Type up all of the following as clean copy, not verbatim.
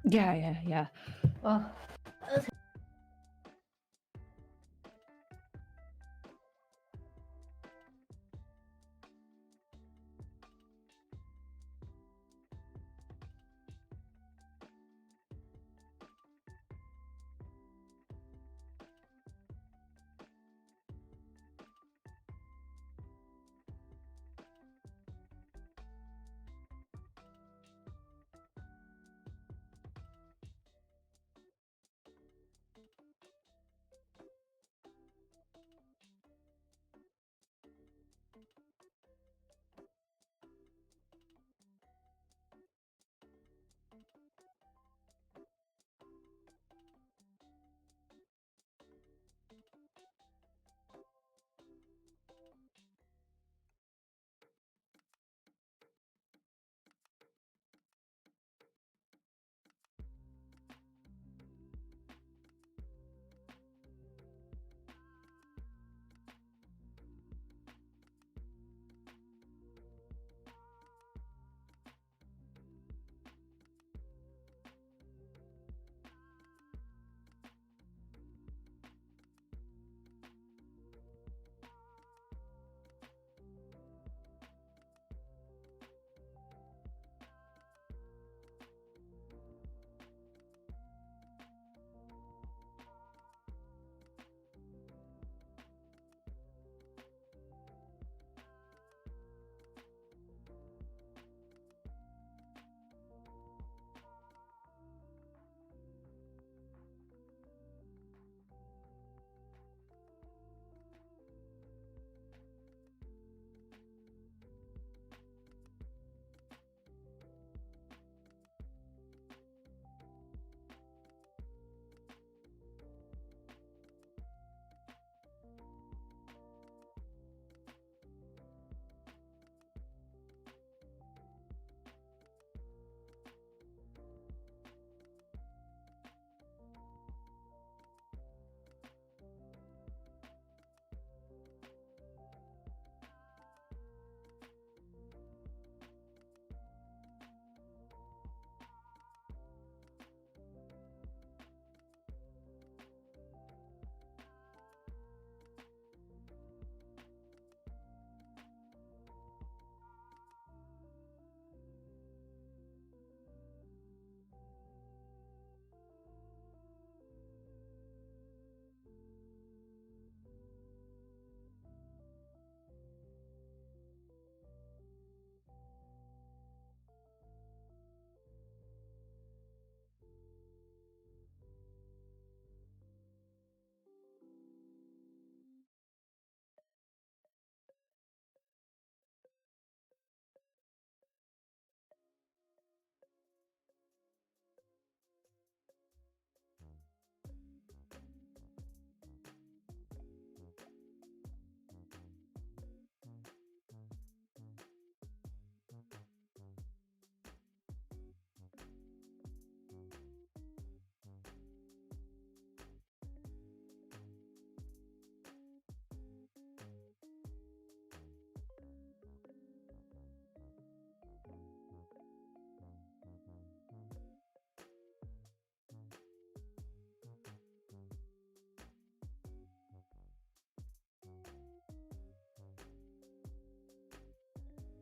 Yeah. Oh.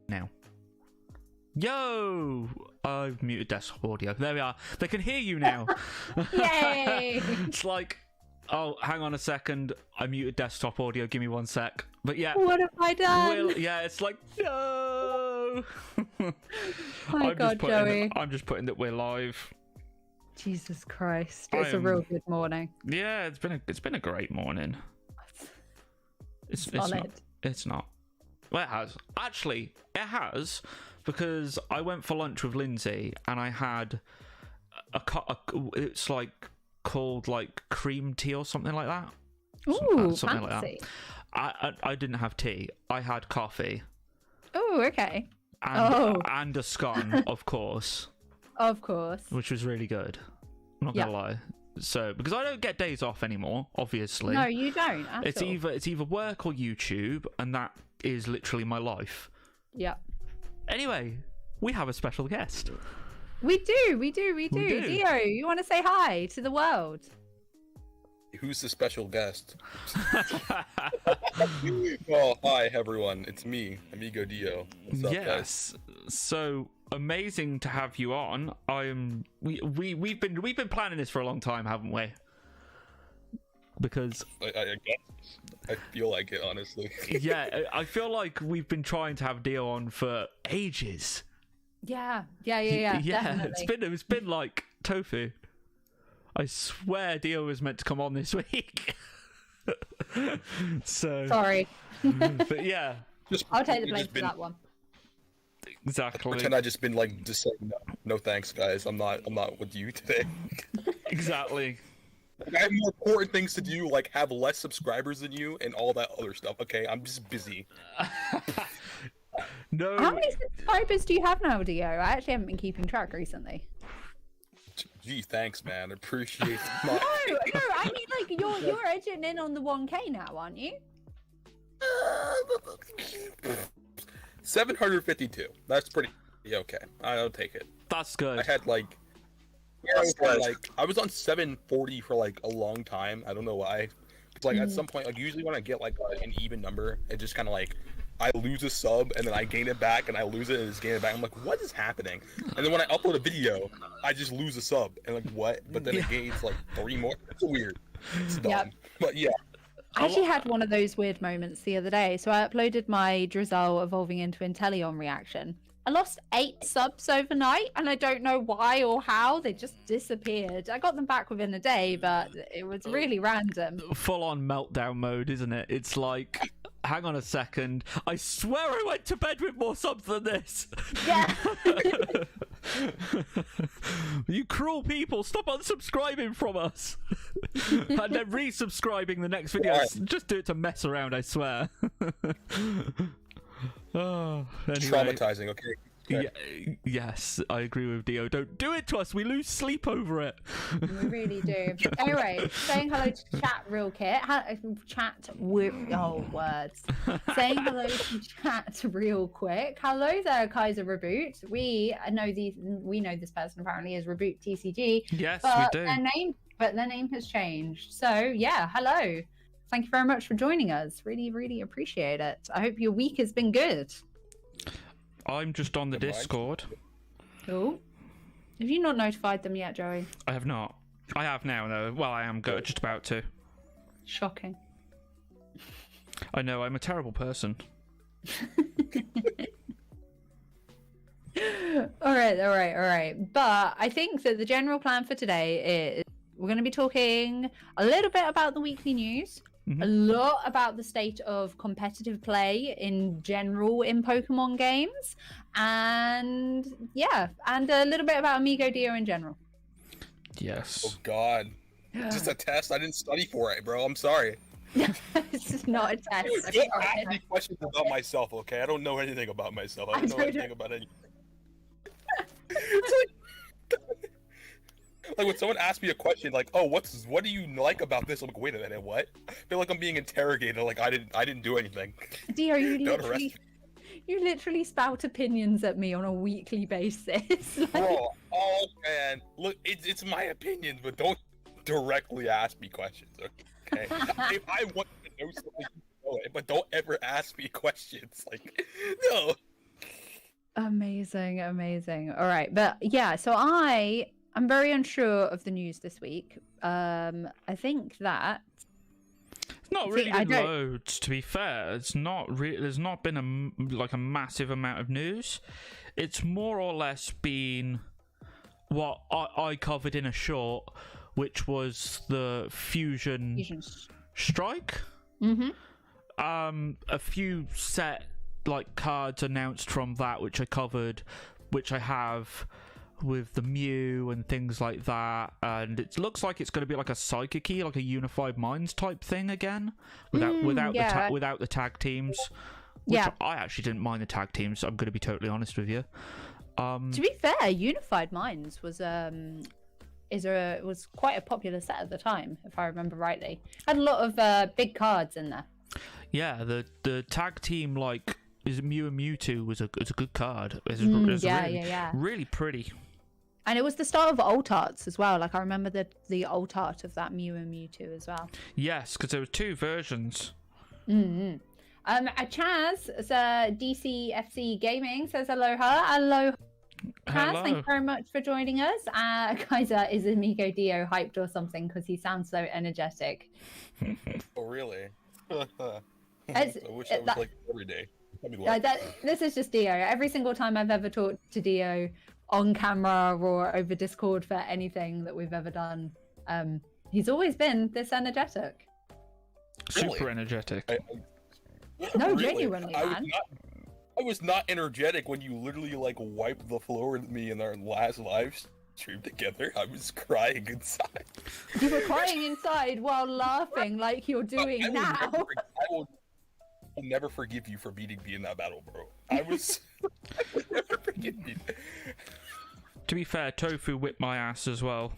Now. Yo! I've muted desktop audio. There we are. They can hear you now. Yay! It's like, oh, hang on a second. I muted desktop audio. Give me 1 sec. But yeah. What have I done? Yeah, it's like, no! My God, Joey. I'm just putting that we're live. Jesus Christ. It's a real good morning. Yeah, it's been a great morning. It's solid. It's not. Well, it has. Actually, it has, because I went for lunch with Lindsay and I had it's like called like cream tea or something like that. Ooh, something fancy. Like that. I didn't have tea. I had coffee. Oh, okay. And a scone, of course. Of course. Which was really good. I'm not gonna lie. So, because I don't get days off anymore, obviously. No, you don't. It's either work or YouTube, and that is literally my life. Yeah. Anyway, we have a special guest. We do. We do. Dio, you want to say hi to the world? Who's the special guest? Oh, hi everyone. It's me, Amigo Deo. What's up, yes. guys? So amazing to have you on. We've been planning this for a long time, haven't we? Because I guess I feel like it, honestly. yeah, I feel like we've been trying to have Dio on for ages. Yeah. Definitely. It's been like Tofu. I swear Dio was meant to come on this week. So sorry. But yeah. I'll take the blame for that one. Exactly. Pretend I just been like just saying no thanks guys. I'm not with you today. Exactly. I have more important things to do, like have less subscribers than you and all that other stuff. Okay, I'm just busy. No. How many subscribers do you have now, Dio? I actually haven't been keeping track recently. Gee, thanks, man. I appreciate it. No, I mean, like, you're edging in on the 1K now, aren't you? 752. That's pretty okay. I'll take it. That's good. I had like, I was on 740 for like a long time. I don't know why. It's like at some point, like usually when I get like an even number, it just kind of like I lose a sub and then I gain it back and I lose it and just gain it back. I'm like, what is happening? And then when I upload a video, I just lose a sub and like what? But then it gains like 3 more. It's weird. It's dumb. Yep. But yeah. I actually had one of those weird moments the other day. So I uploaded my Drizzle evolving into Inteleon reaction. I lost 8 subs overnight, and I don't know why or how. They just disappeared. I got them back within a day, but it was really random. Full-on meltdown mode, isn't it? It's like, hang on a second. I swear I went to bed with more subs than this. Yeah. You cruel people, stop unsubscribing from us. And then resubscribing the next video. Just do it to mess around, I swear. Oh, anyway. Traumatizing, okay. Yeah, yes, I agree with Dio. Don't do it to us. We lose sleep over it. We really do. Anyway, saying hello to chat real quick. Words. Saying hello to chat real quick. Hello there, Kaiser Reboot. We know this person apparently is Reboot TCG. Yes, but we do. Their name has changed. So yeah, hello. Thank you very much for joining us. Really, really appreciate it. I hope your week has been good. I'm just on the Discord. Cool. Have you not notified them yet, Joey? I have not. I have now, though. Well, I am just about to. Shocking. I know, I'm a terrible person. All right. But I think that the general plan for today is we're going to be talking a little bit about the weekly news. A lot about the state of competitive play in general in Pokemon games, and a little bit about Amigo Deo in general. Yes. Oh God, just a test. I didn't study for it, bro. I'm sorry. It's not a test. Don't ask me questions about myself, okay? I don't know anything about myself. I don't know anything about anything. It's like when someone asks me a question, like, "Oh, what do you like about this?" I'm like, "Wait a minute, what?" I feel like I'm being interrogated. Like I didn't do anything. Dio, you literally spout opinions at me on a weekly basis. Bro, oh man, look, it's my opinion, but don't directly ask me questions, okay? If I want to know something, you know it, but don't ever ask me questions. Like, no. Amazing. All right, but yeah, so I'm very unsure of the news this week. I think that it's not really been loads, to be fair. It's not really. There's not been a massive amount of news. It's more or less been what I covered in a short, which was the Fusion Strike. A few set cards announced from that, which I covered, which I have with the Mew and things like that, and it looks like it's going to be like a Psychic-y, like a Unified Minds type thing again, without the tag teams. Which I actually didn't mind the tag teams. I'm going to be totally honest with you. To be fair, Unified Minds was quite a popular set at the time, if I remember rightly. Had a lot of big cards in there. Yeah, the tag team is Mew and Mewtwo was a good card. It's really pretty. And it was the start of alt arts as well. Like I remember the alt art of that Mew and Mewtwo as well. Yes, because there were 2 versions. Mm-hmm. Chaz, DCFC Gaming says aloha. Aloha. Chaz, Hello. thank you very much for joining us. Kaiser, is Amigo Dio hyped or something? Because he sounds so energetic. Oh, really? I wish that was like every day. This is just Dio. Every single time I've ever talked to Dio on camera or over Discord for anything that we've ever done, he's always been this energetic. Super energetic. No, Really? genuinely, man. I was not energetic when you literally like wiped the floor with me in our last live stream together. I was crying inside. You were crying inside while laughing like you're doing now. I will never forgive you for beating me in that battle, bro. I will never forgive you. To be fair, Tofu whipped my ass as well.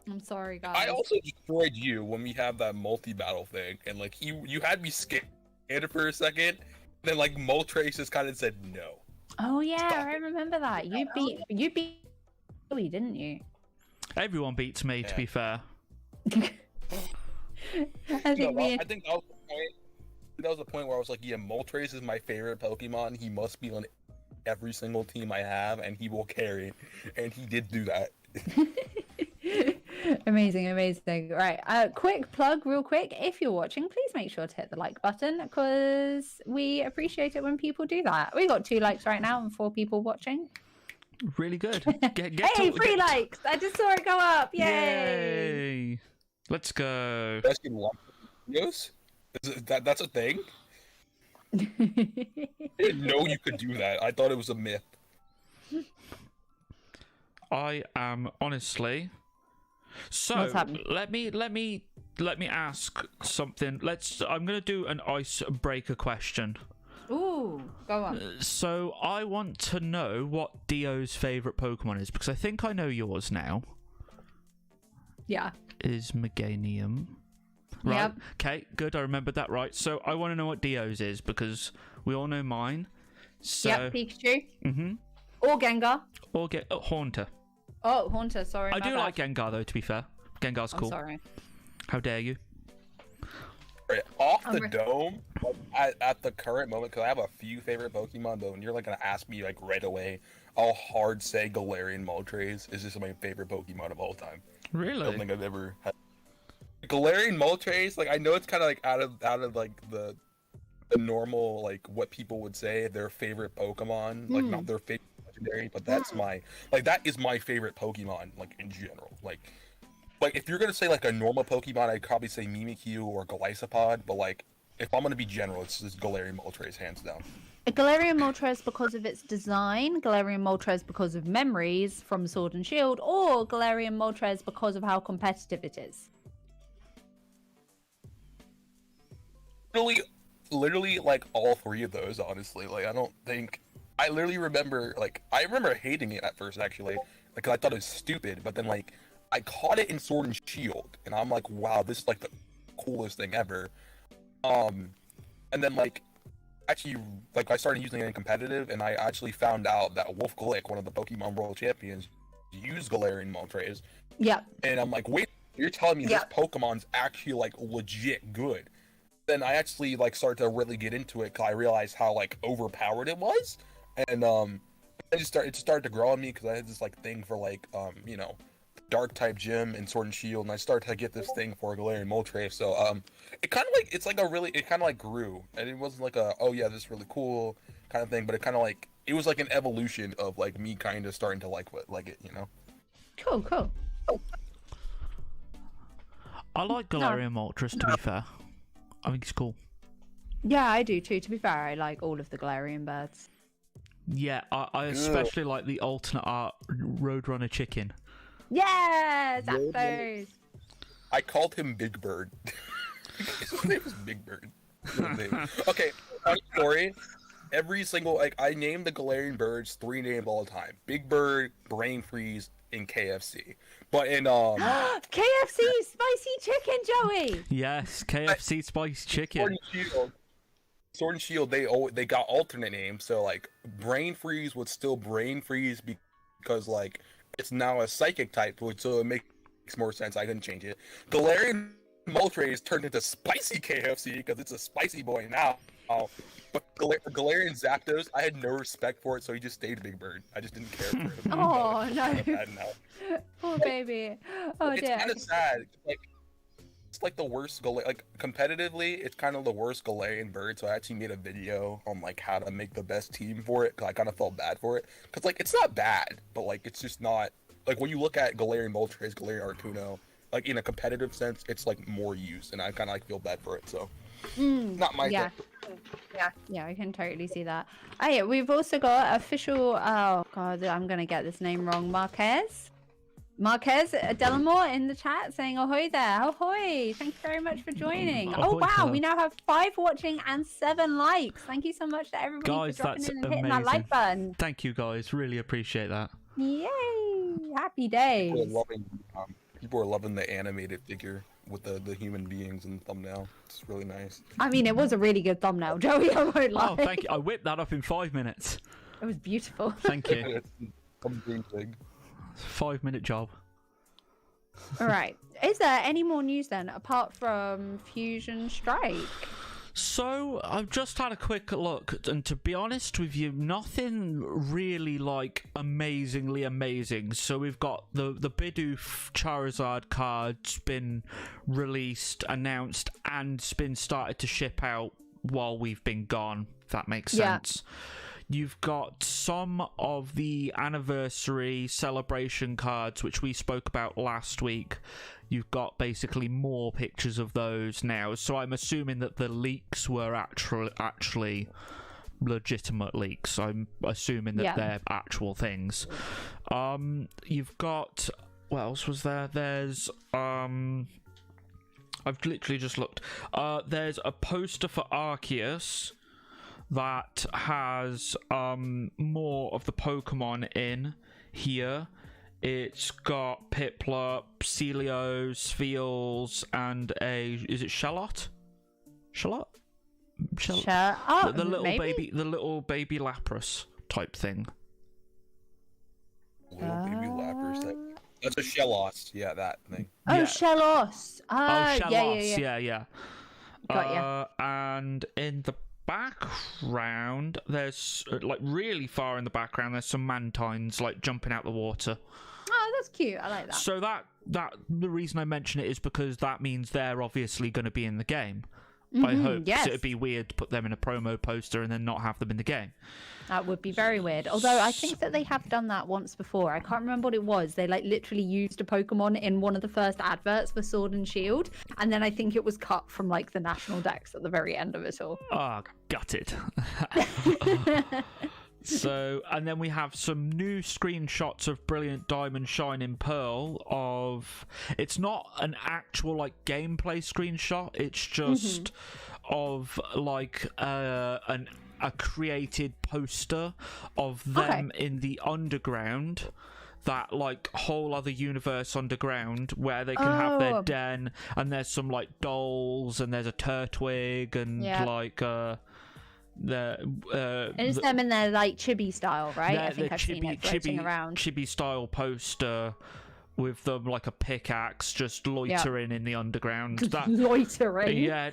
I'm sorry, guys. I also destroyed you when we have that multi-battle thing, and like you had me scared for a second. Then like Moltres just kind of said no. Oh yeah, Stop I it. remember that. You beat Joey, didn't you? Everyone beats me, to be fair. I think I think that was the point. That was the point where I was like, yeah, Moltres is my favorite Pokemon. He must be on every single team I have, and he will carry. And he did do that. Amazing. Right, quick plug real quick. If you're watching, please make sure to hit the like button because we appreciate it when people do that. We got 2 likes right now and 4 people watching. Really good. Hey, 3 likes! I just saw it go up. Yay! Yay! Let's go. That's a thing? I didn't know you could do that. I thought it was a myth. I am honestly. So What's happened? let me ask something. I'm gonna do an icebreaker question. Ooh, go on. So I want to know what Dio's favorite Pokemon is because I think I know yours now. Yeah. Is Meganium. Right. Yep. Okay, good. I remembered that right. So I want to know what Dio's is because we all know mine. So, Yep, Pikachu. Mm-hmm. Or Gengar. Or get Haunter. Oh, Haunter, sorry. I do bad. like Gengar though, to be fair. Gengar's cool. I'm sorry. How dare you? Right, off the dome, at the current moment, because I have a few favorite Pokemon, though, and you're like gonna ask me like right away, I'll hard say Galarian Moltres is just my favorite Pokemon of all time. Really? I don't think I've ever had Galarian Moltres. Like I know it's kind of like out of like the normal like what people would say their favorite Pokemon, like not their favorite legendary, but that's that is my favorite Pokemon like in general. Like if you're gonna say like a normal Pokemon, I'd probably say Mimikyu or Golisopod, but like if I'm gonna be general, it's just Galarian Moltres hands down. Galarian Moltres because of its design, Galarian Moltres because of memories from Sword and Shield, or Galarian Moltres because of how competitive it is. Literally like all 3 of those, honestly. Like I literally remember I remember hating it at first actually, like I thought it was stupid, but then like I caught it in Sword and Shield and I'm like, wow, this is like the coolest thing ever. And then like actually like I started using it in competitive and I actually found out that Wolf Glick, one of the Pokemon World Champions, used Galarian Moltres. Yeah. And I'm like, wait, you're telling me this Pokemon's actually like legit good? Then I actually like started to really get into it because I realized how like overpowered it was, and it started to grow on me because I had this like thing for like dark type gym and Sword and Shield, and I started to get this thing for Galarian Moltres. So it kind of like it kind of like grew, and it wasn't like a oh yeah this is really cool kind of thing, but it kind of like it was like an evolution of like me kind of starting to like it, you know. Cool. I like Galarian Moltres, to be fair. I think it's cool. Yeah, I do too. To be fair, I like all of the Galarian birds. Yeah, I especially like the alternate art Roadrunner chicken. Yes, Zapdos. I called him Big Bird. His name was Big Bird. Okay, funny story. Every single I named the Galarian birds 3 names all the time: Big Bird, Brain Freeze, and KFC. But in KFC spicy chicken, Joey. Yes, KFC spicy chicken. Sword and Shield, they got alternate names. So like Brain Freeze was still Brain Freeze because like it's now a psychic type, so it makes more sense. I didn't change it. Galarian Moltres turned into spicy KFC because it's a spicy boy now. But Galarian Zapdos, I had no respect for it, so he just stayed Big Bird. I just didn't care for it. Oh no! Poor baby. Oh it's dear. It's kind of sad. It's like the worst like competitively, it's kind of the worst Galarian bird. So I actually made a video on like how to make the best team for it. Cause I kind of felt bad for it. Cause like it's not bad, but like it's just not like when you look at Galarian Moltres, Galarian Articuno, like in a competitive sense, it's like more used, and I kind of like feel bad for it. So not my thing. Yeah, I can totally see that. Oh yeah, we've also got official. Oh god, I'm gonna get this name wrong. Marquez Delamore in the chat saying ahoy there. Ahoy! Thank you very much for joining. Ahoy, oh wow, hello. we now have 5 watching and 7 likes. Thank you so much to everybody Guys, for dropping that's in and hitting that amazing. like button. Thank you, guys. Really appreciate that. Yay! Happy days. People are loving the animated figure with the human beings in the thumbnail. It's really nice. I mean, it was a really good thumbnail, Joey. I won't lie. Oh, thank you. I whipped that up in 5 minutes. It was beautiful. Thank you. I'm being big. 5-minute job. All right. Is there any more news then, apart from Fusion Strike? So, I've just had a quick look, and to be honest with you, nothing really, like, amazingly amazing. So we've got the Bidoof Charizard card's been released, announced, and it's been started to ship out while we've been gone, if that makes sense. You've got some of the anniversary celebration cards, which we spoke about last week. You've got basically more pictures of those now. So I'm assuming that the leaks were actually legitimate leaks. I'm assuming that they're actual things. You've got... What else was there? There's... I've literally just looked. There's a poster for Arceus that has more of the Pokemon in here. It's got Piplup, Celio, Spheals, and a... Is it Shallot? Shallot? Oh, the little maybe? the little baby Lapras type thing. Little baby Lapras. That's a Shellos. Yeah, that thing. Oh, Yeah. Shellos. Shellos. Yeah. Got ya. And in the background, there's like really far in the background, there's some Mantines like jumping out the water. Oh, that's cute. I like that. So that the reason I mention it is because that means they're obviously going to be in the game. I hope. Yes. It'd be weird to put them in a promo poster and then not have them in the game. That would be very weird. Although I think that they have done that once before. I can't remember what it was. They like literally used a Pokemon in one of the first adverts for Sword and Shield, and then I think it was cut from like the national dex at the very end of it all. Ah, gutted. So, and then we have some new screenshots of Brilliant Diamond Shining Pearl of... It's not an actual, like, gameplay screenshot. It's just of, like, a created poster of them in the underground. That, like, whole other universe underground where they can have their den. And there's some, like, dolls and there's a Turtwig and, like, and it's them in their like chibi style, right? I think I've seen it floating around. Chibi style poster with them like a pickaxe just loitering in the underground. That, loitering? Yeah.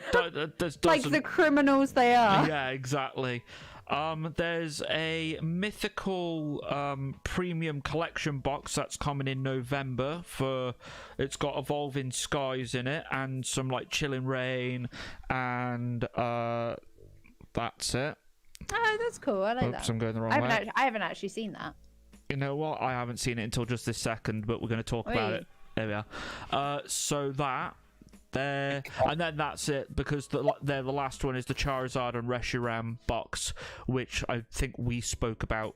Like the criminals they are. Yeah, exactly. There's a mythical premium collection box that's coming in November for... It's got Evolving Skies in it and some like Chilling Rain and... That's it. Oh, that's cool. I like that. I'm going the wrong way. I haven't actually seen that. You know what? I haven't seen it until just this second, but we're going to talk about it. There we are. So that there, and then that's it because the last one is the Charizard and Reshiram box, which I think we spoke about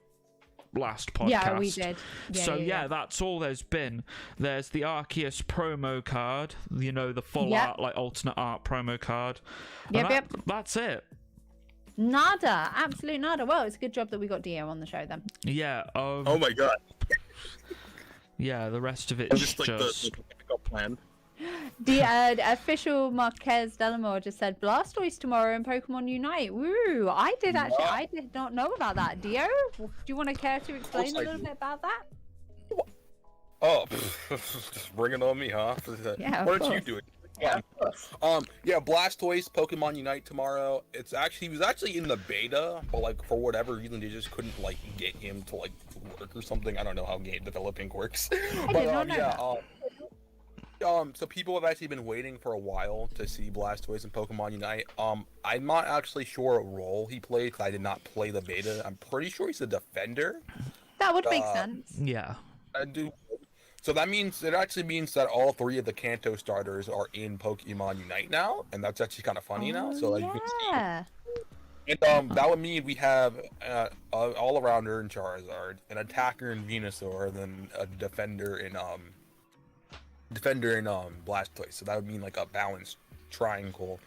last podcast. Yeah, we did. Yeah, that's all there's been. There's the Arceus promo card, you know, the full art, like alternate art promo card. That's it. Nada, absolute nada. Well, it's a good job that we got Dio on the show then. Yeah. Oh my god. Yeah, the rest of it is just like the pickup plan. The official Marquez Delamore just said Blastoise tomorrow in Pokemon Unite. Woo! I did not know about that. Dio, do you want to care to explain a little bit about that? Oh, just bring it on me, huh? Yeah, Why of don't you course. do it? Yeah, of course. Yeah, Blastoise, Pokemon Unite tomorrow. He was actually in the beta, but like for whatever reason they just couldn't like get him to like work or something. I don't know how game developing works. I did not know yeah, that. so people have actually been waiting for a while to see Blastoise and Pokemon Unite. I'm not actually sure what role he played because I did not play the beta. I'm pretty sure he's a defender. That would make sense. Yeah. I do. So that means it actually means that all three of the Kanto starters are in Pokemon Unite now, and that's actually kind of funny now. So like, you can see. Yeah. And that would mean we have an all-arounder in Charizard, an attacker in Venusaur, and then a defender in Blastoise. So that would mean like a balanced triangle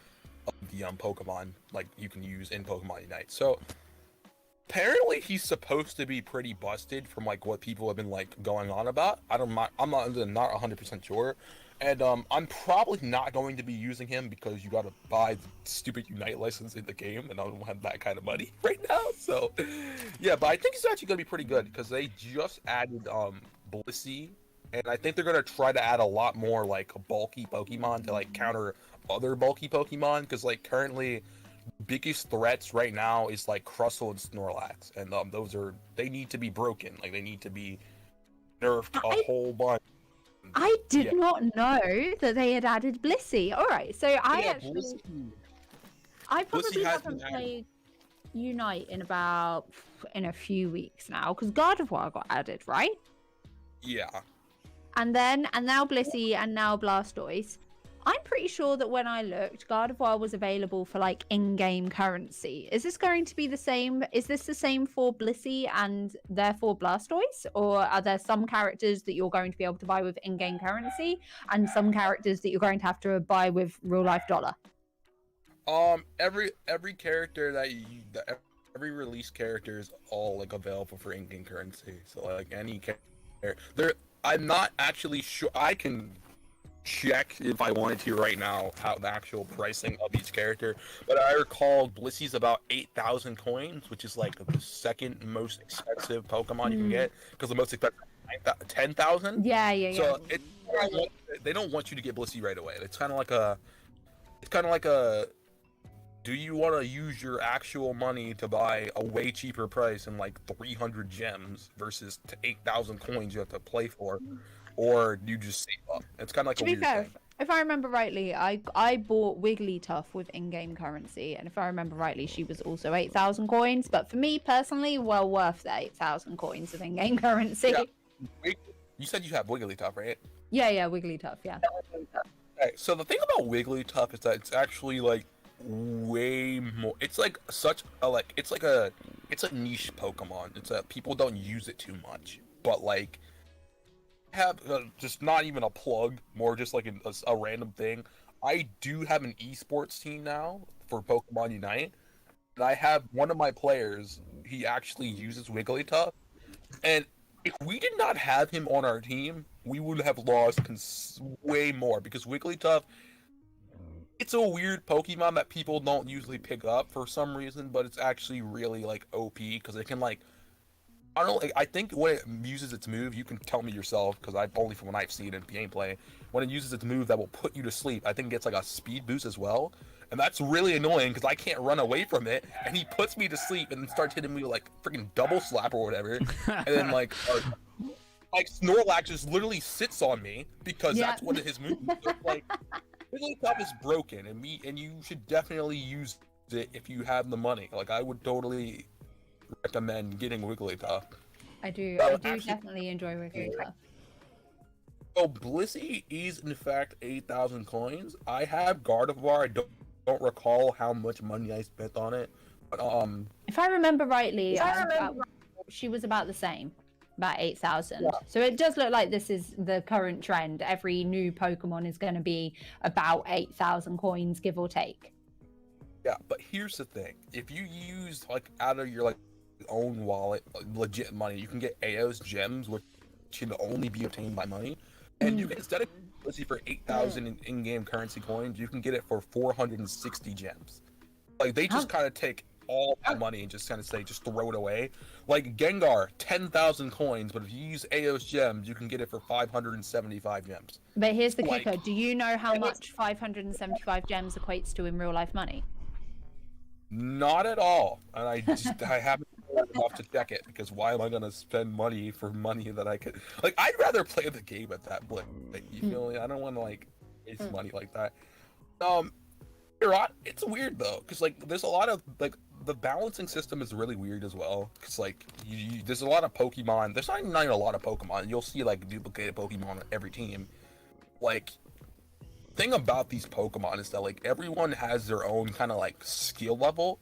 of the Pokemon like you can use in Pokemon Unite. So apparently he's supposed to be pretty busted from like what people have been like going on about. I'm not 100% sure. And I'm probably not going to be using him because you gotta buy the stupid Unite license in the game, and I don't have that kind of money right now. So, yeah, but I think he's actually gonna be pretty good because they just added Blissey, and I think they're gonna try to add a lot more like bulky Pokemon to like counter other bulky Pokemon. Because like currently, biggest threats right now is like Crustle and Snorlax, and they need to be broken. Like they need to be nerfed a whole bunch. I did not know that they had added Blissey. All right, so I probably haven't played Unite in a few weeks now because Gardevoir got added, right? Yeah. And now Blissey and now Blastoise. I'm pretty sure that when I looked, Gardevoir was available for like in-game currency. Is this going to be the same? Is this the same for Blissey and therefore Blastoise? Or are there some characters that you're going to be able to buy with in-game currency and some characters that you're going to have to buy with real-life dollar? Every character every release character is all like available for in-game currency. So like any character, I'm not actually sure. I can check if I wanted to right now how the actual pricing of each character, but I recall Blissey's about 8,000 coins, which is like the second most expensive Pokemon you can get, because the most expensive is 10,000. Yeah. So they don't want you to get Blissey right away. It's kind of like a do you want to use your actual money to buy a way cheaper price and like 300 gems versus 8,000 coins you have to play for? Or you just save up. It's kind of like a weird thing. If I remember rightly, I bought Wigglytuff with in-game currency, and if I remember rightly, she was also 8,000 coins. But for me personally, well worth the 8,000 coins of in-game currency. Yeah. You said you have Wigglytuff, right? Yeah, Wigglytuff. Yeah. Okay, so the thing about Wigglytuff is that it's actually like way more. It's like it's a niche Pokemon. People don't use it too much, but like. Have just not even a plug, more just like a random thing. I do have an esports team now for Pokemon Unite, and I have one of my players. He actually uses Wigglytuff, and if we did not have him on our team, we would have lost way more because Wigglytuff. It's a weird Pokemon that people don't usually pick up for some reason, but it's actually really like OP because it can like. I don't know. I think when it uses its move, you can tell me yourself because I've only from when I've seen it in gameplay. When it uses its move that will put you to sleep, I think it gets like a speed boost as well, and that's really annoying because I can't run away from it, and he puts me to sleep and then starts hitting me with like freaking double slap or whatever, and then like Snorlax just literally sits on me because that's what his move is. So, like Wigglytuff is broken, and you should definitely use it if you have the money. Like I would totally recommend getting Wigglytuff. I do definitely enjoy Wigglytuff. So Blissey is in fact 8,000 coins. I have Gardevoir. I don't recall how much money I spent on it, but if I remember rightly, she was about the same, about 8,000. Yeah. So it does look like this is the current trend. Every new Pokemon is going to be about 8,000 coins, give or take. Yeah, but here's the thing: if you use like out of your like own wallet, like, legit money, you can get AO's gems, which can only be obtained by money, and you can instead of Blissey for 8,000 in-game currency coins, you can get it for 460 gems. Like they just kind of take all that money and just kind of say, just throw it away. Like Gengar, 10,000 coins, but if you use Aos gems, you can get it for 575 gems. But here's the kicker. Do you know how much 575 gems equates to in real life money? Not at all. And I haven't enough to check it, because why am I going to spend money for money that I could... Like, I'd rather play the game at that point. Like, you feel me? I don't want to, like, waste money like that. You're right. It's weird, though, because, like, there's a lot of, like, the balancing system is really weird as well, because like there's a lot of Pokemon. There's not even a lot of Pokemon. You'll see like duplicated Pokemon on every team. Like, thing about these Pokemon is that like everyone has their own kind of like skill level.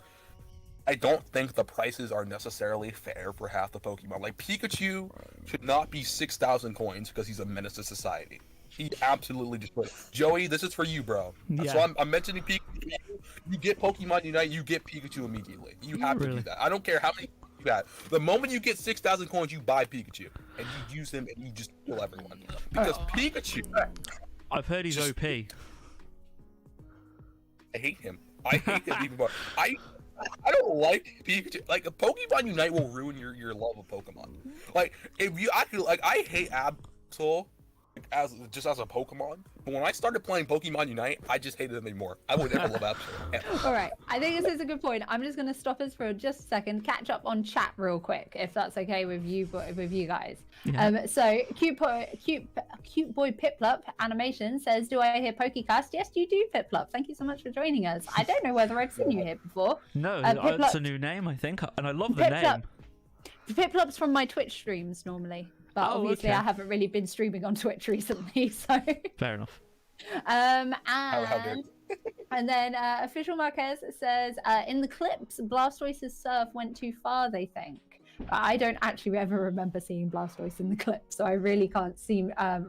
I don't think the prices are necessarily fair for half the Pokemon. Like Pikachu should not be 6,000 coins because he's a menace to society. He absolutely destroyed it. Joey, this is for you, bro. Yeah. So I'm mentioning Pikachu. You get Pokemon Unite, you get Pikachu immediately. You have to do that. I don't care how many you got. The moment you get 6,000 coins, you buy Pikachu. And you use him and you just kill everyone. Because Pikachu... I've heard he's OP. I hate him. I hate him even more. I don't like Pikachu. Like, Pokemon Unite will ruin your love of Pokemon. Like, if you actually... Like, I hate Absol as a Pokemon, but when I started playing Pokemon Unite, I just hated them anymore. I would never love Absol. All right, I think this is a good point. I'm just going to stop us for just a second, catch up on chat real quick, if that's okay with you guys. Yeah. So cute boy Piplup animation says, "Do I hear Pokecast?" Yes, you do, Piplup. Thank you so much for joining us. I don't know whether I've seen you here before. No, it's a new name, I think, and I love the name. Piplup's from my Twitch streams normally. But obviously, I haven't really been streaming on Twitch recently, so... Fair enough. And then Official Marquez says, in the clips, Blastoise's surf went too far, they think. But I don't actually ever remember seeing Blastoise in the clip, so I really can't have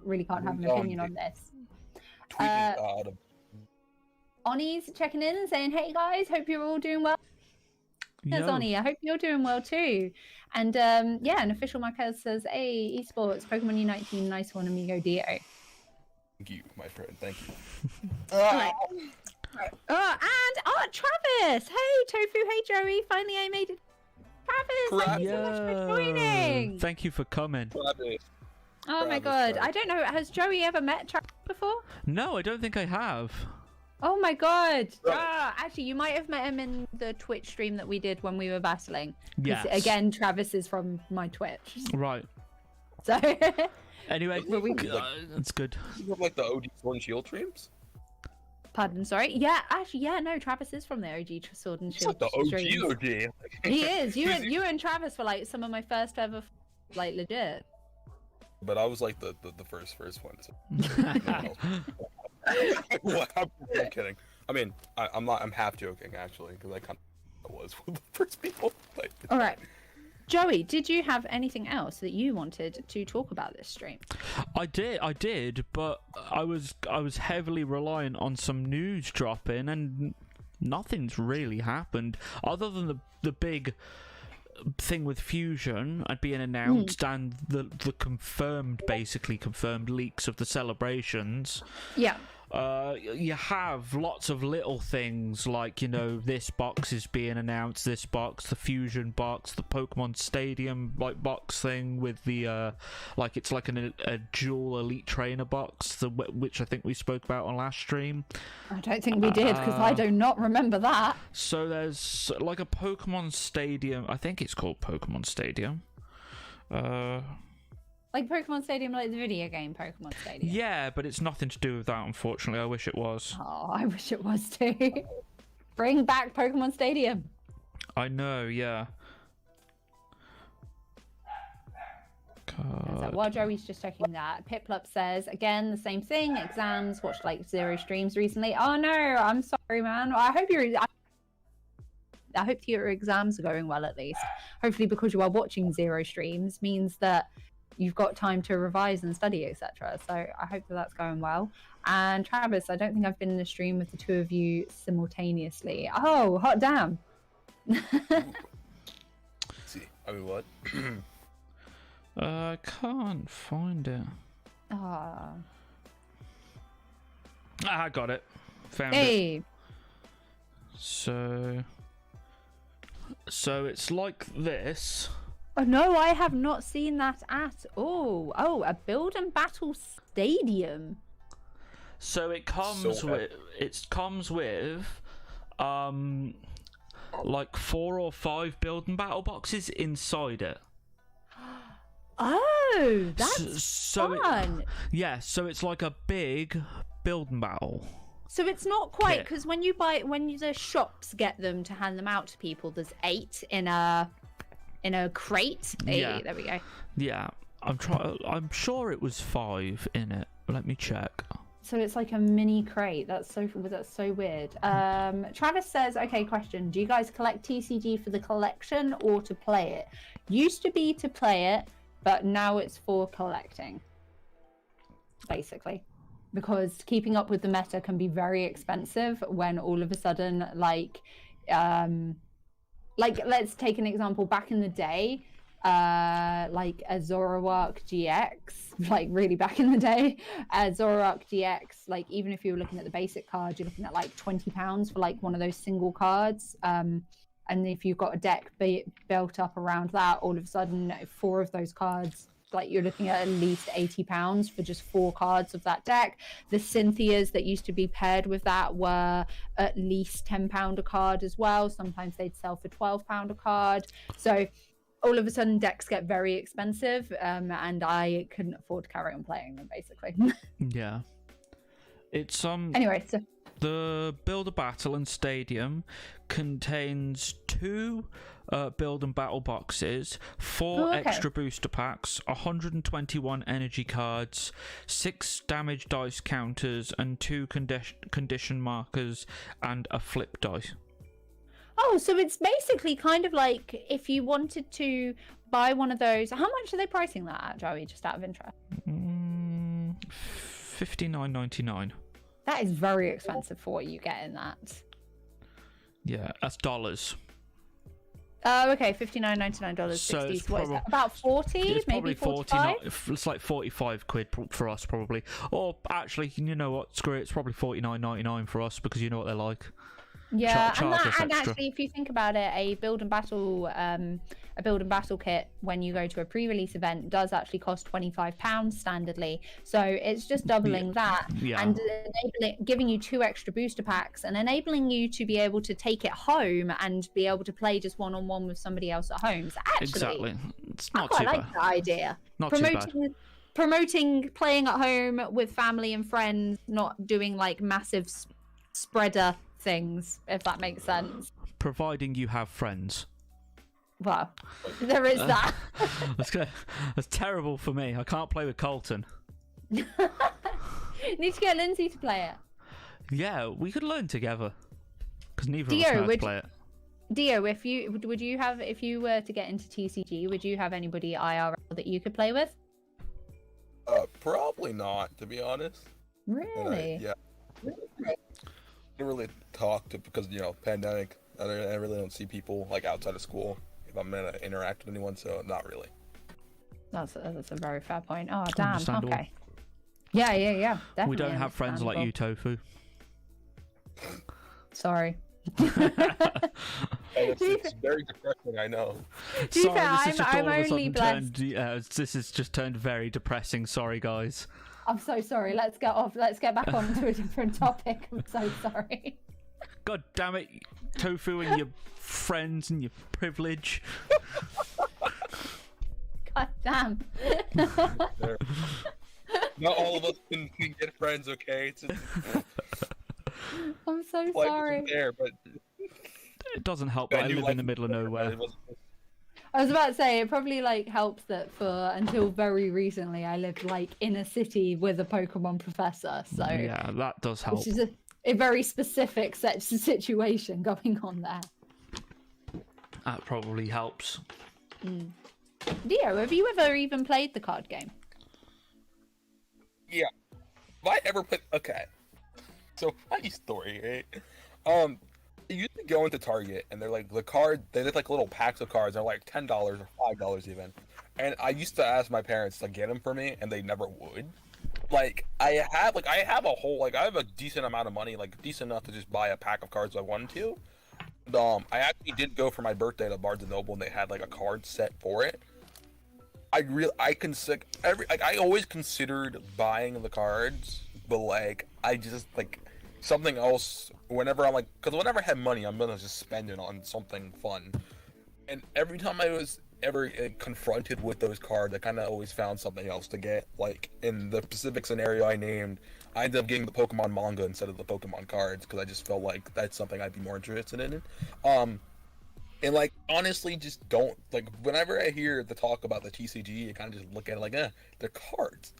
an opinion on this. Oni's checking in and saying, "Hey guys, hope you're all doing well." Yes, Oni, I hope you're doing well too. And and Official Marquez says, "Hey, esports, Pokemon Unite team, nice one, Amigo Deo." Thank you, my friend. Thank you. Travis. Hey, Tofu. Hey, Joey. Finally, I made it. Travis, thank you so much for joining. Thank you for coming. Oh my God, I don't know. Has Joey ever met Travis before? No, I don't think I have. Oh my God! Actually, you might have met him in the Twitch stream that we did when we were battling. Yes. Again, Travis is from my Twitch. Right. So. Anyway, that's good. You have like the OG Sword and Shield streams? Pardon, sorry. Yeah, actually, no. Travis is from the OG Sword and Shield. Like the OG. He is. You and Travis were like some of my first ever, like legit. But I was like the first one. So. I'm kidding. I mean, I'm half joking actually, because I kind of was one of the first people. All right, Joey, did you have anything else that you wanted to talk about this stream? I did, but I was heavily reliant on some news dropping, and nothing's really happened other than the big thing with Fusion being announced and the basically confirmed leaks of the celebrations. Yeah. You have lots of little things like, this box is being announced, this box, the Fusion box, the Pokemon Stadium box thing with the it's like a dual Elite Trainer box, which I think we spoke about on last stream. I don't think we did, because I do not remember that. So there's like a Pokemon Stadium, I think it's called Pokemon Stadium. Like Pokemon Stadium, like the video game Pokemon Stadium. Yeah, but it's nothing to do with that, unfortunately. I wish it was. Oh, I wish it was too. Bring back Pokemon Stadium. I know, yeah. So while Joey's just checking that, Piplup says, again, the same thing. Exams, watched like 0 streams recently. Oh no, I'm sorry, man. I hope your exams are going well at least. Hopefully, because you are watching 0 streams means that you've got time to revise and study, etc. So I hope that's going well. And Travis, I don't think I've been in a stream with the two of you simultaneously. Oh, hot damn. See, I mean, what? I can't find it. I got it. Found it. So So it's like this. Oh no, I have not seen that at all. Oh, a build and battle stadium. So it comes with like 4 or 5 build and battle boxes inside it. Oh, that's fun. So it's like a big build and battle. So it's not quite, because when the shops get them to hand them out to people, there's 8 in a crate. Yeah. Hey, there we go. Yeah, I'm sure it was 5 in it. Let me check. So it's like a mini crate. That's so weird. Travis says, okay, question. Do you guys collect TCG for the collection or to play it? Used to be to play it, but now it's for collecting. Basically. Because keeping up with the meta can be very expensive when all of a sudden, like let's take an example. Back in the day, like a Zoroark GX, like really back in the day, Zoroark GX, like even if you were looking at the basic card, you're looking at like £20 for like one of those single cards. And if you've got a deck built up around that, all of a sudden 4 of those cards, like you're looking at least £80 for just 4 cards of that deck. The Cynthias that used to be paired with that were at least £10 a card as well. Sometimes they'd sell for £12 a card. So all of a sudden decks get very expensive, and I couldn't afford to carry on playing them, basically. Yeah. It's anyway, so the Build a Battle and Stadium contains 2 build and battle boxes, 4 extra booster packs, 121 energy cards, 6 damage dice counters, and 2 condition markers, and a flip dice. Oh, so it's basically kind of like if you wanted to buy one of those. How much are they pricing that at, Joey, just out of interest? $59.99. That is very expensive for what you get in that. Yeah, that's dollars. Oh, okay, $59.99. So 60s. What is that? About 40? It's maybe probably 45? It's like 45 quid for us, probably. Or actually, you know what? Screw it. It's probably $49.99 for us because you know what they're like. Yeah, and actually, if you think about it, a build and battle kit when you go to a pre-release event does actually cost £25 standardly. So it's just doubling that, and giving you 2 extra booster packs and enabling you to be able to take it home and be able to play just one-on-one with somebody else at home. So actually, exactly, it's not I too quite bad. like that idea. Not too bad. Promoting playing at home with family and friends, not doing like massive spreader things, if that makes sense. Providing you have friends. Well, there is that. That's terrible for me. I can't play with Colton. Need to get Lindsay to play it. Yeah, we could learn together. Because neither Deo, of us know how to play it. Dio, if you were to get into TCG, would you have anybody IRL that you could play with? Probably not, to be honest. Really? Yeah. I don't really talk to, because pandemic. I really don't see people like outside of school if I'm gonna interact with anyone, so not really. That's a very fair point. Oh damn. Okay. Yeah. Definitely we don't have friends like you, Tofu. Sorry. It's very depressing, I know. Sorry, I'm only blessed. This has just turned very depressing. Sorry, guys. I'm so sorry. Let's get back on to a different topic. I'm so sorry. God damn it, Tofu and your friends and your privilege. God damn. Not all of us can get friends, okay? I'm so sorry. There, but it doesn't help that I live in the middle of nowhere. I was about to say, it probably helps that until very recently I lived in a city with a Pokemon professor. So yeah, that does help. Which is a very specific situation going on there. That probably helps. Dio, have you ever even played the card game? Yeah. Have I ever played? Okay. So funny story, right? You used to go into Target and they're like they did little packs of cards. They're like $10 or $5 even. And I used to ask my parents to get them for me, and they never would. I have a decent amount of money, decent enough to just buy a pack of cards if I wanted to. I actually did go for my birthday to Barnes and Noble, and they had like a card set for it. I always considered buying the cards, but like I just like something else. Whenever whenever I have money, I'm gonna just spend it on something fun. And every time I was ever confronted with those cards, I kind of always found something else to get. Like in the specific scenario I named, I ended up getting the Pokemon manga instead of the Pokemon cards because I just felt like that's something I'd be more interested in. And like honestly, just don't like. Whenever I hear the talk about the TCG, I kind of just look at it like, they're cards.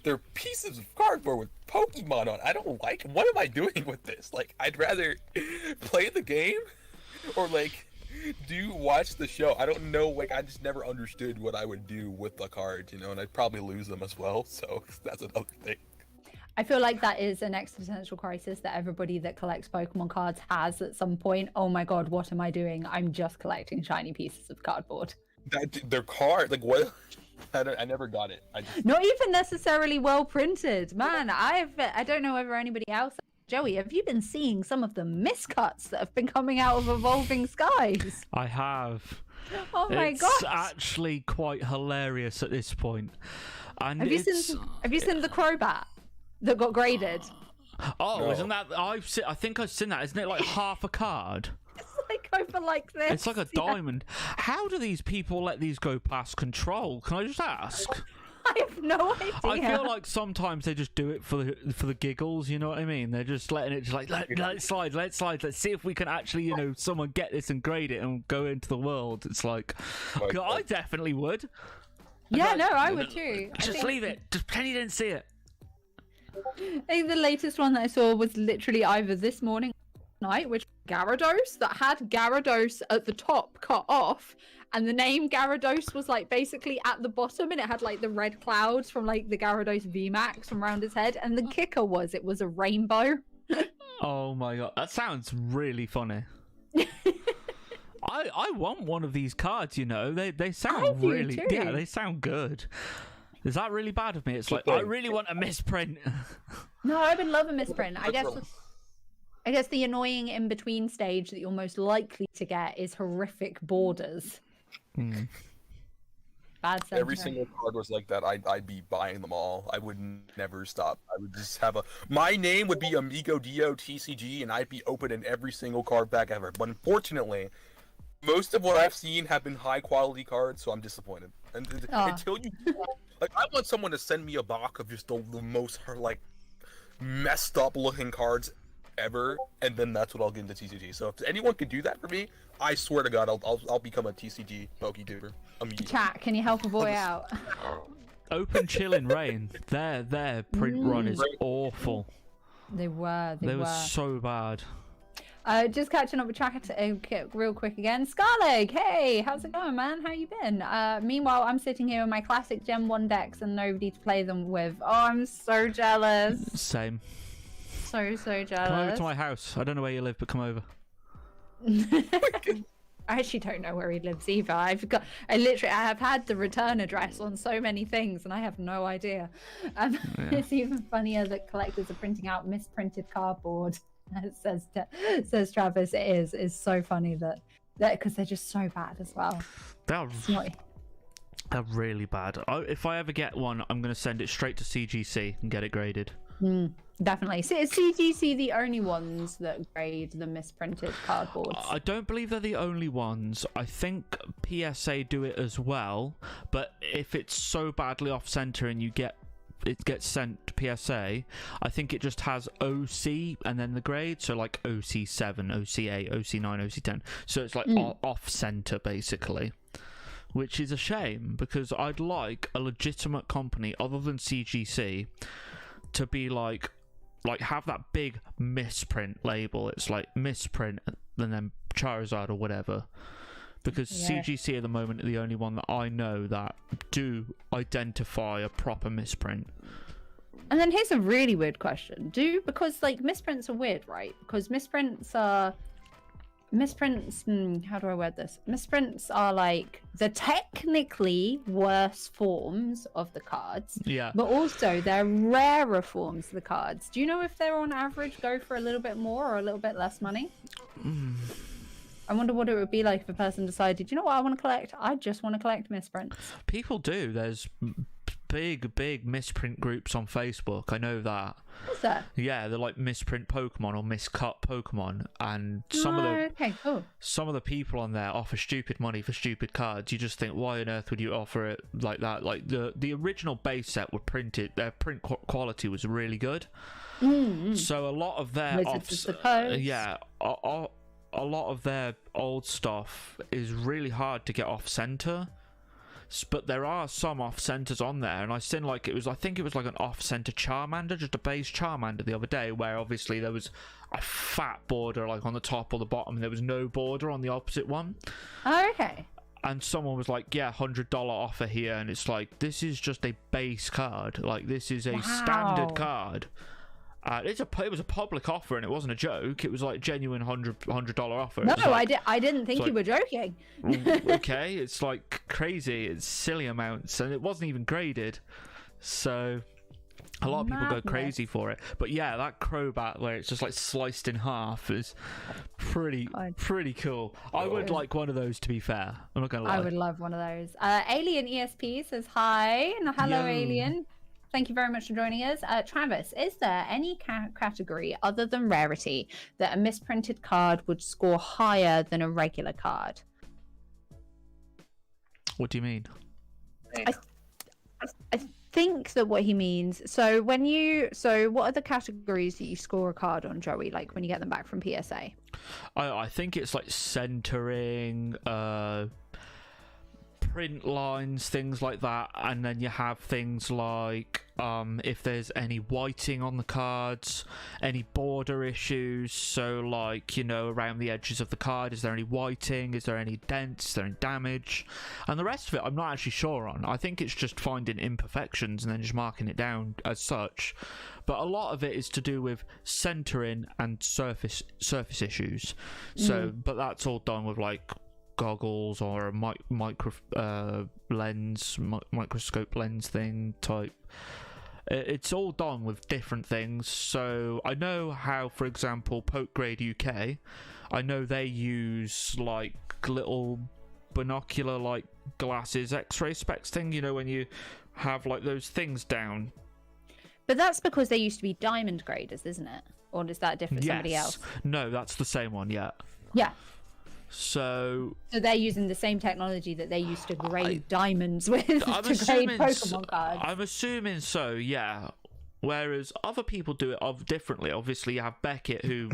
They're pieces of cardboard with Pokemon on. I don't like. What am I doing with this? Like, I'd rather play the game or like watch the show. I don't know. Like, I just never understood what I would do with the cards, and I'd probably lose them as well. So that's another thing. I feel like that is an existential crisis that everybody that collects Pokemon cards has at some point. Oh my god, what am I doing? I'm just collecting shiny pieces of cardboard. They're cards. Like, what? I never got it. Not even necessarily well printed. Man, I don't know whether anybody else... Joey, have you been seeing some of the miscuts that have been coming out of Evolving Skies? I have. Oh my god. It's actually quite hilarious at this point. And have you seen the Crobat that got graded? Oh, no. Isn't that... I think I've seen that. Isn't it like half a card? It's like over like this. It's like a diamond. How do these people let these go past control? Can I just ask? I have no idea. I feel like sometimes they just do it for the giggles, you know what I mean? They're just letting it just like, let it slide, let's see if we can actually, someone get this and grade it and go into the world. It's like, I definitely would. Yeah, no, I would too. Just leave it. Just pretend you didn't see it. I think the latest one that I saw was literally either this morning or night, which Gyarados that had Gyarados at the top cut off, and the name Gyarados was like basically at the bottom, and it had like the red clouds from like the Gyarados VMAX from around his head, and the kicker was it was a rainbow. Oh my god, that sounds really funny. I want one of these cards, they sound really too. Yeah, they sound good. Is that really bad of me? It's like, I really want a misprint. No, I would love a misprint. I guess the annoying in-between stage that you're most likely to get is horrific borders. Bad sentiment. Every single card was like that. I'd be buying them all. I would never stop. I would just have my name would be Amigo Deo TCG, and I'd be opening every single card back ever. But unfortunately, most of what I've seen have been high quality cards, so I'm disappointed. And until you, like, I want someone to send me a box of just the most like messed up looking cards ever, and then that's what I'll get into TCG. So if anyone could do that for me, I swear to God, I'll become a TCG Poketuber immediately. Chat, can you help a boy out? Open Chillin' Rain. Their print run is awful. They were so bad. Just catching up with chat real quick again. Scarleg, hey, how's it going, man? How you been? Meanwhile, I'm sitting here with my classic Gen 1 decks and nobody to play them with. Oh, I'm so jealous. Same. So jealous. Come over to my house. I don't know where you live, but come over. I actually don't know where he lives either. I have had the return address on so many things and I have no idea. It's even funnier that collectors are printing out misprinted cardboard. Says Travis. It is so funny that because they're just so bad as well. They're really bad. If I ever get one, I'm going to send it straight to CGC and get it graded. Definitely. So is CGC the only ones that grade the misprinted cardboards? I don't believe they're the only ones. I think PSA do it as well, but if it's so badly off center and it gets sent to PSA, I think it just has OC and then the grade, so like OC7, OC8, OC9, OC10. So it's like off center basically, which is a shame because I'd like a legitimate company other than CGC to be like have that big misprint label. It's like misprint and then Charizard or whatever. Because CGC at the moment are the only one that I know that do identify a proper misprint. And then here's a really weird question. Because like misprints are weird, right? Because misprints are misprints. How do I word this? Misprints are like the technically worse forms of the cards. Yeah. But also they're rarer forms of the cards. Do you know if they're on average go for a little bit more or a little bit less money? I wonder what it would be like if a person decided, you know what I want to collect? I just want to collect misprints. People do. There's big misprint groups on Facebook. I know that. What's that? Yeah, they're like misprint Pokemon or miscut Pokemon, and some of the people on there offer stupid money for stupid cards. You just think, why on earth would you offer it like that? Like the original base set were printed. Their print quality was really good. So a lot of their a lot of their old stuff is really hard to get off center. But there are some off centers on there, and I seen like I think it was like an off center Charmander, just a base Charmander the other day, where obviously there was a fat border like on the top or the bottom, and there was no border on the opposite one. Oh, okay. And someone was like, yeah, $100 offer here, and it's like, this is just a base card, like this is a standard card. It was a public offer, and it wasn't a joke. It was like genuine $100 offer. No, like, I didn't think you were joking. Okay, it's like crazy. It's silly amounts, and it wasn't even graded. So a lot of people go crazy for it. But yeah, that Crobat where it's just like sliced in half is pretty cool. I would like one of those, to be fair. I'm not gonna lie. I would love one of those. Alien ESP says hi. Hello, Alien. Thank you very much for joining us. Travis, is there any category other than rarity that a misprinted card would score higher than a regular card? What do you mean? I think that what he means. So what are the categories that you score a card on, Joey? Like when you get them back from PSA? I think it's like centering, print lines, things like that, and then you have things like if there's any whiting on the cards, any border issues, so like, you know, around the edges of the card, is there any whiting, is there any dents, is there any damage, and the rest of it I'm not actually sure on. I think it's just finding imperfections and then just marking it down as such, but a lot of it is to do with centering and surface issues. So but that's all done with like goggles or a microscope lens thing type. It's all done with different things. So I know how, for example, Pokegrade UK, I know they use like little binocular like glasses, x-ray specs thing, you know, when you have like those things down. But that's because they used to be diamond graders, isn't it? Or is that different? Somebody else? No, that's the same one. Yeah. So they're using the same technology that they used to grade diamonds with to grade Pokemon cards. I'm assuming so, yeah. Whereas other people do it differently. Obviously, you have Beckett, who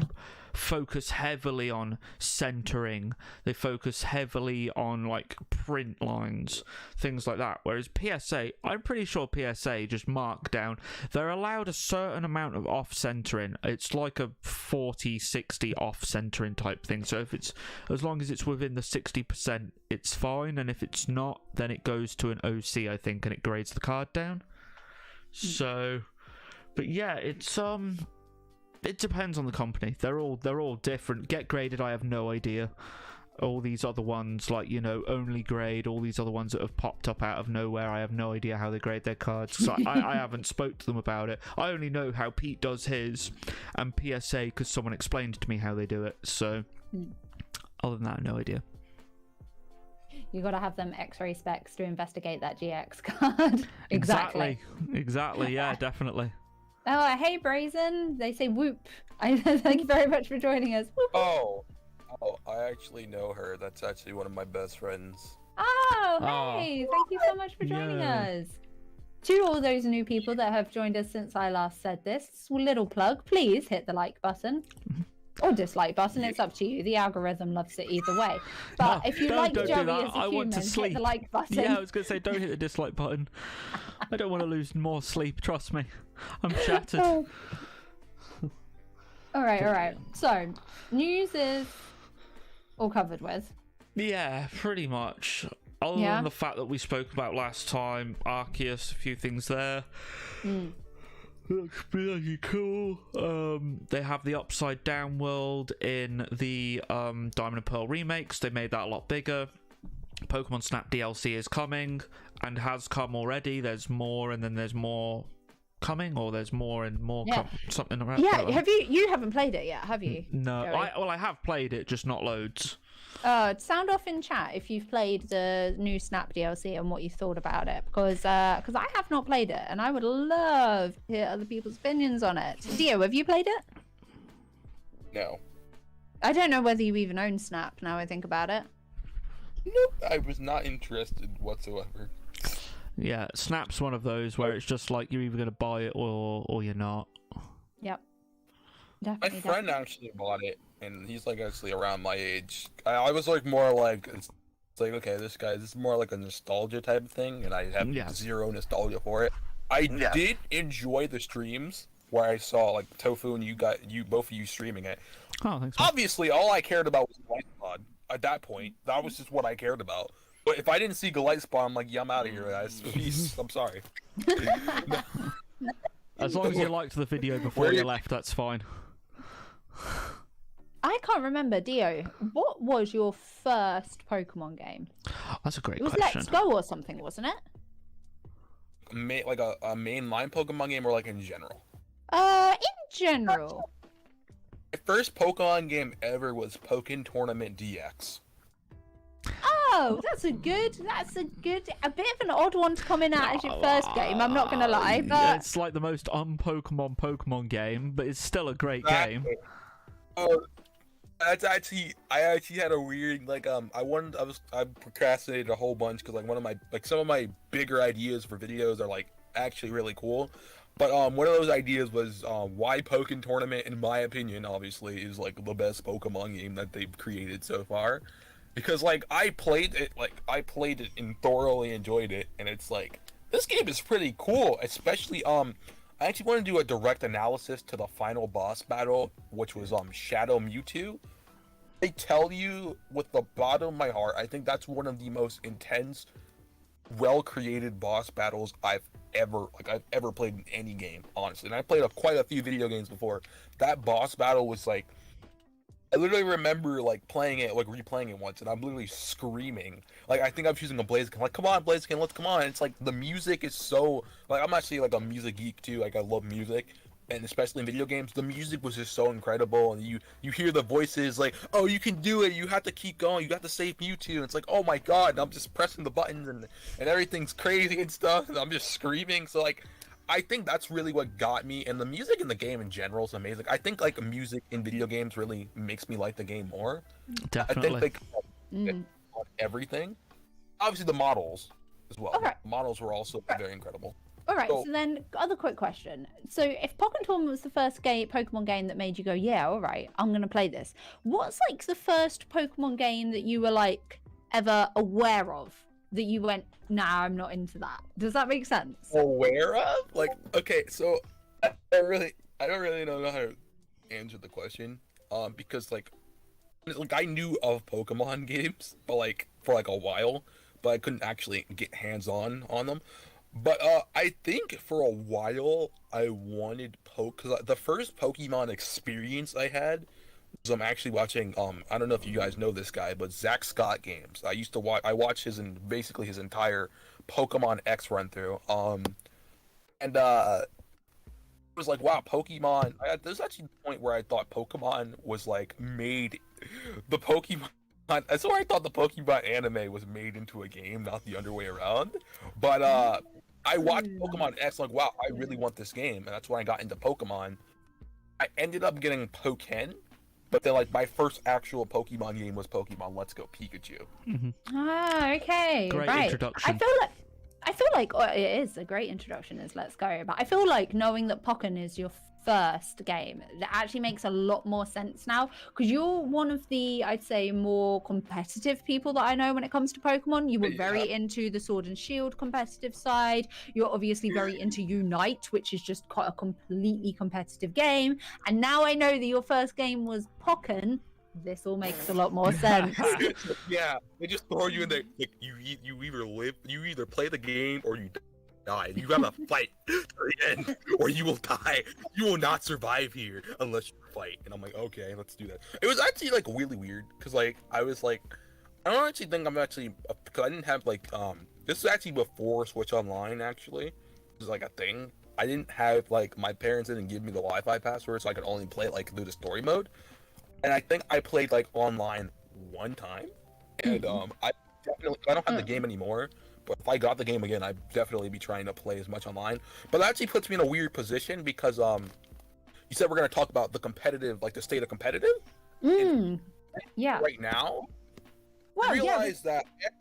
focus heavily on centering. They focus heavily on like print lines, things like that. Whereas PSA, I'm pretty sure PSA just mark down. They're allowed a certain amount of off-centering. It's like a 40-60 off-centering type thing. So if it's, as long as it's within the 60%, it's fine. And if it's not, then it goes to an OC, I think, and it grades the card down. So, but yeah, it's it depends on the company. They're all different. Get Graded, I have no idea. All these other ones, like, you know, Only Grade, all these other ones that have popped up out of nowhere, I have no idea how they grade their cards. So I haven't spoke to them about it. I only know how Pete does his, and PSA because someone explained to me how they do it. So other than that, no idea. You got to have them X-ray specs to investigate that GX card. Exactly. Yeah, definitely. Oh, hey, Brazen. They say whoop. Thank you very much for joining us. Whoop. Oh, I actually know her. That's actually one of my best friends. Oh, hey. Thank you so much for joining us. To all those new people that have joined us since I last said this, little plug, please hit the like button. Or dislike button, it's up to you. The algorithm loves it either way. But if you like Joey as a human, hit the like button. Yeah, I was going to say, don't hit the dislike button. I don't want to lose more sleep, trust me. I'm shattered. All right. So, news is all covered with. Yeah, pretty much. Other than the fact that we spoke about last time, Arceus, a few things there. Looks pretty cool. They have the Upside Down world in the Diamond and Pearl remakes. They made that a lot bigger. Pokemon Snap DLC is coming and has come already. There's more, and then there's more coming, or there's more and more. Something around. Yeah, have you haven't played it yet, have you? No, I have played it, just not loads. Sound off in chat if you've played the new Snap DLC and what you thought about it, because I have not played it, and I would love to hear other people's opinions on it. Dio, have you played it? No. I don't know whether you even own Snap now I think about it. Nope, I was not interested whatsoever. Yeah, Snap's one of those where it's just like you're either going to buy it or you're not. Yep. My friend actually bought it, and he's like actually around my age. I was like more like, it's like, okay, this is more like a nostalgia type of thing, and I have zero nostalgia for it. I did enjoy the streams where I saw like Tofu and both of you streaming it. Oh, thanks. Obviously, all I cared about was Light Pod. At that point, that was just what I cared about. But if I didn't see Galight Spawn, I'm like, yeah, I'm out of here, guys. Peace. I'm sorry. As long as you liked the video before you left, that's fine. I can't remember, Dio. What was your first Pokemon game? That's a great question. It was Let's Go or something, wasn't it? Like a mainline Pokemon game, or like in general? In general. My first Pokemon game ever was Pokken Tournament DX. Oh, that's a bit of an odd one to come in at as your first game, I'm not gonna lie, but it's like the most Pokemon game, but it's still a great game. Oh, I actually had a weird, like, I procrastinated a whole bunch because like some of my bigger ideas for videos are like actually really cool. But one of those ideas was why Pokken Tournament, in my opinion, obviously, is like the best Pokemon game that they've created so far. Because like I played it and thoroughly enjoyed it, and it's like, this game is pretty cool. Especially I actually want to do a direct analysis to the final boss battle, which was Shadow Mewtwo. I tell you, with the bottom of my heart, I think that's one of the most intense, well-created boss battles I've ever played in any game, honestly. And I played quite a few video games before. That boss battle was like, I literally remember like playing it, like replaying it once, and I'm literally screaming. Like, I think I'm choosing a Blaziken. Like, come on, Blaziken, let's come on. And it's like the music is so, like, I'm actually like a music geek too. Like, I love music, and especially in video games, the music was just so incredible. And you hear the voices like, oh, you can do it. You have to keep going. You have to save Mewtwo. And it's like, oh my god. And I'm just pressing the buttons and everything's crazy and stuff. And I'm just screaming. So like, I think that's really what got me, and the music in the game in general is amazing. I think like music in video games really makes me like the game more. Definitely. I think on everything. Obviously the models as well. Okay. The models were also very incredible. Alright, so then other quick question. So if Pokken Tournament was the first Pokemon game that made you go, yeah, alright, I'm gonna play this. What's like the first Pokemon game that you were like ever aware of? That you went, nah, I'm not into that. Does that make sense? Aware of? Like, okay, so I don't really know how to answer the question. Because like I knew of Pokemon games, but like for like a while, but I couldn't actually get hands-on on them. But I think for a while I wanted because the first Pokemon experience I had. So I'm actually watching, I don't know if you guys know this guy, but Zach Scott games. I watched basically his entire Pokemon X run through. And it was like, wow, Pokemon. There's actually a point where I thought Pokemon was like made, the Pokemon. That's where I thought the Pokemon anime was made into a game, not the other way around. But I watched Pokemon X, like, wow, I really want this game, and that's when I got into Pokemon. I ended up getting Pokken. But then, like, my first actual Pokemon game was Pokemon Let's Go Pikachu. Mm-hmm. Ah, okay. Great right. introduction. I feel like it is a great introduction, is Let's Go. But I feel like knowing that Pokken is your first game, that actually makes a lot more sense now. Because you're one of the, I'd say, more competitive people that I know when it comes to Pokemon. You were very into the Sword and Shield competitive side. You're obviously very into Unite, which is just quite a completely competitive game. And now I know that your first game was Pokken. This all makes a lot more sense. Yeah, they just throw you in there. Like, you either play the game or you die. You gotta fight to the end. or you will die. You will not survive here unless you fight. And I'm like, okay, let's do that. It was actually like really weird because like I was like, I don't actually think I'm actually because I didn't have like this was actually before Switch Online actually. It was like a thing. I didn't have like my parents didn't give me the Wi-Fi password, so I could only play it like through the story mode. And I think I played like online one time, and I don't have the game anymore. But if I got the game again, I'd definitely be trying to play as much online. But that actually puts me in a weird position because you said we're gonna talk about the competitive, like the state of competitive. Yeah. Right now, Well, I realized that it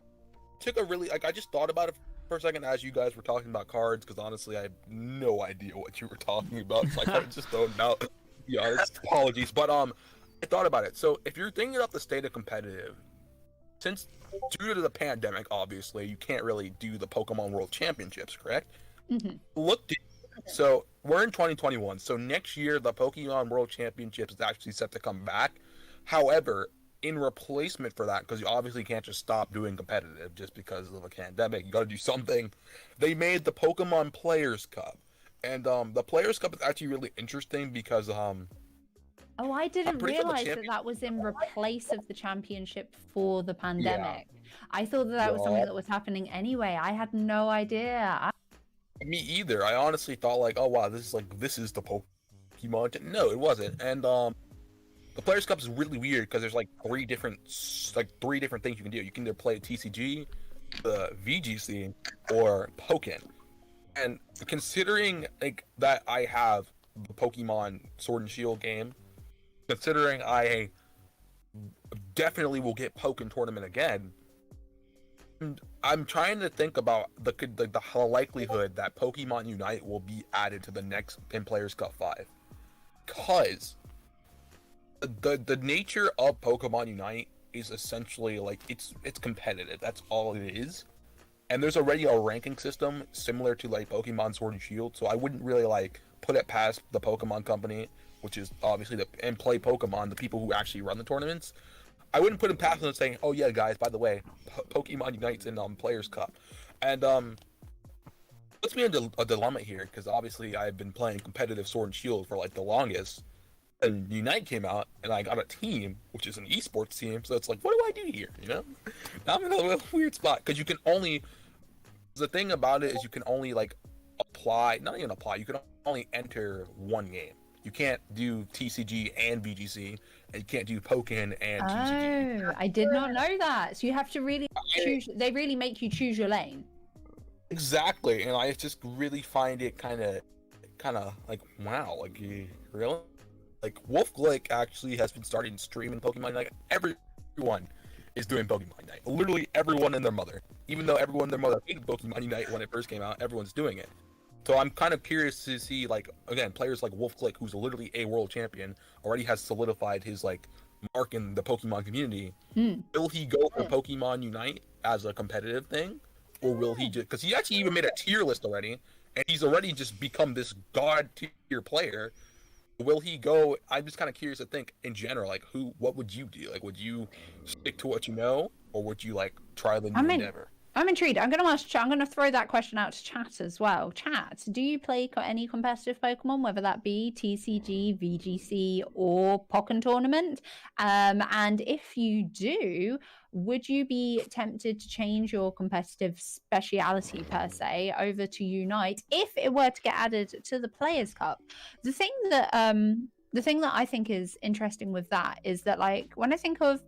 took a really like I just thought about it for a second as you guys were talking about cards because honestly I have no idea what you were talking about, so I just don't know. Yeah, honest, apologies, but I thought about it. So if you're thinking about the state of competitive, since due to the pandemic, obviously you can't really do the Pokemon World Championships, correct? So we're in 2021. So next year the Pokemon World Championships is actually set to come back. However, in replacement for that, because you obviously can't just stop doing competitive just because of a pandemic, you got to do something. They made the Pokemon Players Cup, and the Players Cup is actually really interesting because oh, I didn't realize that was in replace of the championship for the pandemic. I thought that was something that was happening anyway. I had no idea. Me either. I honestly thought like, oh wow, this is the Pokemon. No, it wasn't. And the Players Cup is really weird because there's like three different things you can do. You can either play TCG, the VGC, or Pokken. And considering like that I have the Pokemon Sword and Shield game, considering I definitely will get Pokken Tournament again, I'm trying to think about the likelihood that Pokemon Unite will be added to the next in Players Cup 5. Because the nature of Pokemon Unite is essentially like it's competitive. That's all it is. And there's already a ranking system similar to like Pokemon Sword and Shield, so I wouldn't really like put it past the Pokemon Company, which is obviously and Play Pokemon, the people who actually run the tournaments. I wouldn't put them past them saying, "Oh yeah, guys, by the way, Pokemon Unite's in Players Cup," and puts me in a dilemma here because obviously I've been playing competitive Sword and Shield for like the longest. And Unite came out, and I got a team, which is an esports team. So it's like, what do I do here? You know, I'm in a weird spot because you can only. The thing about it is you can only like apply, not even apply. You can only enter one game. You can't do TCG and VGC, and you can't do Pokken and TCG. Oh, I did not know that. So you have to really choose. They really make you choose your lane. Exactly, and I just really find it kind of like wow, like really. Like Wolf Glick actually has been starting streaming Pokemon Unite. Everyone is doing Pokemon Unite. Literally everyone and their mother. Even though everyone and their mother hated Pokemon Unite when it first came out, everyone's doing it. So I'm kind of curious to see, like, again, players like Wolf Glick, who's literally a world champion, already has solidified his like mark in the Pokemon community. Will he go for Pokemon Unite as a competitive thing, or will he just? Because he actually even made a tier list already, and he's already just become this god tier player. Will he go? I'm just kind of curious to think in general, like what would you do? Like, would you stick to what you know, or would you like try the new endeavor? I'm intrigued. I'm going to throw that question out to chat as well. Chat, do you play any competitive Pokemon, whether that be TCG, VGC, or Pokken Tournament? And if you do, would you be tempted to change your competitive speciality per se over to Unite if it were to get added to the Players Cup? The thing that I think is interesting with that is that, like, when I think of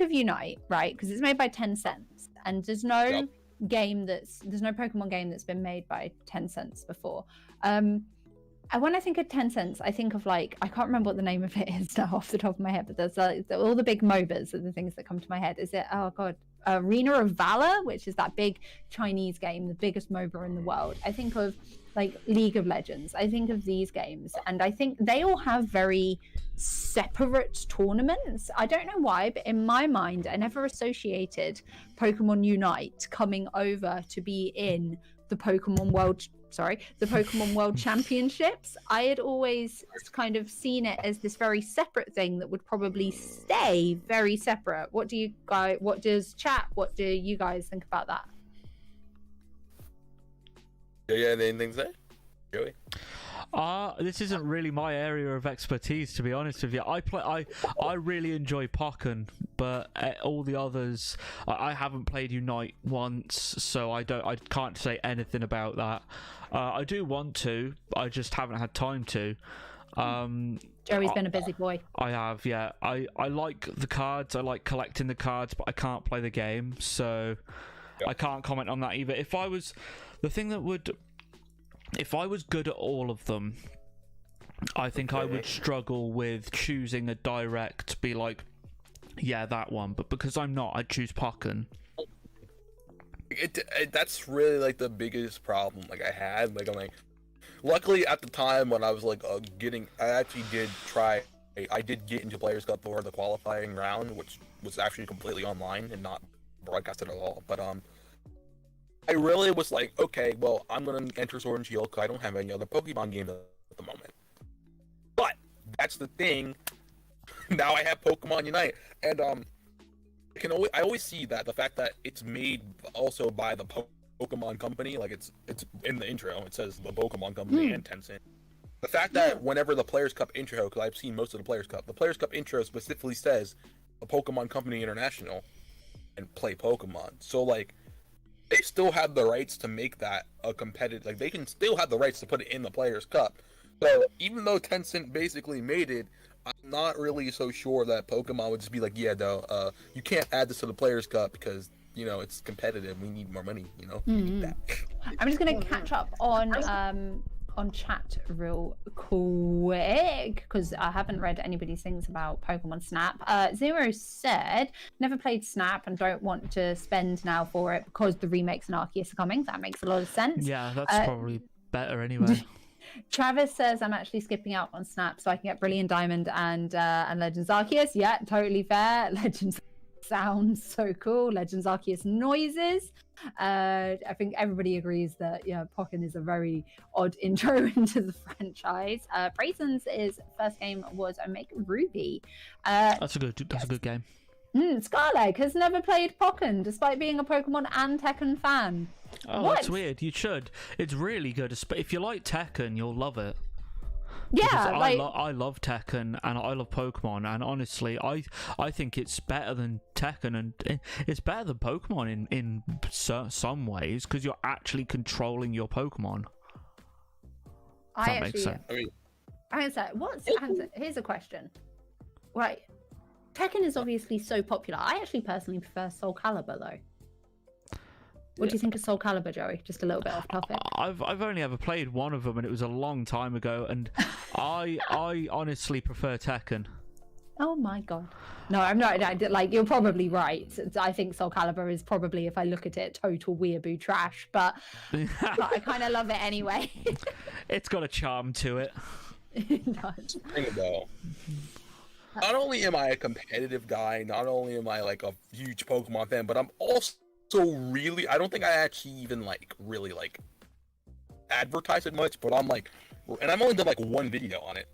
Unite, right, because it's made by Tencent, and there's no Pokemon game that's been made by Tencent before. And when I think of Tencent, I think of like, I can't remember what the name of it is now off the top of my head, but there's like all the big MOBAs are the things that come to my head. Is it, oh god, Arena of Valor, which is that big Chinese game, the biggest MOBA in the world. I think of like League of Legends. I think of these games, and I think they all have very separate tournaments. I don't know why, but in my mind, I never associated Pokemon Unite coming over to be in the Pokemon World Championships. I had always kind of seen it as this very separate thing that would probably stay very separate. What do you guys think about that? Yeah, anything to say? Joey? This isn't really my area of expertise, to be honest with you. I really enjoy Pokken, but all the others, I haven't played Unite once, so I can't say anything about that. I do want to, I just haven't had time to. Joey's been a busy boy. I have, yeah. I like the cards, I like collecting the cards, but I can't play the game, so I can't comment on that either. If I was good at all of them, I think I would struggle with choosing a direct, be like, yeah, that one. But because I'm not, I'd choose Pokken. That's really like the biggest problem like I had. Like I'm like, luckily at the time when I was like I actually did try. I did get into Players Cup for the qualifying round, which was actually completely online and not broadcasted at all. But I really was like, okay, well, I'm gonna enter Sword and Shield because I don't have any other Pokemon games at the moment. But that's the thing. Now I have Pokemon Unite, and I always see that the fact that it's made also by the Pokemon Company, like it's in the intro, it says the Pokemon Company and Tencent. The fact that whenever the Players Cup intro, because I've seen most of the Players Cup intro specifically says the Pokemon Company International and play Pokemon. So like, they still have the rights to make that a competitive, like they can still have the rights to put it in the Players Cup. So even though Tencent basically made it, I'm not really so sure that Pokemon would just be like, yeah, no, you can't add this to the Players Cup because, you know, it's competitive. We need more money, you know. We need that. I'm just gonna catch up on chat real quick because I haven't read anybody's things about Pokemon Snap. Zero said, never played Snap and don't want to spend now for it because the remakes and Arceus are coming. That makes a lot of sense. Yeah, that's probably better anyway. Travis says, I'm actually skipping out on Snap so I can get Brilliant Diamond and Legends Arceus. Yeah, totally fair. Legends sounds so cool. Legends Arceus noises. I think everybody agrees that Pokken is a very odd intro into the franchise. Brazen's first game was Omega Ruby. That's a good game. Scarleg has never played Pokken despite being a Pokemon and Tekken fan. Oh, what? That's weird. You should. It's really good. If you like Tekken, you'll love it. Yeah, I love Tekken and I love Pokemon, and honestly, I think it's better than Tekken, and it's better than Pokemon in some ways because you're actually controlling your Pokemon. That makes sense. Here's a question. Right, Tekken is obviously so popular. I actually personally prefer Soul Calibur though. What do you think of Soul Calibur, Joey? Just a little bit off topic. I've only ever played one of them, and it was a long time ago. And I honestly prefer Tekken. Oh my god! No, I'm not. Like you're probably right. I think Soul Calibur is probably, if I look at it, total weeaboo trash. But I kind of love it anyway. It's got a charm to it. It does. Not only am I a competitive guy, not only am I like a huge Pokemon fan, but I'm also really, I don't think I actually even really advertise it much, but I'm like, and I've only done like one video on it,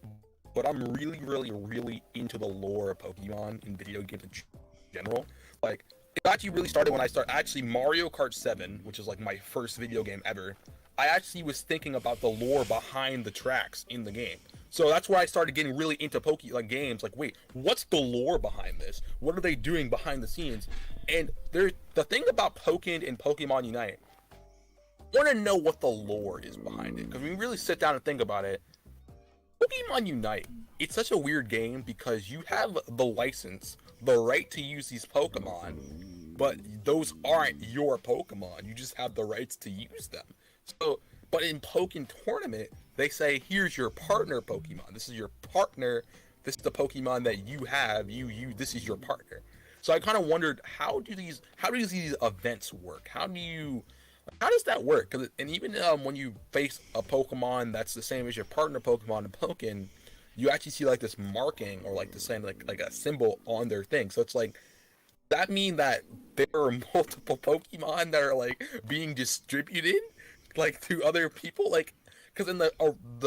but I'm really, really, really into the lore of Pokemon in video games in general. Like, it actually really started when I started, actually Mario Kart 7, which is like my first video game ever. I actually was thinking about the lore behind the tracks in the game. So that's where I started getting really into games. Like, wait, what's the lore behind this? What are they doing behind the scenes? And the thing about Pokken and Pokemon Unite, I want to know what the lore is behind it. Because when you really sit down and think about it, Pokemon Unite, it's such a weird game because you have the license, the right to use these Pokemon, but those aren't your Pokemon. You just have the rights to use them. So, but in Pokken Tournament, they say, here's your partner Pokemon. This is your partner. This is the Pokemon that you have. This is your partner. So I kind of wondered, how do these events work? How does that work? And even when you face a Pokemon that's the same as your partner Pokemon in Pokken, you actually see like this marking or like the same like a symbol on their thing. So it's like, that mean that there are multiple Pokemon that are like being distributed like to other people, like, because in the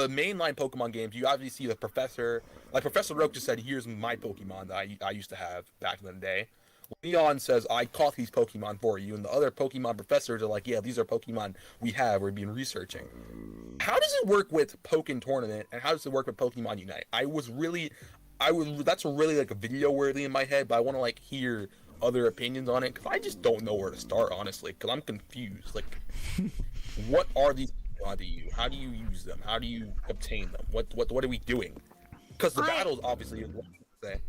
mainline Pokemon games, you obviously see the professor. Like Professor Rogue just said, "Here's my Pokemon that I used to have back in the day." Leon says, I caught these Pokemon for you, and the other Pokemon professors are like, yeah, these are Pokemon we've been researching. How does it work with Pokken Tournament, and how does it work with Pokemon Unite? That's really like a video worthy in my head, but I want to like hear other opinions on it, because I just don't know where to start, honestly, because I'm confused. Like, what are these Pokemon to you? How do you use them? How do you obtain them? What are we doing? Because the battles obviously is what I say.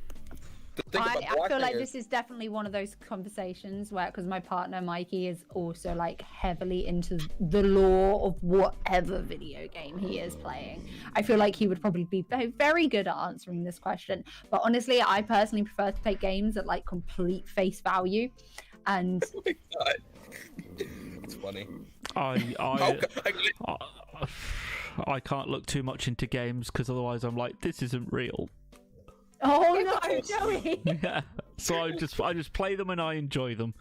I feel like this is definitely one of those conversations where, because my partner Mikey is also like heavily into the lore of whatever video game he is playing. I feel like he would probably be very good at answering this question. But honestly, I personally prefer to play games at like complete face value. And oh my God. It's funny. I can't look too much into games because otherwise I'm like, this isn't real. Oh no, Joey! Yeah, so I just play them and I enjoy them.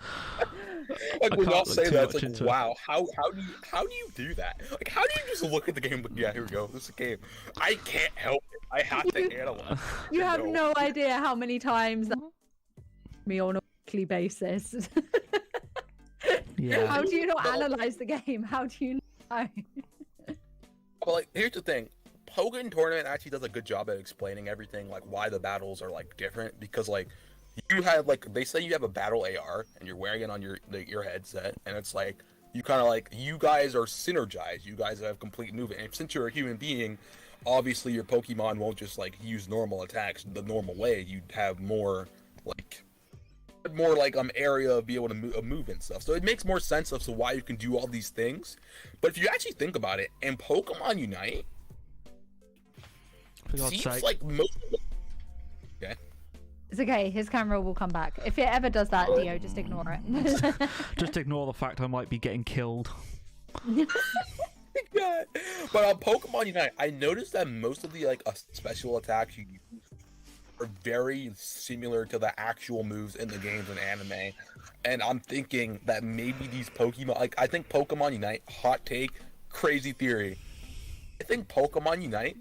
Like when y'all say that, it's like, wow, how do you do that? Like, how do you just look at the game? Like, yeah, here we go. This is a game. I can't help it. I have to analyze. You have no idea how many times that me on a weekly basis. Yeah. How do you not analyze the game? How do you know? Well, like, here's the thing. Pokken Tournament actually does a good job at explaining everything, like why the battles are like different, because like you have like, they say you have a battle AR and you're wearing it on your headset, and it's like you kind of like, you guys are synergized, you guys have complete movement, and since you're a human being, obviously your Pokemon won't just like use normal attacks the normal way. You'd have more like area to be able to move and stuff, so it makes more sense as to why you can do all these things. But if you actually think about it, in Pokemon Unite, seems like most of it... Okay. It's okay, his camera will come back. If it ever does that, Dio, just ignore it. Just ignore the fact I might be getting killed. God. But on Pokemon Unite, I noticed that most of the like special attacks you use are very similar to the actual moves in the games and anime. And I'm thinking that maybe these Pokemon, like, I think Pokemon Unite, hot take, crazy theory, I think Pokemon Unite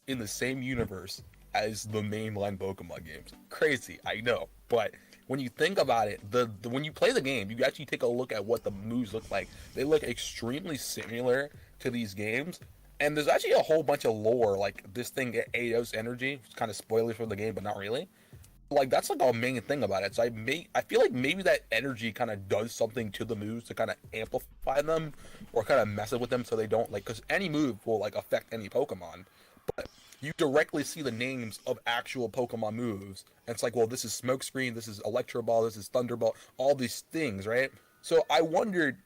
in the same universe as the mainline Pokemon games. Crazy, I know, but when you think about it, when you play the game, you actually take a look at what the moves look like. They look extremely similar to these games, and there's actually a whole bunch of lore, like this thing, Eos energy. It's kind of spoilers for the game, but not really. Like, that's like a main thing about it. So I feel like maybe that energy kind of does something to the moves to kind of amplify them, or kind of mess with them so they don't, like, because any move will like affect any Pokemon, but you directly see the names of actual Pokemon moves, and it's like, well, this is Smokescreen, this is Electro Ball, this is Thunderbolt, all these things, right? So I wondered,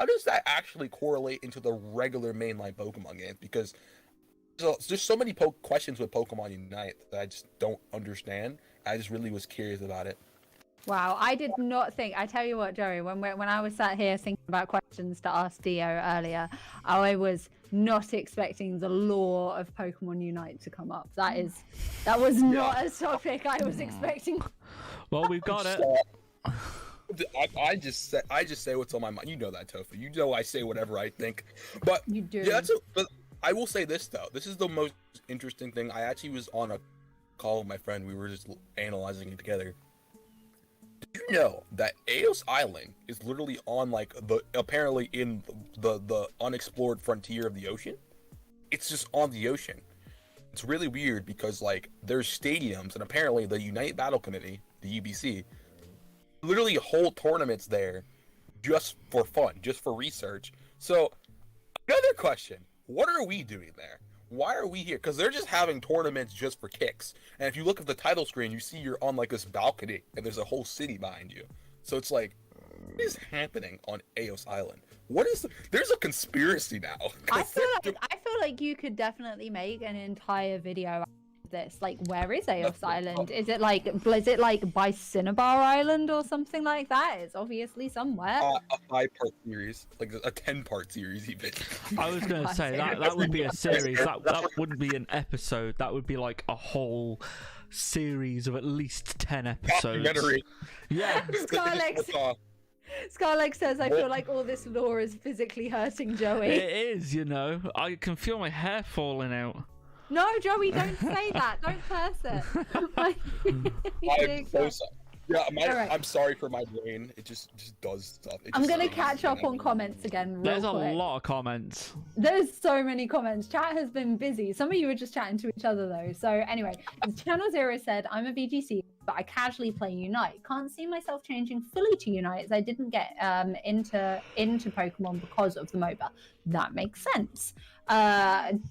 how does that actually correlate into the regular mainline Pokemon games? Because there's so many questions with Pokemon Unite that I just don't understand. I just really was curious about it. Wow, I did not think. I tell you what, Joey, when I was sat here thinking about questions to ask Dio earlier, I was not expecting the lore of Pokemon Unite to come up. That was not a topic I was expecting. Well, we've got it. I just say what's on my mind. You know that, Tofu. You know I say whatever I think. But you do. Yeah, but I will say this though. This is the most interesting thing. I actually was on a call with my friend. We were just analyzing it together. Did you know that Eos Island is literally on like apparently in the unexplored frontier of the ocean? It's just on the ocean. It's really weird because like there's stadiums, and apparently the Unite Battle Committee, the UBC, literally hold tournaments there just for fun, just for research. So another question, what are we doing there? Why are we here? Because they're just having tournaments just for kicks. And if you look at the title screen, you see you're on like this balcony and there's a whole city behind you. So it's like, what is happening on Eos Island? There's a conspiracy now. I feel like you could definitely make an entire video out of this. Like, where is Eos Island? Is it like by Cinnabar Island or something like that? It's obviously somewhere. A 5-part series, like a 10-part series even. I was going to say that would be a series. That wouldn't be an episode. That would be like a whole series of at least 10 episodes. Documentary. Yeah. Scarlex says, I feel like all this lore is physically hurting Joey. It is, you know. I can feel my hair falling out. No, Joey, don't say that. Don't curse it. I'm so sorry. Yeah, right. I'm sorry for my brain. It just does stuff. I'm gonna catch up on comments again real There's quick. a lot of comments. There's so many comments. Chat has been busy. Some of you were just chatting to each other though. So anyway, Channel Zero said, I'm a VGC, but I casually play Unite. Can't see myself changing fully to Unite as I didn't get into Pokemon because of the MOBA. That makes sense.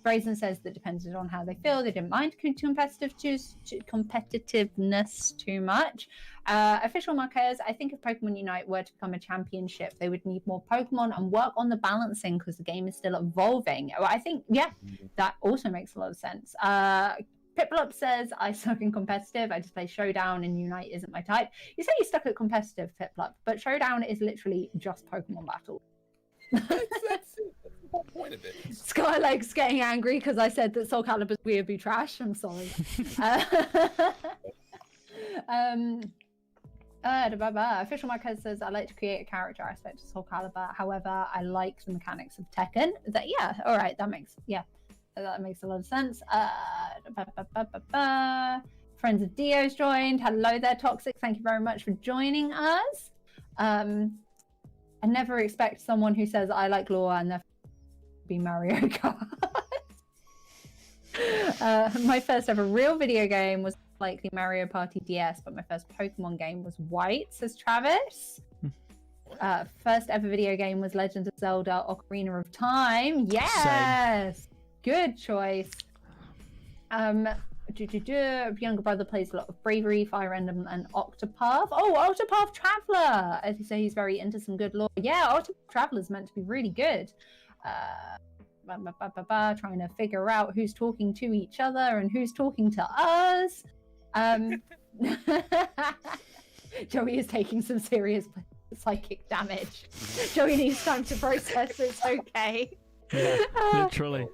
Brazen says that depended on how they feel. They didn't mind competitiveness too much. Official Marquez, I think if Pokemon Unite were to become a championship, they would need more Pokemon and work on the balancing because the game is still evolving. I think, yeah, that also makes a lot of sense. Piplup says, I suck in competitive. I just play Showdown and Unite isn't my type. You say you stuck at competitive, Piplup, but Showdown is literally just Pokemon battle. That's the whole point of it. Skylake's getting angry because I said that Soul Calibur's weird be trash. I'm sorry. Official Marquez says, I like to create a character aspect of Soul Calibur. However, I like the mechanics of Tekken. All right, that makes a lot of sense. Friends of Dio's joined. Hello there, Toxic. Thank you very much for joining us. I never expect someone who says I like lore and they're be Mario Kart. My first ever real video game was likely Mario Party DS, but my first Pokemon game was White, says Travis. First ever video game was Legend of Zelda Ocarina of Time. Yes! Same. Good choice. Younger brother plays a lot of Bravery, Fire Emblem, and Octopath. Oh, Octopath Traveler! As you say, he's very into some good lore. Yeah, Octopath Traveler's meant to be really good. Trying to figure out who's talking to each other and who's talking to us. Joey is taking some serious psychic damage. Joey needs time to process. It's okay. Yeah, literally.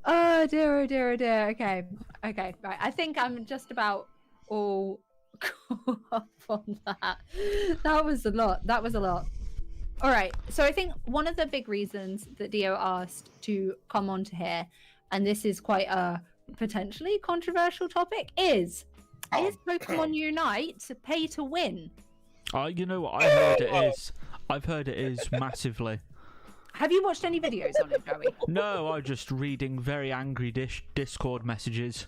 Oh dear, oh dear, oh dear. Okay, right. I think I'm just about all caught up on that. That was a lot. All right. So I think one of the big reasons that Dio asked to come onto here, and this is quite a potentially controversial topic, is Pokemon Unite pay to win? You know what? I heard it is. I've heard it is massively. Have you watched any videos on it, Joey? No, I'm just reading very angry Discord messages.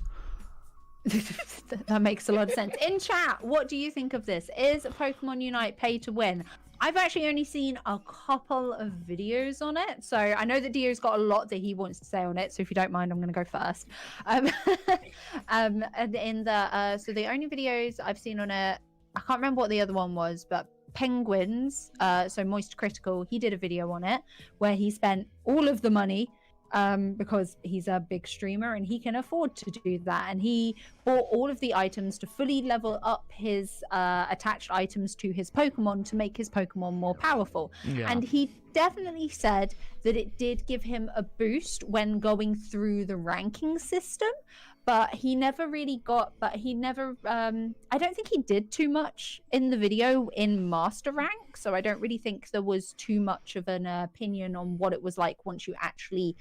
That makes a lot of sense. In chat, what do you think of this? Is Pokemon Unite pay to win? I've actually only seen a couple of videos on it, so I know that Dio's got a lot that he wants to say on it. So if you don't mind, I'm going to go first. And so the only videos I've seen on it, I can't remember what the other one was, but Penguins, so Moist Critical, he did a video on it where he spent all of the money because he's a big streamer and he can afford to do that, and he bought all of the items to fully level up his attached items to his Pokemon to make his Pokemon more powerful. And he definitely said that it did give him a boost when going through the ranking system, but he never I don't think he did too much in the video in Master Rank, so I don't really think there was too much of an opinion on what it was like once you actually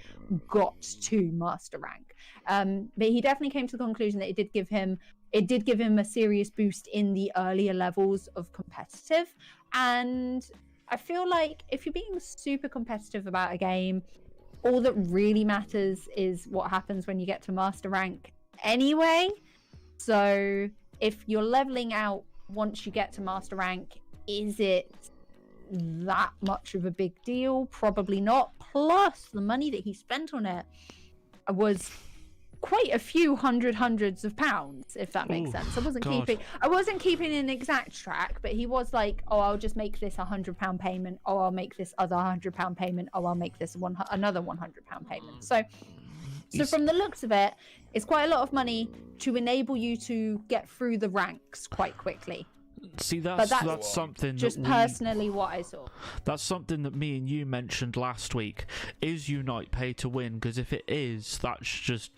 got to Master Rank. But he definitely came to the conclusion that it did give him a serious boost in the earlier levels of competitive. And I feel like if you're being super competitive about a game, all that really matters is what happens when you get to Master Rank anyway. So if you're leveling out once you get to Master Rank, is it that much of a big deal? Probably not. Plus, the money that he spent on it was quite a few hundreds of pounds, if that makes sense. I wasn't keeping an exact track, but he was like, oh, I'll just make this £100 payment, or I'll make this other £100 payment, or I'll make this another £100 payment. So from the looks of it, it's quite a lot of money to enable you to get through the ranks quite quickly. See, that's something just personally what I saw. That's something that me and you mentioned last week. Is Unite pay to win? Because if it is, that's just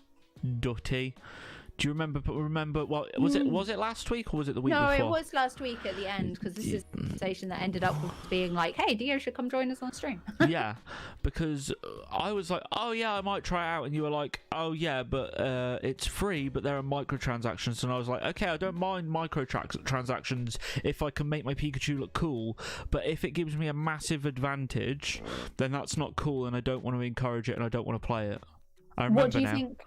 dutty. Do you remember? Well, was it last week or was it the week before? No, it was last week at the end, because this is the conversation that ended up with being like, "Hey, Dio should come join us on stream." Yeah, because I was like, "Oh yeah, I might try it out," and you were like, "Oh yeah, but it's free, but there are microtransactions." And I was like, "Okay, I don't mind microtransactions if I can make my Pikachu look cool, but if it gives me a massive advantage, then that's not cool, and I don't want to encourage it, and I don't want to play it." I remember What do you now. think?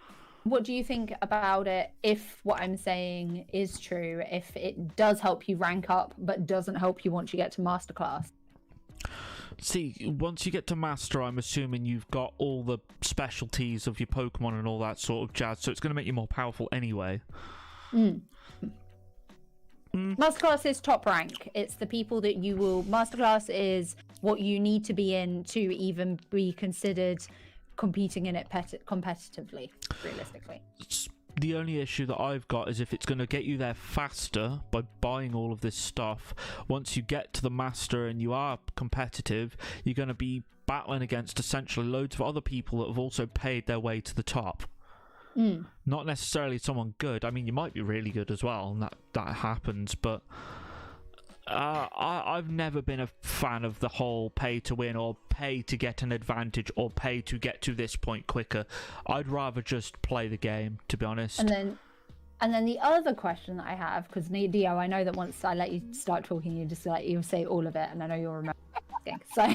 What do you think about it if what I'm saying is true, if it does help you rank up but doesn't help you once you get to Masterclass? See, once you get to Master, I'm assuming you've got all the specialties of your Pokemon and all that sort of jazz, so it's going to make you more powerful anyway. Masterclass is top rank. It's the people that you will... Masterclass is what you need to be in to even be considered competing in it competitively, realistically. The only issue that I've got is if it's going to get you there faster by buying all of this stuff, once you get to the Master and you are competitive, you're going to be battling against essentially loads of other people that have also paid their way to the top. Not necessarily someone good. I mean, you might be really good as well, and that happens, but I've never been a fan of the whole pay to win or pay to get an advantage or pay to get to this point quicker. I'd rather just play the game, to be honest. And then the other question that I have, because Dio, I know that once I let you start talking, you'll say all of it, and I know you'll remember everything. So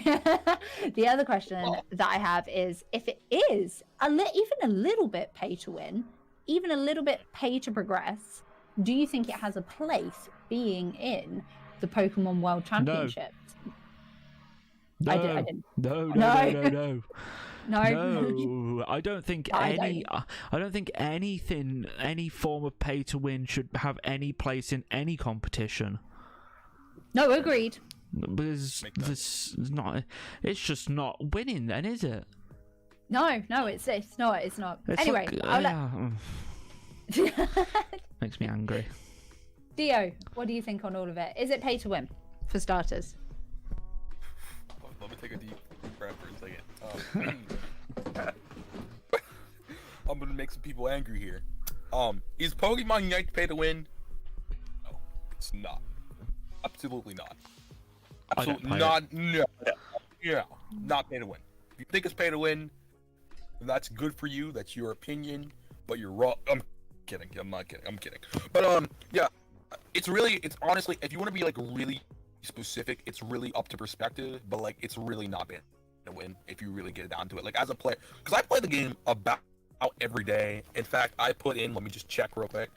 the other question that I have is, if it is even a little bit pay to win, even a little bit pay to progress, do you think it has a place being in the Pokemon World Championships? No. I didn't. No. No. No, I don't think I don't think any form of pay to win should have any place in any competition. No, agreed. Because this is not. It's just not winning, then, is it? No, it's not. It's anyway, Makes me angry. Dio, what do you think on all of it? Is it pay to win, for starters? Let me take a deep breath for a second. I'm gonna make some people angry here. Is Pokemon Unite pay to win? No, it's not. Absolutely not. Absolutely not. No. Yeah, not pay to win. If you think it's pay to win, then that's good for you. That's your opinion, but you're wrong. I'm kidding. I'm not kidding. I'm kidding. But yeah, it's honestly, if you want to be like really specific, it's really up to perspective. But like, it's really not pay to win if you really get down to it. Like as a player, because I play the game about every day. In fact, I put in. Let me just check real quick.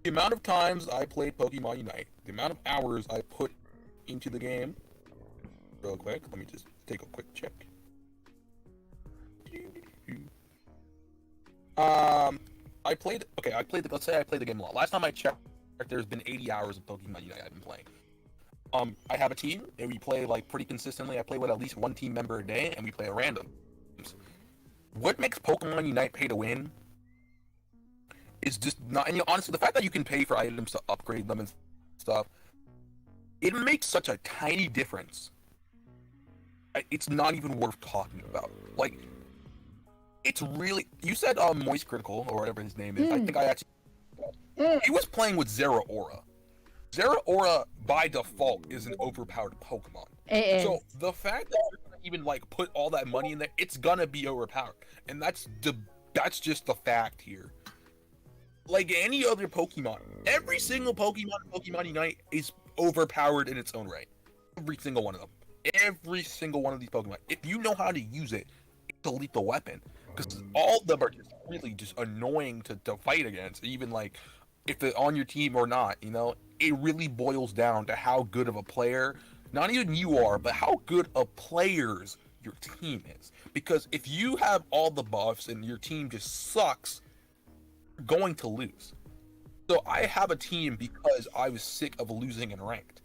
The amount of times I played Pokemon Unite, the amount of hours I put into the game. Real quick, let me just take a quick check. Let's say I played the game a lot. Last time I checked, there's been 80 hours of Pokemon Unite I've been playing. I have a team, and we play like pretty consistently. I play with at least one team member a day, and we play at random. What makes Pokemon Unite pay to win is just not, and honestly, the fact that you can pay for items to upgrade them and stuff, it makes such a tiny difference. It's not even worth talking about. Like, it's really, you said Moist Critical, or whatever his name is. I think I actually, he was playing with Zeraora. Zeraora, by default, is an overpowered Pokemon. It is. So, the fact that you're gonna even, like, put all that money in there, it's gonna be overpowered. And that's just the fact here. Like any other Pokemon, every single Pokemon in Pokemon Unite is overpowered in its own right. Every single one of them. Every single one of these Pokemon. If you know how to use it, it's a lethal weapon. Because all of them are just really just annoying to fight against. Even like, if they're on your team or not, you know? It really boils down to how good of a player, not even you are, but how good of players your team is. Because if you have all the buffs and your team just sucks, you're going to lose. So I have a team because I was sick of losing in ranked.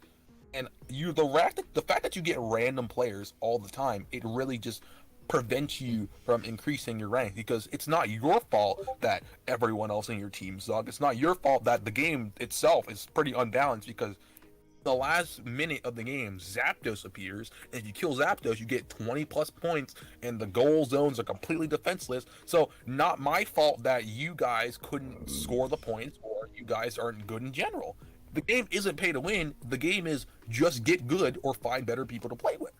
And the fact that you get random players all the time, it really just prevents you from increasing your rank, because it's not your fault that everyone else in your team sucks. It's not your fault that the game itself is pretty unbalanced, because the last minute of the game, Zapdos appears, and if you kill Zapdos, you get 20 plus points, and the goal zones are completely defenseless. So, not my fault that you guys couldn't score the points, or you guys aren't good in general. The game isn't pay to win. The game is just get good or find better people to play with.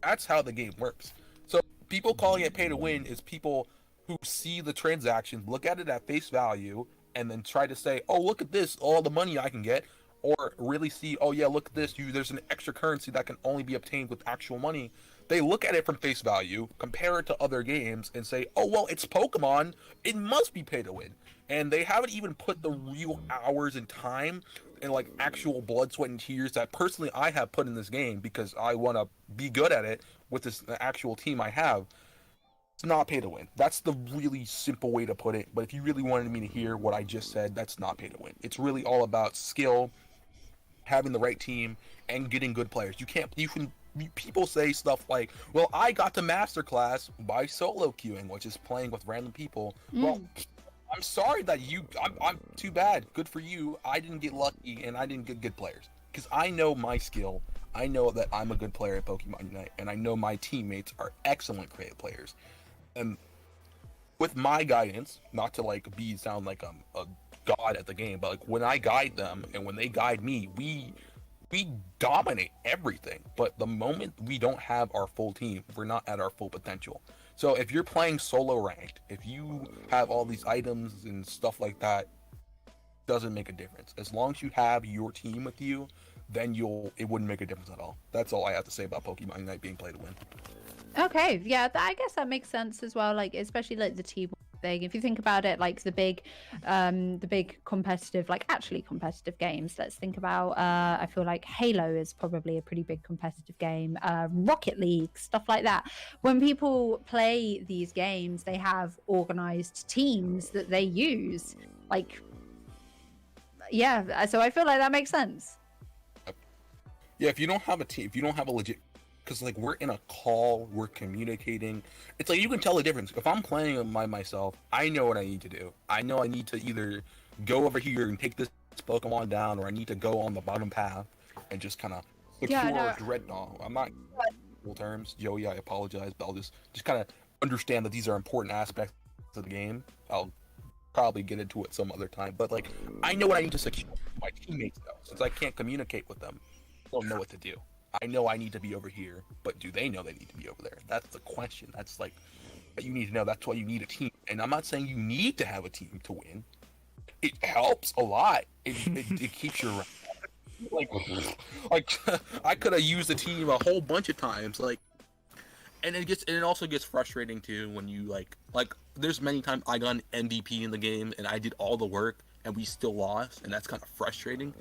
That's how the game works. So, people calling it pay to win is people who see the transactions, look at it at face value, and then try to say, oh, look at this, all the money I can get. Or really see, oh yeah, look at this, there's an extra currency that can only be obtained with actual money. They look at it from face value, compare it to other games, and say, oh well, it's Pokemon, it must be pay to win. And they haven't even put the real hours and time and like actual blood, sweat, and tears that personally I have put in this game because I want to be good at it with this actual team I have. It's not pay to win. That's the really simple way to put it. But if you really wanted me to hear what I just said, that's not pay to win. It's really all about skill, having the right team, and getting good players. People say stuff like, well, I got to masterclass by solo queuing, which is playing with random people. Well, I'm sorry that I'm too bad. Good for you. I didn't get lucky, and I didn't get good players. Because I know my skill. I know that I'm a good player at Pokemon Unite, and I know my teammates are excellent players. And with my guidance, not to sound like I'm a god at the game, but like when I guide them and when they guide me, we dominate everything. But the moment we don't have our full team, we're not at our full potential. So if you're playing solo ranked, if you have all these items and stuff like that, doesn't make a difference. As long as you have your team with you, then it wouldn't make a difference at all. That's all I have to say about Pokemon Unite being play to win. Okay, yeah, I guess that makes sense as well. Like, especially like the team thing. If you think about it, like the big competitive, like actually competitive games. Let's think about. I feel like Halo is probably a pretty big competitive game. Rocket League, stuff like that. When people play these games, they have organized teams that they use. Like, yeah. So I feel like that makes sense. Yeah, if you don't have a team, if you don't have a legit, because like we're in a call, we're communicating. It's like you can tell the difference. If I'm playing by myself, I know what I need to do. I know I need to either go over here and take this Pokemon down, or I need to go on the bottom path and just kind of secure Dreadnought. I'm not in terms, Joey. I apologize, but I'll just kind of understand that these are important aspects of the game. I'll probably get into it some other time, but like I know what I need to secure my teammates though, since I can't communicate with them. I don't know what to do. I know I need to be over here, but do they know they need to be over there? That's the question. That's like what you need to know. That's why you need a team. And I'm not saying you need to have a team to win. It helps a lot. It keeps you around. Like I could have used a team a whole bunch of times. And it also gets frustrating too when you like there's many times I got an MVP in the game and I did all the work and we still lost, and that's kind of frustrating.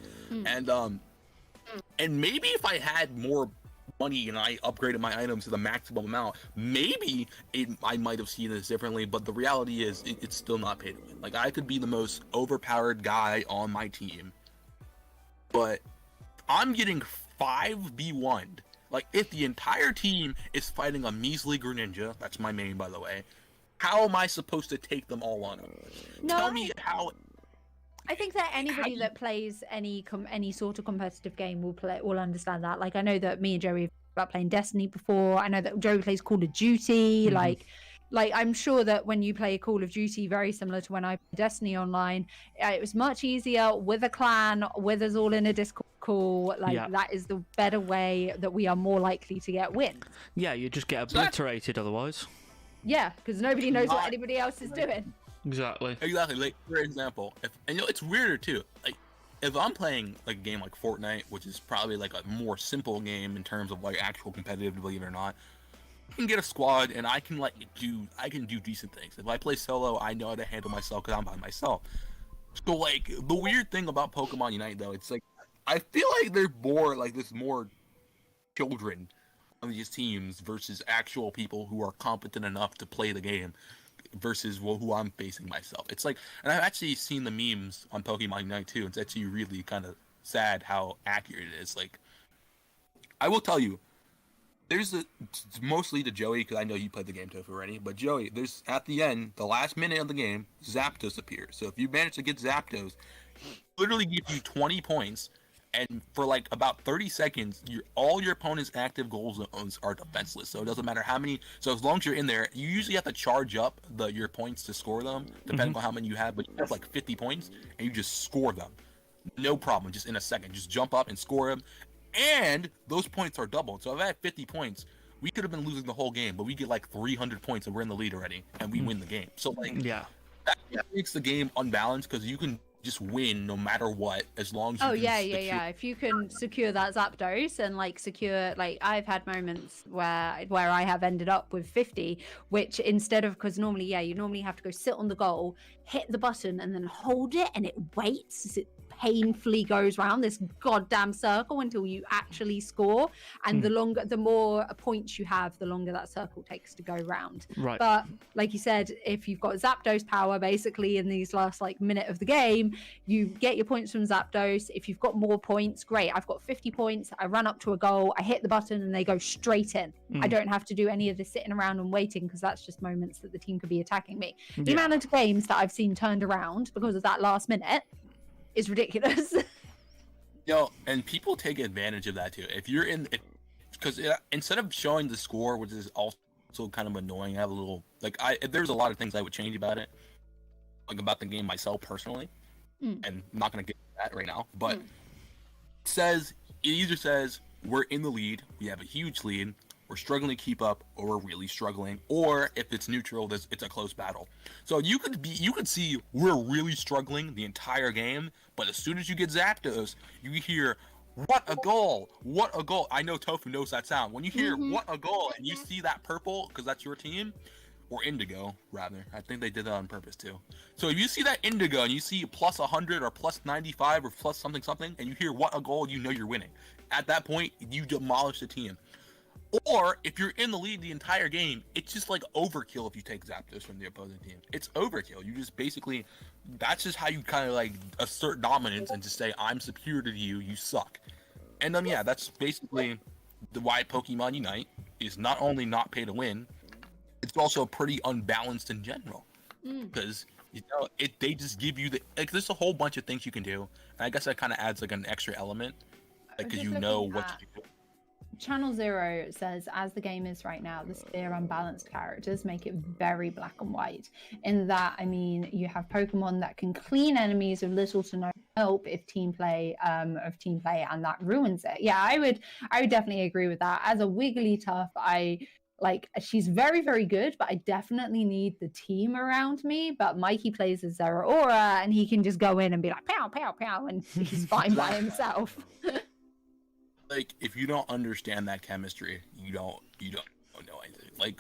And maybe if I had more money and I upgraded my items to the maximum amount, maybe I might have seen this differently. But the reality is, it's still not pay to win. Like I could be the most overpowered guy on my team, but I'm getting 5v1'd. Like if the entire team is fighting a measly Greninja, that's my main by the way, how am I supposed to take them all on? Tell me how. I think that anybody that plays any sort of competitive game will understand that. Like I know that me and Joey have about playing Destiny before. I know that Joey plays Call of Duty. Like I'm sure that when you play Call of Duty, very similar to when I play Destiny online, it was much easier with a clan, with us all in a Discord call. That is the better way that we are more likely to get wins. Yeah, you just get obliterated otherwise. Yeah, because nobody knows what anybody else is doing. Exactly. Like for example, it's weirder too. Like if I'm playing like a game like Fortnite, which is probably like a more simple game in terms of like actual competitive, believe it or not, I can get a squad and I can do decent things. If I play solo, I know how to handle myself because I'm by myself. So like the weird thing about Pokemon Unite though, it's like I feel like they're more children on these teams versus actual people who are competent enough to play the game. Versus who I'm facing myself. It's like, and I've actually seen the memes on Pokemon Unite too. It's actually really kind of sad how accurate it is. Like, I will tell you, it's mostly to Joey because I know you played the game Tofu already. But Joey, there's at the end, the last minute of the game, Zapdos appears. So if you manage to get Zapdos, literally gives you 20 points, and for like about 30 seconds, all your opponent's active goal zones are defenseless. So it doesn't matter how many. So as long as you're in there, you usually have to charge up your points to score them, depending on how many you have. But you have like 50 points, and you just score them, no problem, just in a second. Just jump up and score them, and those points are doubled. So if I had 50 points, we could have been losing the whole game, but we get like 300 points, and we're in the lead already, and we win the game. So like, that makes the game unbalanced because you can just win no matter what as long as you yeah. If you can secure that Zapdos and like secure, like I've had moments where I have ended up with 50, which instead of, because normally you normally have to go sit on the goal, hit the button and then hold it, and it waits as it painfully goes around this goddamn circle until you actually score. And the more points you have, the longer that circle takes to go round. Right. But like you said, if you've got Zapdos power basically in these last like minute of the game, you get your points from Zapdos. If you've got more points, great. I've got 50 points. I run up to a goal, I hit the button, and they go straight in. I don't have to do any of the sitting around and waiting, because that's just moments that the team could be attacking me. The amount of games that I've seen turned around because of that last minute is ridiculous. And people take advantage of that too. If you're because instead of showing the score, which is also kind of annoying, I have a little there's a lot of things I would change about it, like about the game myself personally, and I'm not gonna get to that right now. But it either says we're in the lead, we have a huge lead, we're struggling to keep up, or we're really struggling, or if it's neutral, it's a close battle. So you could see we're really struggling the entire game, but as soon as you get Zapdos, you hear, what a goal, what a goal. I know Tofu knows that sound. When you hear what a goal and you see that purple, because that's your team, or indigo rather, I think they did that on purpose too. So if you see that indigo and you see plus 100 or plus 95 or plus something, and you hear what a goal, you know you're winning. At that point, you demolish the team. Or if you're in the lead the entire game, it's just like overkill if you take Zapdos from the opposing team. It's overkill. You just basically, that's just how you kind of like assert dominance and just say, I'm superior to you, you suck. And then that's basically why Pokemon Unite is not only not pay to win, it's also pretty unbalanced in general. Because they just give you there's a whole bunch of things you can do. And I guess that kind of adds like an extra element, like because you know what to do. Channel Zero says, as the game is right now, the severe unbalanced characters make it very black and white. In that, I mean, you have Pokemon that can clean enemies with little to no help if team play, and that ruins it. Yeah, I would definitely agree with that. As a Wigglytuff, she's very, very good, but I definitely need the team around me. But Mikey plays as Zeraora, and he can just go in and be like, pow, pow, pow, and he's fine by himself. Like, if you don't understand that chemistry, you don't know anything. Like,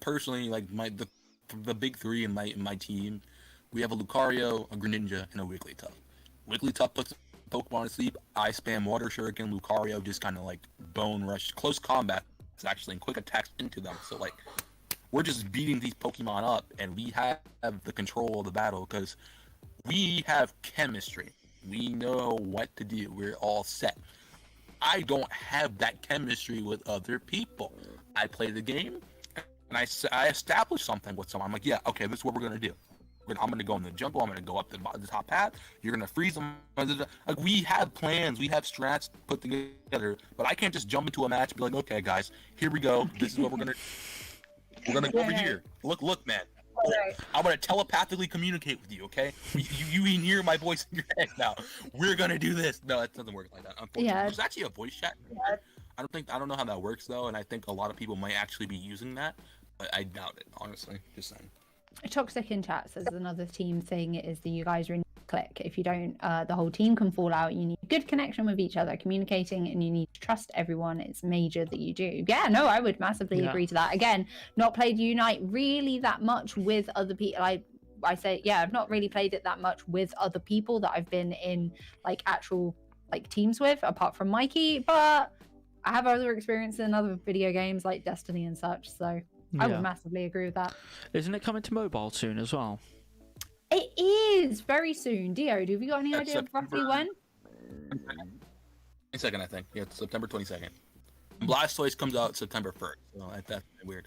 personally, like the big three in my team, we have a Lucario, a Greninja, and a Wigglytuff. Wigglytuff puts Pokemon to sleep. I spam Water Shuriken. Lucario just kind of like bone rush, close combat, actually, and quick attacks into them. So like, we're just beating these Pokemon up, and we have the control of the battle because we have chemistry. We know what to do. We're all set. I don't have that chemistry with other people. I play the game, and I establish something with someone. I'm like, yeah, okay, this is what we're gonna do. I'm gonna go in the jungle. I'm gonna go up the top path. You're gonna freeze them. Like, we have plans. We have strats put together. But I can't just jump into a match and be like, okay, guys, here we go. This is what we're gonna. We're gonna go over here. Look, man. I'm gonna telepathically communicate with you, okay? You can hear my voice in your head now. We're gonna do this. No, it doesn't work like that. Unfortunately, there's actually a voice chat. I don't know how that works though, and I think a lot of people might actually be using that, but I doubt it, honestly. Just saying. Toxic in chat says another team thing is that you guys really click. If you don't, the whole team can fall out. You need good connection with each other, communicating, and you need to trust everyone. It's major that you do. Yeah, no, I would massively agree to that. Again, not played Unite really that much with other people. I say, yeah, I've not really played it that much with other people that I've been in like actual like teams with, apart from Mikey. But I have other experience in other video games like Destiny and such. So I would massively agree with that. Isn't it coming to mobile soon as well? It is very soon. Dio, have you got any idea of roughly when? 22nd, I think. Yeah, it's September 22nd. Blastoise comes out September 1st. So that's weird.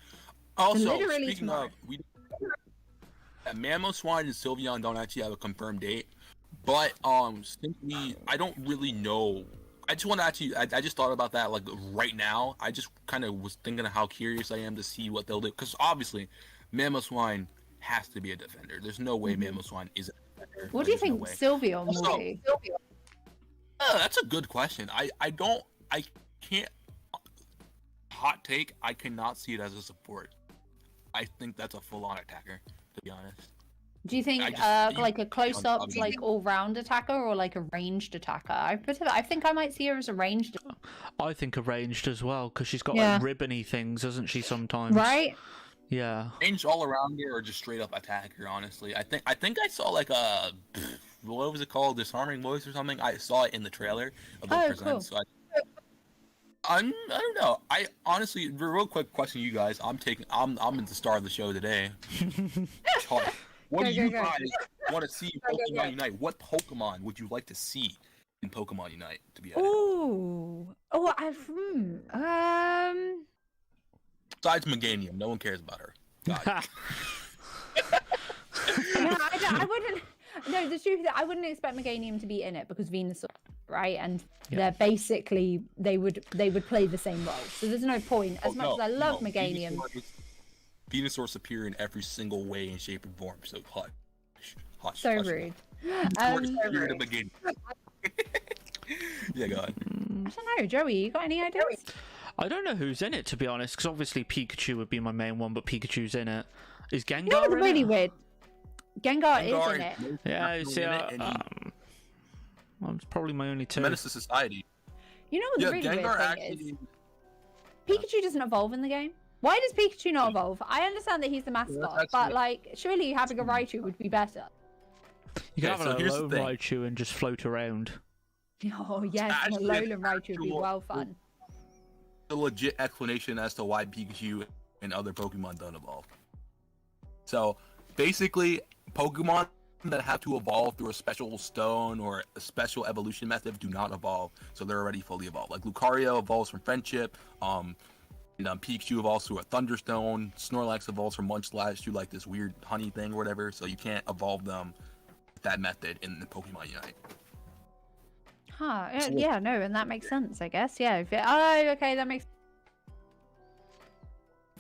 Also, speaking of, Mamoswine and Sylveon don't actually have a confirmed date, But simply, I don't really know. I just want to actually. I just thought about that like right now. I just kind of was thinking of how curious I am to see what they'll do. Because obviously, Mamoswine has to be a defender. There's no way Mamoswine isn't a defender. What do you think Sylveon will be? That's a good question. I can't. Hot take. I cannot see it as a support. I think that's a full-on attacker, to be honest. Do you think like a close-up, like all-round attacker, or like a ranged attacker? I think I might see her as a ranged. I think a ranged as well, because she's got like ribbony things, doesn't she? Sometimes, right? Yeah. Ranged all around her, or just straight up attacker. Honestly, I think I saw like a what was it called, disarming voice or something. I saw it in the trailer of the present. Cool. So I don't know. I honestly, real quick question, you guys. I'm the star of the show today. What do you guys want to see in Pokemon Unite? What Pokemon would you like to see in Pokemon Unite to be added? Besides Meganium, no one cares about her. No, I wouldn't. No, the truth is I wouldn't expect Meganium to be in it because Venusaur, right? And they're basically they would play the same role. So there's no point. As much as I love Meganium. Venusaur superior in every single way and shape and form. So hot. So rude. Superior to Meganium. Yeah, go ahead. I don't know, Joey. You got any ideas? I don't know who's in it, to be honest, because obviously Pikachu would be my main one, but Pikachu's in it. Is Gengar you know what's really weird? Gengar is in it. Yeah, you see, it's probably my only two. Menace to Society. You know what's really Gengar weird thing is? Pikachu doesn't evolve in the game. Why does Pikachu not evolve? I understand that he's the mascot, but like, surely having a Raichu would be better. You can have a Alolan Raichu and just float around. Oh yes, an Alolan Raichu would be well fun. A legit explanation as to why Pikachu and other Pokemon don't evolve. So basically, Pokemon that have to evolve through a special stone or a special evolution method do not evolve, so they're already fully evolved. Like Lucario evolves from Friendship, Pikachu evolves through a Thunderstone, Snorlax evolves from Munchlax through like this weird honey thing or whatever, so you can't evolve them with that method in the Pokemon Unite. Huh, yeah, no, and that makes sense, I guess, yeah. Okay, that makes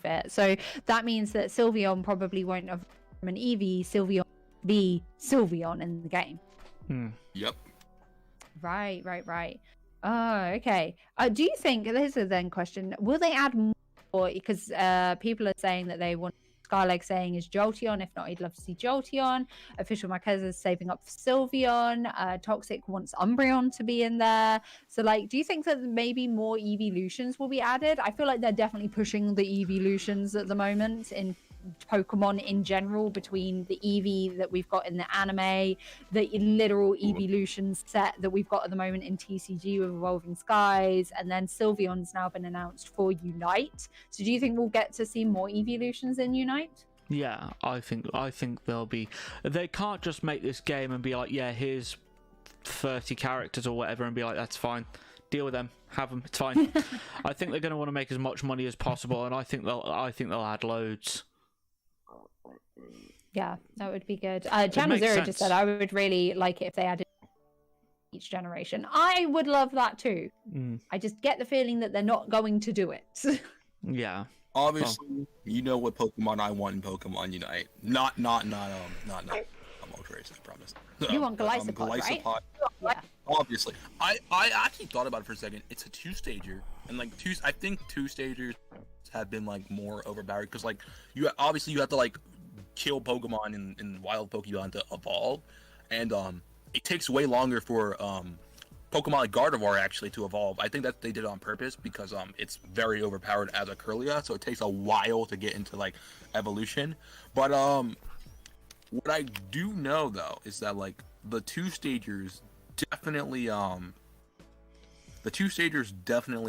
sense. So that means that Sylveon probably won't have an Eevee, Sylveon be Sylveon in the game. Yep. Right. Oh, okay. Do you think, this is then question, will they add more? Because people are saying that they want, Skyleg saying is Jolteon. If not, he'd love to see Jolteon. Official Marquez is saving up for Sylveon. Toxic wants Umbreon to be in there. So, like, do you think that maybe more evolutions will be added? I feel like they're definitely pushing the evolutions at the moment in Pokemon in general, between the Eevee that we've got in the anime, the literal evolution set that we've got at the moment in TCG with Evolving Skies, and then Sylveon's now been announced for Unite. So do you think we'll get to see more evolutions in Unite? Yeah, I think there'll be. They can't just make this game and be like, yeah, here's 30 characters or whatever, and be like, that's fine. Deal with them, have them, it's fine. I think they're going to want to make as much money as possible, and I think they'll add loads. Yeah, that would be good. Channel Zero just said I would really like it if they added each generation. I would love that too. I just get the feeling that they're not going to do it. Yeah. Obviously, you know what Pokemon I want in Pokemon Unite. Not I'm Moltres, I promise. You want Golisopod, right? Yeah. Obviously. I actually thought about it for a second. It's a two-stager, and like I think two-stagers have been like more overpowered because like you have to like kill Pokemon in wild Pokemon to evolve, and it takes way longer for Pokemon like Gardevoir actually to evolve. I think that they did it on purpose because it's very overpowered as a Kirlia, so it takes a while to get into like evolution. But what I do know though is that like the two-stagers definitely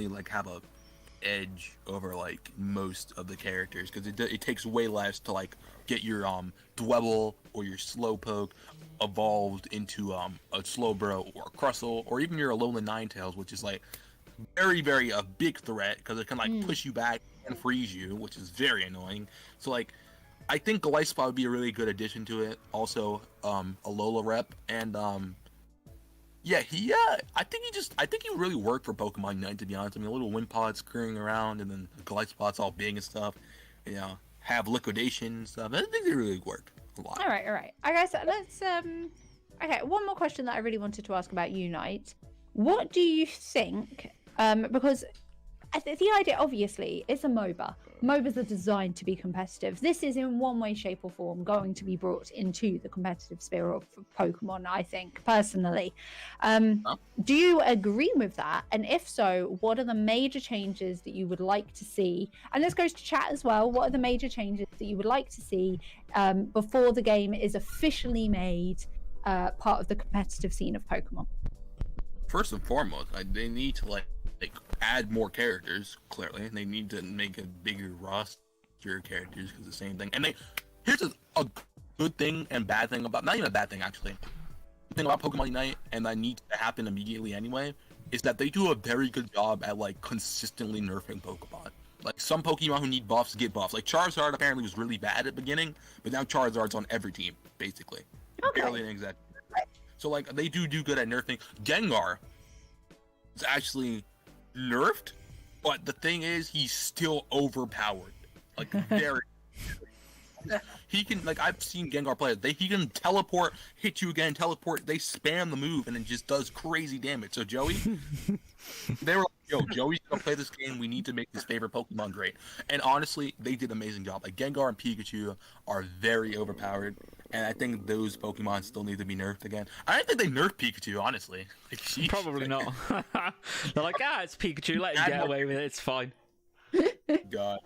like have a edge over like most of the characters because it takes way less to like get your Dwebble or your Slowpoke evolved into a Slowbro or a Crustle, or even your Alolan Ninetales, which is like very a big threat because it can like push you back and freeze you, which is very annoying. So like I think Golisopod would be a really good addition to it. Also Alola rep, and Yeah, I think he really worked for Pokemon Unite, to be honest. I mean, a little Wimpod scurrying around, and then the Glyspot's all big and stuff. You know, have liquidation and stuff. I think they really worked a lot. All right. I guess let's Okay, one more question that I really wanted to ask about Unite. What do you think? Because the idea, obviously, it's a MOBA. MOBAs are designed to be competitive. This is in one way, shape, or form going to be brought into the competitive sphere of Pokemon, I think, personally. Do you agree with that? And if so, what are the major changes that you would like to see? And this goes to chat as well. What are the major changes that you would like to see before the game is officially made part of the competitive scene of Pokemon? First and foremost, they need to like add more characters. Clearly, they need to make a bigger roster of characters because the same thing. And here's a good thing and bad thing about, not even a bad thing actually. The thing about Pokemon Unite, and that needs to happen immediately anyway, is that they do a very good job at like consistently nerfing Pokemon. Like some Pokemon who need buffs get buffs. Like Charizard apparently was really bad at the beginning, but now Charizard's on every team basically. Okay. Barely an exact. So like they do good at nerfing. Gengar is actually nerfed, but the thing is he's still overpowered. Like very. He can, like, I've seen Gengar play. He can teleport, hit you again, teleport. They spam the move and it just does crazy damage. So Joey, they were like, "Yo, Joey's gonna play this game. We need to make his favorite Pokemon great." And honestly, they did an amazing job. Like Gengar and Pikachu are very overpowered, and I think those Pokemon still need to be nerfed again. I don't think they nerfed Pikachu, honestly. Like, Probably not. They're like, it's Pikachu. Let him get away with it. It's fine. God.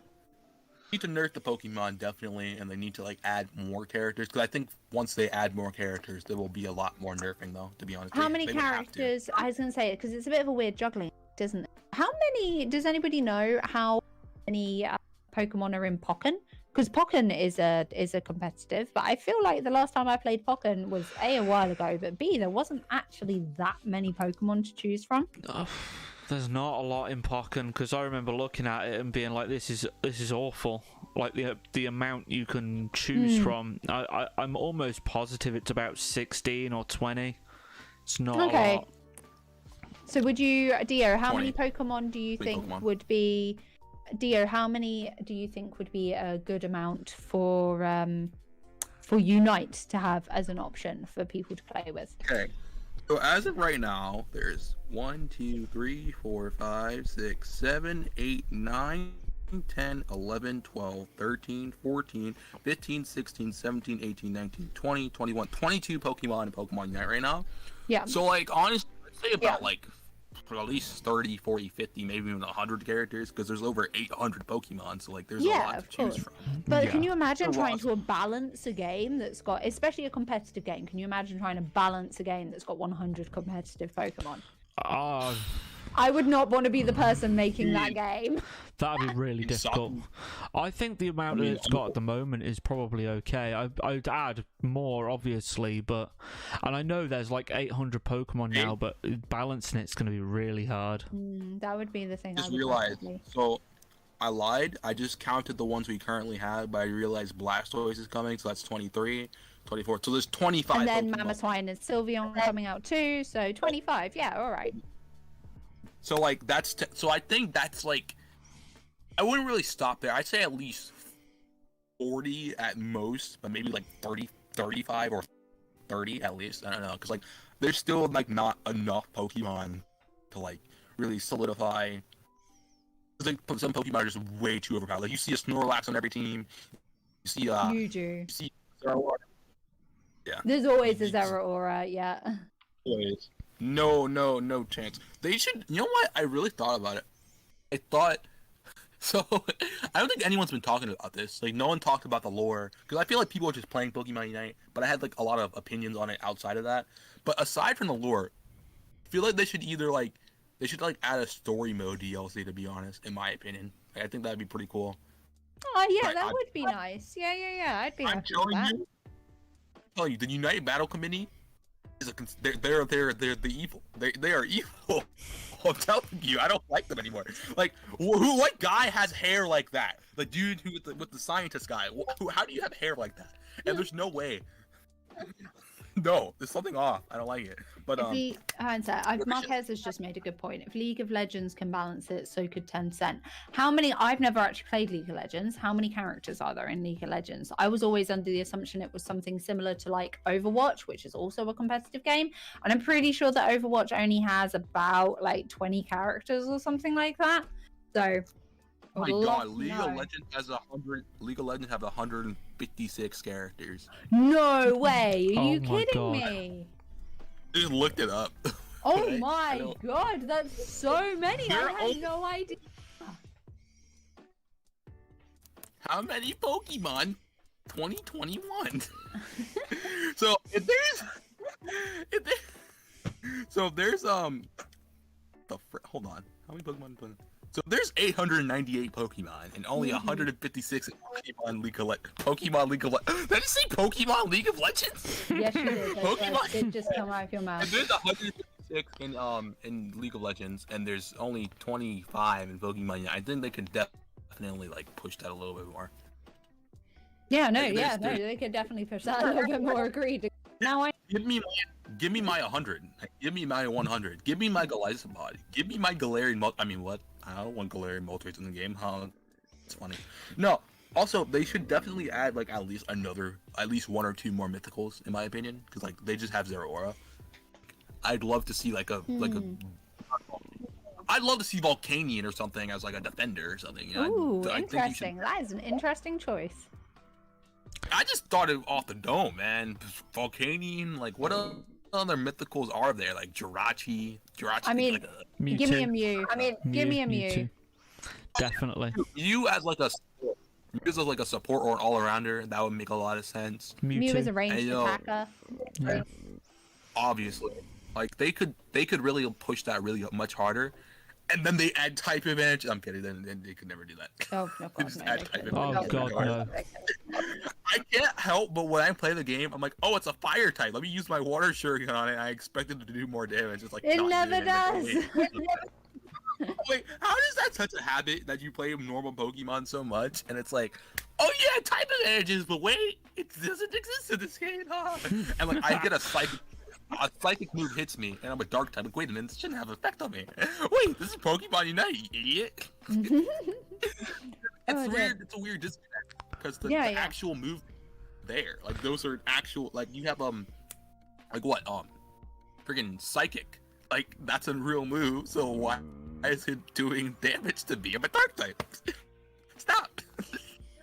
Need to nerf the Pokemon definitely, and they need to like add more characters, because I think once they add more characters there will be a lot more nerfing though, to be honest. How many characters? I was gonna say it because it's a bit of a weird juggling, isn't it? How many? Does anybody know how many Pokemon are in Pokken? Because Pokken is a competitive, but I feel like the last time I played Pokken was a while ago, but B, there wasn't actually that many Pokemon to choose from. There's not a lot in Pokken, because I remember looking at it and being like, this is awful. Like the amount you can choose from. I'm almost positive it's about 16 or 20. It's not a lot. So would you, Dio, how 20. many Pokemon do you think Pokemon. would be... Dio, how many do you think would be a good amount for Unite to have as an option for people to play with? Okay. So as of right now, there's 1, 2, 3, 4, 5, 6, 7, 8, 9, 10, 11, 12, 13, 14, 15, 16, 17, 18, 19, 20, 21, 22 Pokemon in Pokemon Unite right now. Yeah. So like honestly, I'd say about like for at least 30, 40, 50, maybe even 100 characters, because there's over 800 Pokemon, so like there's a lot to choose from. But can you imagine trying to balance a game that's got, especially a competitive game, can you imagine trying to balance a game that's got 100 competitive Pokemon? I would not want to be the person making that game. That'd be really difficult. I think the amount that it's got at the moment is probably okay. I'd add more, obviously, and I know there's like 800 Pokemon now, but balancing it's going to be really hard. That would be the thing. Just realized. So I lied. I just counted the ones we currently have, but I realized Blastoise is coming, so that's 23, 24. So there's 25. And then Pokemon. Mamoswine and Sylveon coming out too, so 25. Yeah, all right. So like so I think that's like, I wouldn't really stop there. I'd say at least 40 at most, but maybe like 30, 35 or 30 at least. I don't know, because like there's still like not enough Pokemon to like really solidify. Like some Pokemon are just way too overpowered. Like you see a Snorlax on every team. You see You do. You see Zeraora. Yeah. There's always a Zeraora, yeah. Always. No chance. They should. You know what? I really thought about it. I thought. So I don't think anyone's been talking about this. Like no one talked about the lore, because I feel like people are just playing Pokemon Unite. But I had like a lot of opinions on it outside of that. But aside from the lore, I feel like they should add a story mode DLC. To be honest, in my opinion, like, I think that'd be pretty cool. Oh yeah, that would be nice. Yeah. I'd be happy with that. I'm telling you, the Unite Battle Committee. They're the evil. They are evil. I'm telling you, I don't like them anymore. Like, what guy has hair like that? The dude with the scientist guy. How do you have hair like that? And there's no way. No, there's something off. I don't like it. But Marquez has just made a good point. If League of Legends can balance it, so could Tencent. How many? I've never actually played League of Legends. How many characters are there in League of Legends? I was always under the assumption it was something similar to like Overwatch, which is also a competitive game. And I'm pretty sure that Overwatch only has about like 20 characters or something like that. So, oh my God, League of Legends has 100. League of Legends have 156 characters. No way! Are you kidding God. me? I just looked it up. Oh my God, that's so many! I had no idea. How many Pokemon? 2021. So if there's hold on, how many Pokemon? So there's 898 Pokemon and only 156 Pokemon League of Legends. Did you say Pokemon League of Legends? Yes, you did. That did just come out of your mouth. And there's 156 in League of Legends, and there's only 25 in Pokemon. I think they could definitely like push that a little bit more. Yeah, they could definitely push that a little bit more. Agreed. Now Give me my 100. Give me my 100. Give me my Galisabot. Give me my Galarian what? I don't want Galarian Moltres in the game. Huh? It's funny. No. Also, they should definitely add like at least one or two more mythicals, in my opinion, because like they just have zero aura. I'd love to see I'd love to see Volcanion or something as like a defender or something. You know? Ooh, interesting. That is an interesting choice. I just thought it off the dome, man. Volcanion, like what other mythicals are there? Like Jirachi. I mean, Mewtwo. give me a Mew. Give me a Mew. Mewtwo. Definitely. Mew as like a support or an all-arounder, that would make a lot of sense. Mew is a ranged attacker. Yeah. Obviously, like they could really push that really much harder. And then they add type advantage. I'm kidding. Then they could never do that. Oh no, God, no. I can't help but when I play the game, I'm like, oh, it's a fire type. Let me use my water shuriken on it. I expect it to do more damage. It's like it never does. Wait, how is that such a habit that you play normal Pokemon so much? And it's like, oh yeah, type advantages, but wait, it doesn't exist in this game. Huh? And like I get a psychic move hits me, and I'm a dark type. Like, wait a minute, this shouldn't have an effect on me. Wait, this is Pokemon Unite, you idiot. It's weird. It's a weird disconnect because the actual move there, like those are actual. Like you have like what freaking psychic. Like that's a real move. So why is it doing damage to me? I'm a dark type. Stop.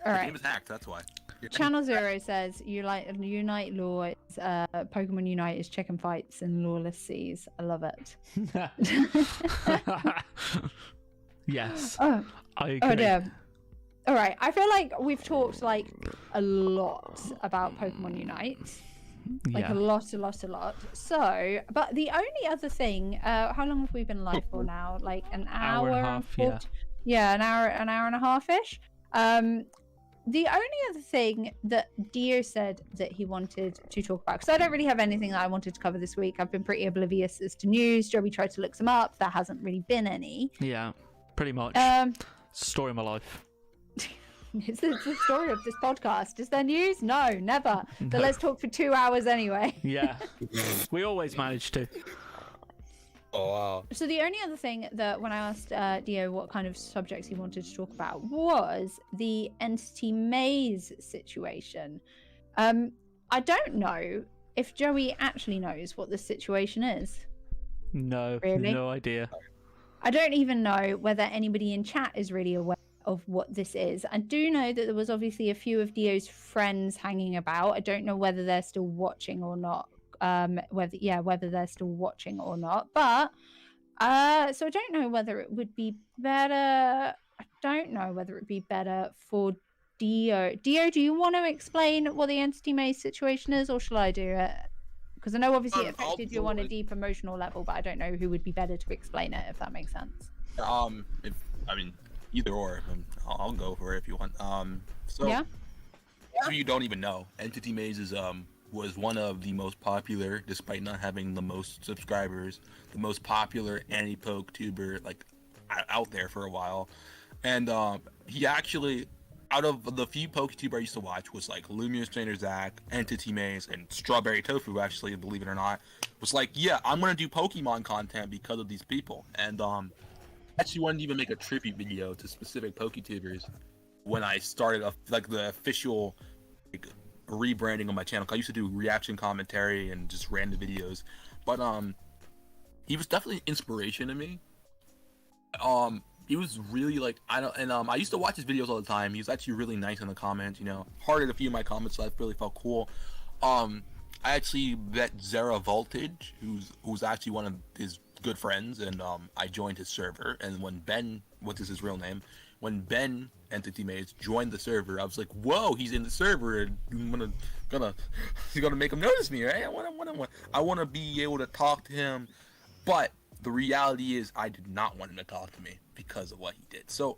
All right. The game is hacked. That's why. Channel Zero says Unite Law is Pokemon Unite is chicken fights and lawless seas. I love it. Yes. I agree. Oh dear. All right. I feel like we've talked like a lot about Pokemon Unite. Like a lot. So, but the only other thing, how long have we been live for now? Like an hour and a half, an hour and a half-ish. The only other thing that Deo said that he wanted to talk about, because I don't really have anything that I wanted to cover this week. I've been pretty oblivious as to news. Joey tried to look some up. There hasn't really been any. Yeah, pretty much. Story of my life. It's the story of this podcast. Is there news? No, never. So let's talk for 2 hours anyway. Yeah, we always manage to. Oh wow. So the only other thing that when I asked Dio what kind of subjects he wanted to talk about was the Entity Maze situation. I don't know if Joey actually knows what the situation is. No, really? No idea. I don't even know whether anybody in chat is really aware of what this is. I do know that there was obviously a few of Dio's friends hanging about. I don't know whether they're still watching or not. Whether they're still watching or not. But so I don't know whether it would be better. I don't know whether it'd be better for Dio. Dio, do you want to explain what the Entity Maze situation is, or shall I do it? Because I know obviously it affected you on a deep emotional level, but I don't know who would be better to explain it, if that makes sense. Either or. I'll go for it if you want. If you don't even know, Entity Maze is was one of the most popular, despite not having the most subscribers, the most popular anti-poke tuber like out there for a while. And he actually out of the few PokeTuber I used to watch was like Lumious Trainer Zach, Entity Maze, and Strawberry Tofu, actually, believe it or not, was like, yeah, I'm gonna do Pokemon content because of these people. And actually wanted to even make a tribute video to specific PokeTubers when I started like the official like rebranding of my channel. I used to do reaction commentary and just random videos, but he was definitely an inspiration to me. He was really like, I used to watch his videos all the time. He was actually really nice in the comments, you know, hearted a few of my comments, so that really felt cool. I actually met Zera Voltage, who's actually one of his good friends, and I joined his server. And when Ben, what is his real name, when Ben Entity Maze joined the server, I was like, whoa, he's in the server, and I'm gonna make him notice me, right? I want to be able to talk to him, but the reality is I did not want him to talk to me because of what he did. So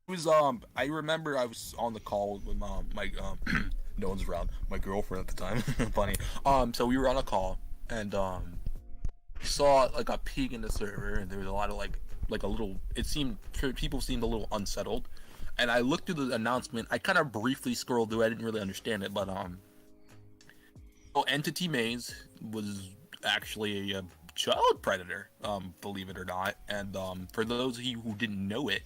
it was I remember I was on the call with my no one's around, my girlfriend at the time. Funny. So we were on a call, and saw like a pig in the server, and there was a lot of like a little, it seemed people seemed a little unsettled, and I looked through the announcement. I kind of briefly scrolled through, I didn't really understand it, but Entity Maze was actually a child predator, believe it or not. And for those of you who didn't know it,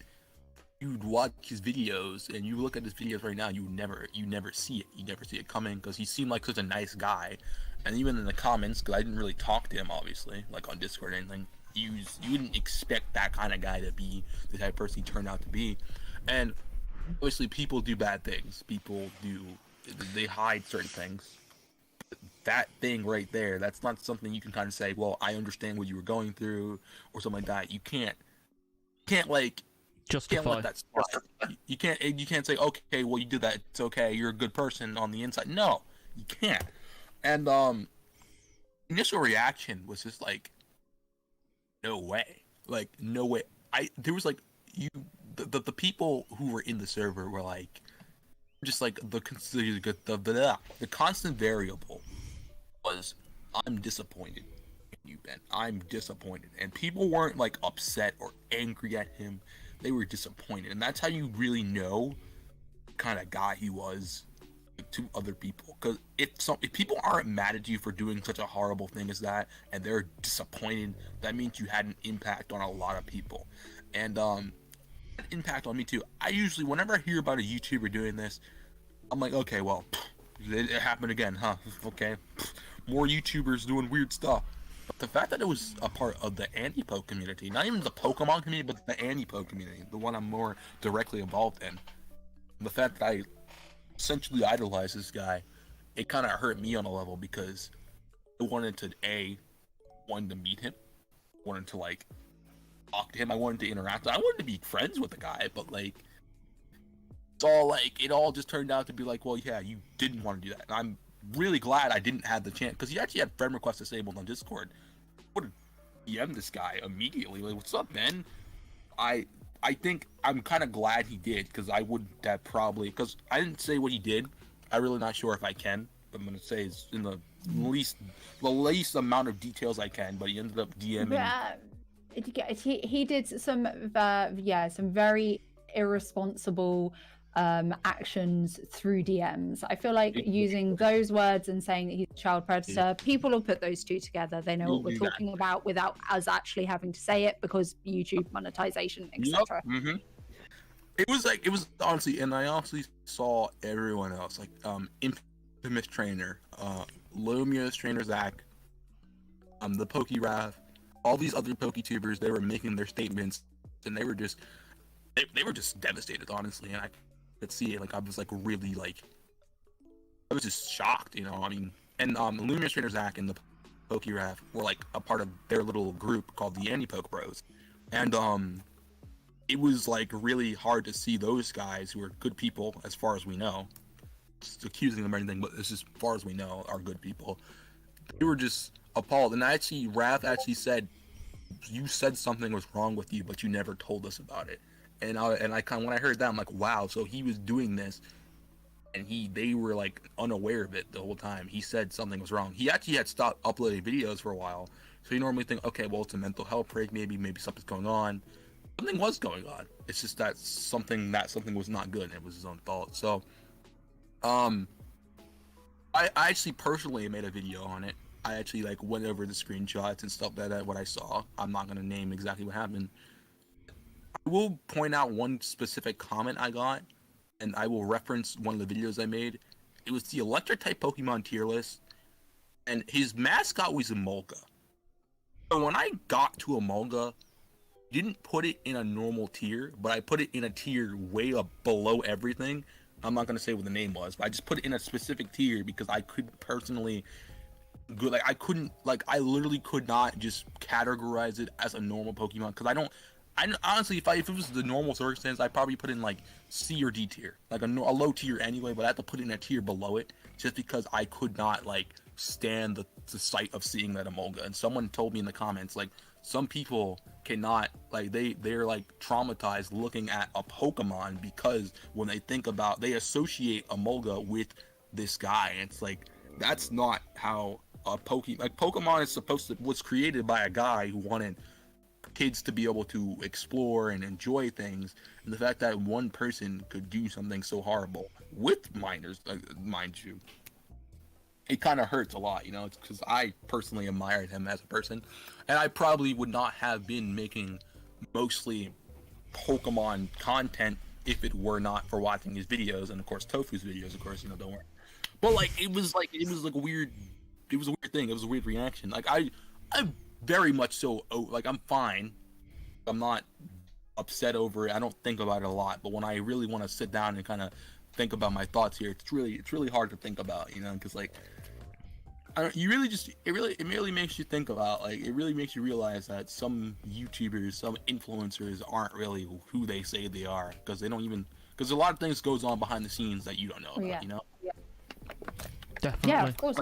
you'd watch his videos, and you look at his videos right now, you never see it. You never see it coming, because he seemed like such a nice guy. And even in the comments, because I didn't really talk to him, obviously, like on Discord or anything, you wouldn't expect that kind of guy to be the type of person he turned out to be. And obviously, people do bad things. They hide certain things. That thing right there, that's not something you can kind of say, well, I understand what you were going through, or something like that. You can't like justify. Can't let that slide. You can't say, okay, well, you did that, it's okay, you're a good person on the inside. No, you can't. And initial reaction was just like, no way, like no way. There was like the people who were in the server were like, just like the constant variable was, I'm disappointed in you, Ben. I'm disappointed. And people weren't like upset or angry at him. They were disappointed. And that's how you really know the kind of guy he was to other people. Because if people aren't mad at you for doing such a horrible thing as that, and they're disappointed, that means you had an impact on a lot of people. And an impact on me too. I usually, whenever I hear about a YouTuber doing this, I'm like, okay, well, it happened again, huh? Okay, more YouTubers doing weird stuff. But the fact that it was a part of the anti-poke community, not even the Pokemon community, but the anti-poke community, the one I'm more directly involved in, the fact that I essentially idolized this guy, it kind of hurt me on a level, because I wanted to meet him, wanted to like talk to him, I wanted to interact, I wanted to be friends with the guy, but like, it all just turned out to be like, well, yeah, you didn't want to do that. And I'm really glad I didn't have the chance, because he actually had friend requests disabled on Discord. I would DM this guy immediately, like, what's up, man? I think I'm kind of glad he did, because I would have probably, because I didn't say what he did. I'm really not sure if I can, but I'm gonna say it's in the least amount of details I can. But he ended up DMing. He did some very irresponsible actions through DMs. I feel like using those words and saying that he's a child predator, people will put those two together. They know what we're talking about without us actually having to say it, because YouTube monetization, etc. Yep. Mm-hmm. It was honestly, and I honestly saw everyone else, like Infamous Trainer, Lumious Trainer Zach, the Pokerav, all these other PokeTubers. They were making their statements, and they were just devastated, honestly. And I could see it. Like, I was like really like, I was just shocked, you know. I mean, and Lumious Trainer Zach and the Pokerav were like a part of their little group called the Anti-Poke Bros, and it was like really hard to see those guys, who are good people as far as we know, just accusing them or anything, but it's just, as far as we know, are good people. They were just appalled. And Raph actually said, you said something was wrong with you, but you never told us about it. And I kind of, when I heard that, I'm like, wow, so he was doing this, and they were like unaware of it the whole time. He said something was wrong. He actually had stopped uploading videos for a while, so you normally think, okay, well, it's a mental health break, maybe something's going on. something was going on. It's just that something was not good, and it was his own fault. So, I actually personally made a video on it. I actually like went over the screenshots and stuff like that, what I saw. I'm not gonna name exactly what happened. I will point out one specific comment I got, and I will reference one of the videos I made. It was the electric type Pokemon tier list, and his mascot was Emolga. So when I got to Emolga, I didn't put it in a normal tier, but I put it in a tier way up below everything. I'm not gonna say what the name was, but I just put it in a specific tier because I could personally go, like I literally could not just categorize it as a normal Pokemon because I honestly, if it was the normal circumstance, I'd probably put in like C or D tier, like a low tier anyway. But I had to put in a tier below it just because I could not like stand the sight of seeing that Emolga. And someone told me in the comments, like, some people cannot, like, they're like traumatized looking at a Pokemon because when they associate Emolga with this guy. And it's like, that's not how a Pokemon is was created by a guy who wanted kids to be able to explore and enjoy things, and the fact that one person could do something so horrible with minors, mind you, it kind of hurts a lot, you know. It's because I personally admired him as a person, and I probably would not have been making mostly Pokemon content if it were not for watching his videos, and of course Tofu's videos, of course, you know, don't worry. But like it was a weird thing. It was a weird reaction. Like I very much so, like, I'm fine. I'm not upset over it. I don't think about it a lot. But when I really want to sit down and kind of think about my thoughts here, it's really hard to think about, you know, because like, it really makes you think about, like, it really makes you realize that some YouTubers, some influencers aren't really who they say they are, because because a lot of things goes on behind the scenes that you don't know about, you know? Yeah. Definitely. Yeah, of course.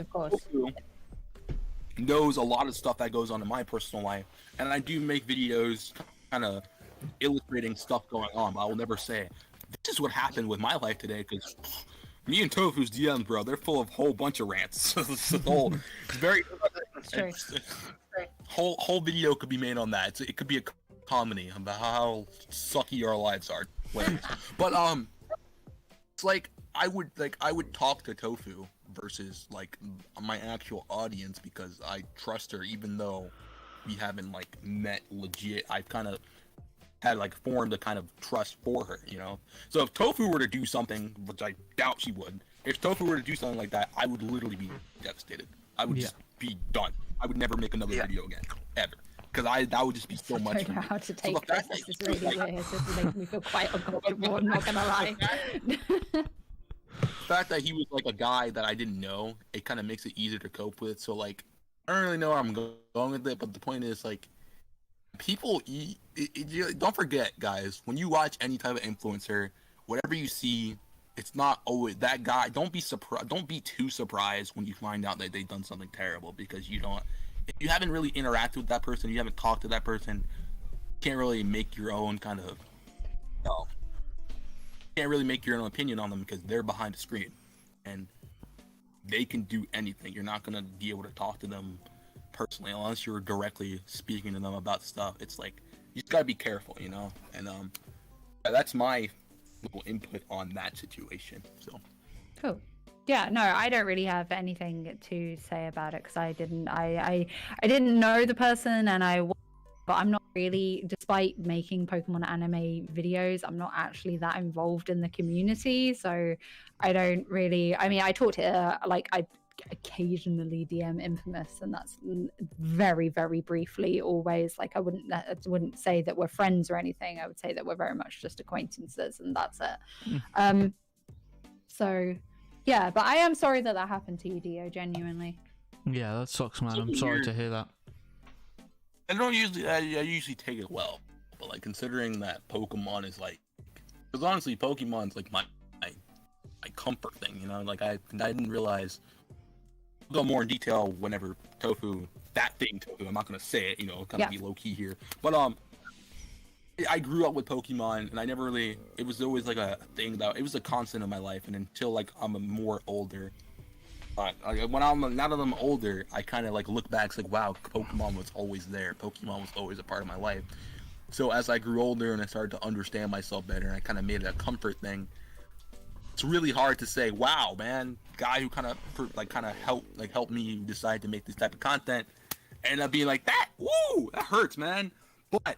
Knows a lot of stuff that goes on in my personal life, and I do make videos kind of illustrating stuff going on, but I will never say this is what happened with my life today, because me and Tofu's DMs, bro, they're full of a whole bunch of rants. It's very whole video could be made on that. It could be a comedy about how sucky our lives are. But it's like I would talk to Tofu versus like my actual audience because I trust her, even though we haven't like met legit. I've kind of had like formed a kind of trust for her, you know. So if Tofu were to do something, which I doubt she would, if Tofu were to do something like that, I would literally be devastated. I would just be done. I would never make another video again, ever. Because that would just be so much for me. I don't know how to take this. This is really weird. This is making me feel quite uncomfortable, I'm not gonna lie. The fact that he was like a guy that I didn't know, it kind of makes it easier to cope with. So like, I don't really know where I'm going with it, but the point is like, people don't forget, guys, when you watch any type of influencer, whatever you see, it's not always that guy. Don't be too surprised when you find out that they've done something terrible, because if you haven't really interacted with that person, you haven't talked to that person, you can't really make your own kind of, can't really make your own opinion on them, because they're behind the screen and they can do anything. You're not gonna be able to talk to them personally unless you're directly speaking to them about stuff. It's like, you just gotta be careful, you know. And that's my little input on that situation. So cool. Yeah, no, I don't really have anything to say about it because I didn't know the person, but I'm not really, despite making Pokemon anime videos, I'm not actually that involved in the community, so I don't really, I mean, I talk to her, like, I occasionally DM Infamous, and that's very, very briefly always. Like, I wouldn't say that we're friends or anything. I would say that we're very much just acquaintances, and that's it. So yeah, but I am sorry that happened to you, Dio, genuinely. Yeah, that sucks, man. I'm sorry to hear that. I usually take it well, but like, considering that Pokemon is like, because honestly, Pokemon's like my comfort thing, you know. Like, I didn't realize. I'll go more in detail whenever Tofu, I'm not gonna say it, you know, kind of be low key here. But I grew up with Pokemon, and I never really. It was always like a thing that it was a constant in my life, and until like I'm a now that I'm older, I kind of like look back, it's like, wow, Pokemon was always there. Pokemon was always a part of my life. So as I grew older and I started to understand myself better, and I kind of made it a comfort thing. It's really hard to say, wow, man, guy who kind of helped me decide to make this type of content, ended up being like that. Woo, that hurts, man. But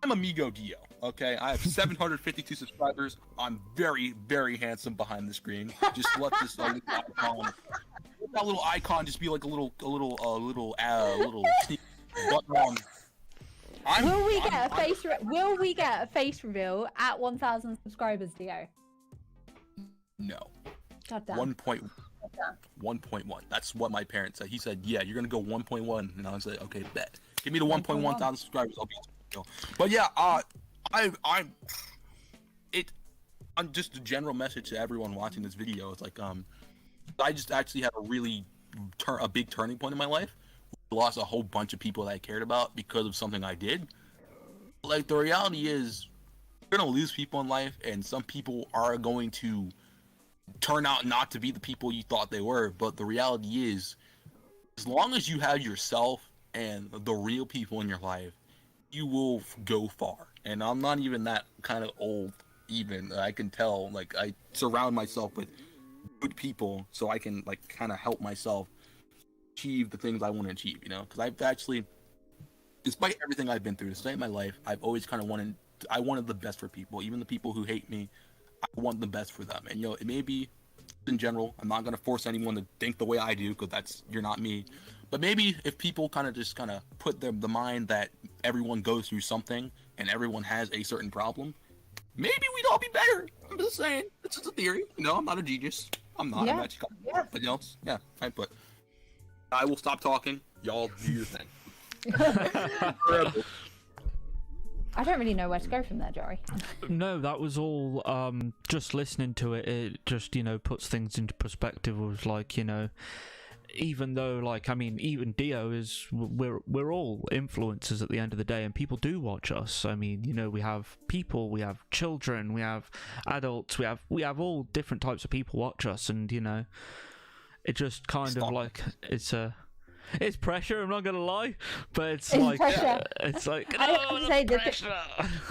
I'm Amigo Deo. Okay, I have 752 subscribers. I'm very, very handsome behind the screen. Just let this little icon, that little icon, just be like a little sneak button on. Will we get a face reveal at 1,000 subscribers, Dio? No. God damn. 1.1. That's what my parents said. He said, "Yeah, you're gonna go 1.1," and I was like, "Okay, bet. Give me the 1.1 thousand subscribers. I'll be." But yeah, I'm just a general message to everyone watching this video. It's like, I just actually had a big turning point in my life. Lost a whole bunch of people that I cared about because of something I did. Like, the reality is, you're gonna lose people in life, and some people are going to turn out not to be the people you thought they were. But the reality is, as long as you have yourself and the real people in your life, you will go far. And I'm not even that kind of old, even. I can tell, like, I surround myself with good people so I can, like, kind of help myself achieve the things I want to achieve, you know? Because I've actually, despite everything I've been through, despite my life, I've always kind of wanted the best for people. Even the people who hate me, I want the best for them. And, you know, it may be, in general, I'm not going to force anyone to think the way I do, because you're not me. But maybe if people kind of put the mind that everyone goes through something and everyone has a certain problem, maybe we'd all be better. I'm just saying. It's just a theory. No, I'm not a genius. I'm not. I'm actually something else. Yeah, fine, but I will stop talking. Y'all do your thing. I don't really know where to go from there, Jory. No, that was all, just listening to it, it just, you know, puts things into perspective. It was like, you know, even though, like, I mean, even Dio is, we're all influencers at the end of the day, and people do watch us. I mean, you know, we have people, we have children, we have adults, we have all different types of people watch us, and, you know, it just kind of like, it's pressure, I'm not gonna lie, but it's like pressure. It's like, I have to say pressure.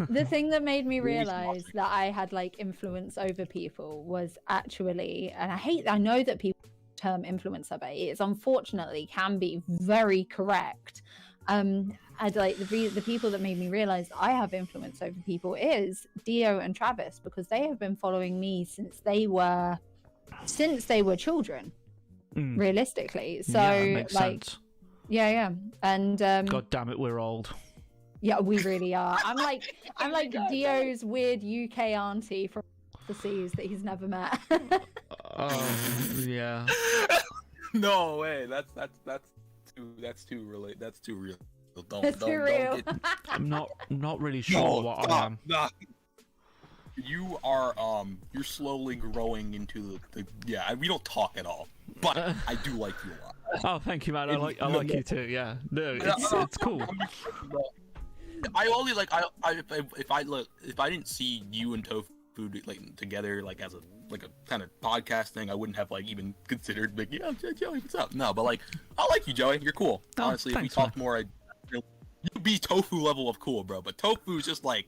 The thing that made me realize that I had, like, influence over people was actually, and I know that people term influencer, but it's unfortunately can be very correct. I'd like the people that made me realize I have influence over people is Dio and Travis, because they have been following me since they were children. Realistically, so makes sense. And God damn it, we're old. Yeah, we really are. I'm like Dio's weird UK auntie from the seas that he's never met. Oh yeah. No way. That's too real. That's too real. Don't real. I'm not really sure what I am. Nah. You are you're slowly growing into the we don't talk at all, but I do like you a lot. Oh, thank you, man. I like you too. Yeah, no, it's cool. I only like if I didn't see you and Tofu like together, like as a kind of podcast thing, I wouldn't have like even considered like, yeah, Joey, what's up? No, but like I like you, Joey. You're cool. Honestly, thanks, if we talk more, you'd be Tofu level of cool, bro. But Tofu's just like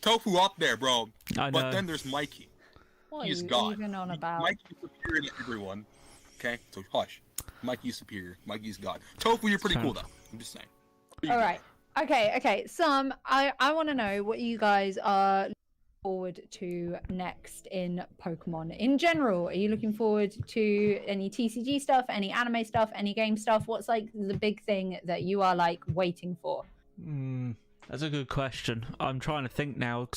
Tofu up there, bro. I know. But then there's Mikey. What He's are you God. even on about? Mikey's superior to everyone. Okay, so hush. Mikey's superior. Mikey's God. Tofu, you're pretty cool though. I'm just saying. All right. Okay. I want to know what you guys are looking forward to next in Pokemon in general. Are you looking forward to any TCG stuff, any anime stuff, any game stuff? What's like the big thing that you are like waiting for? That's a good question. I'm trying to think now.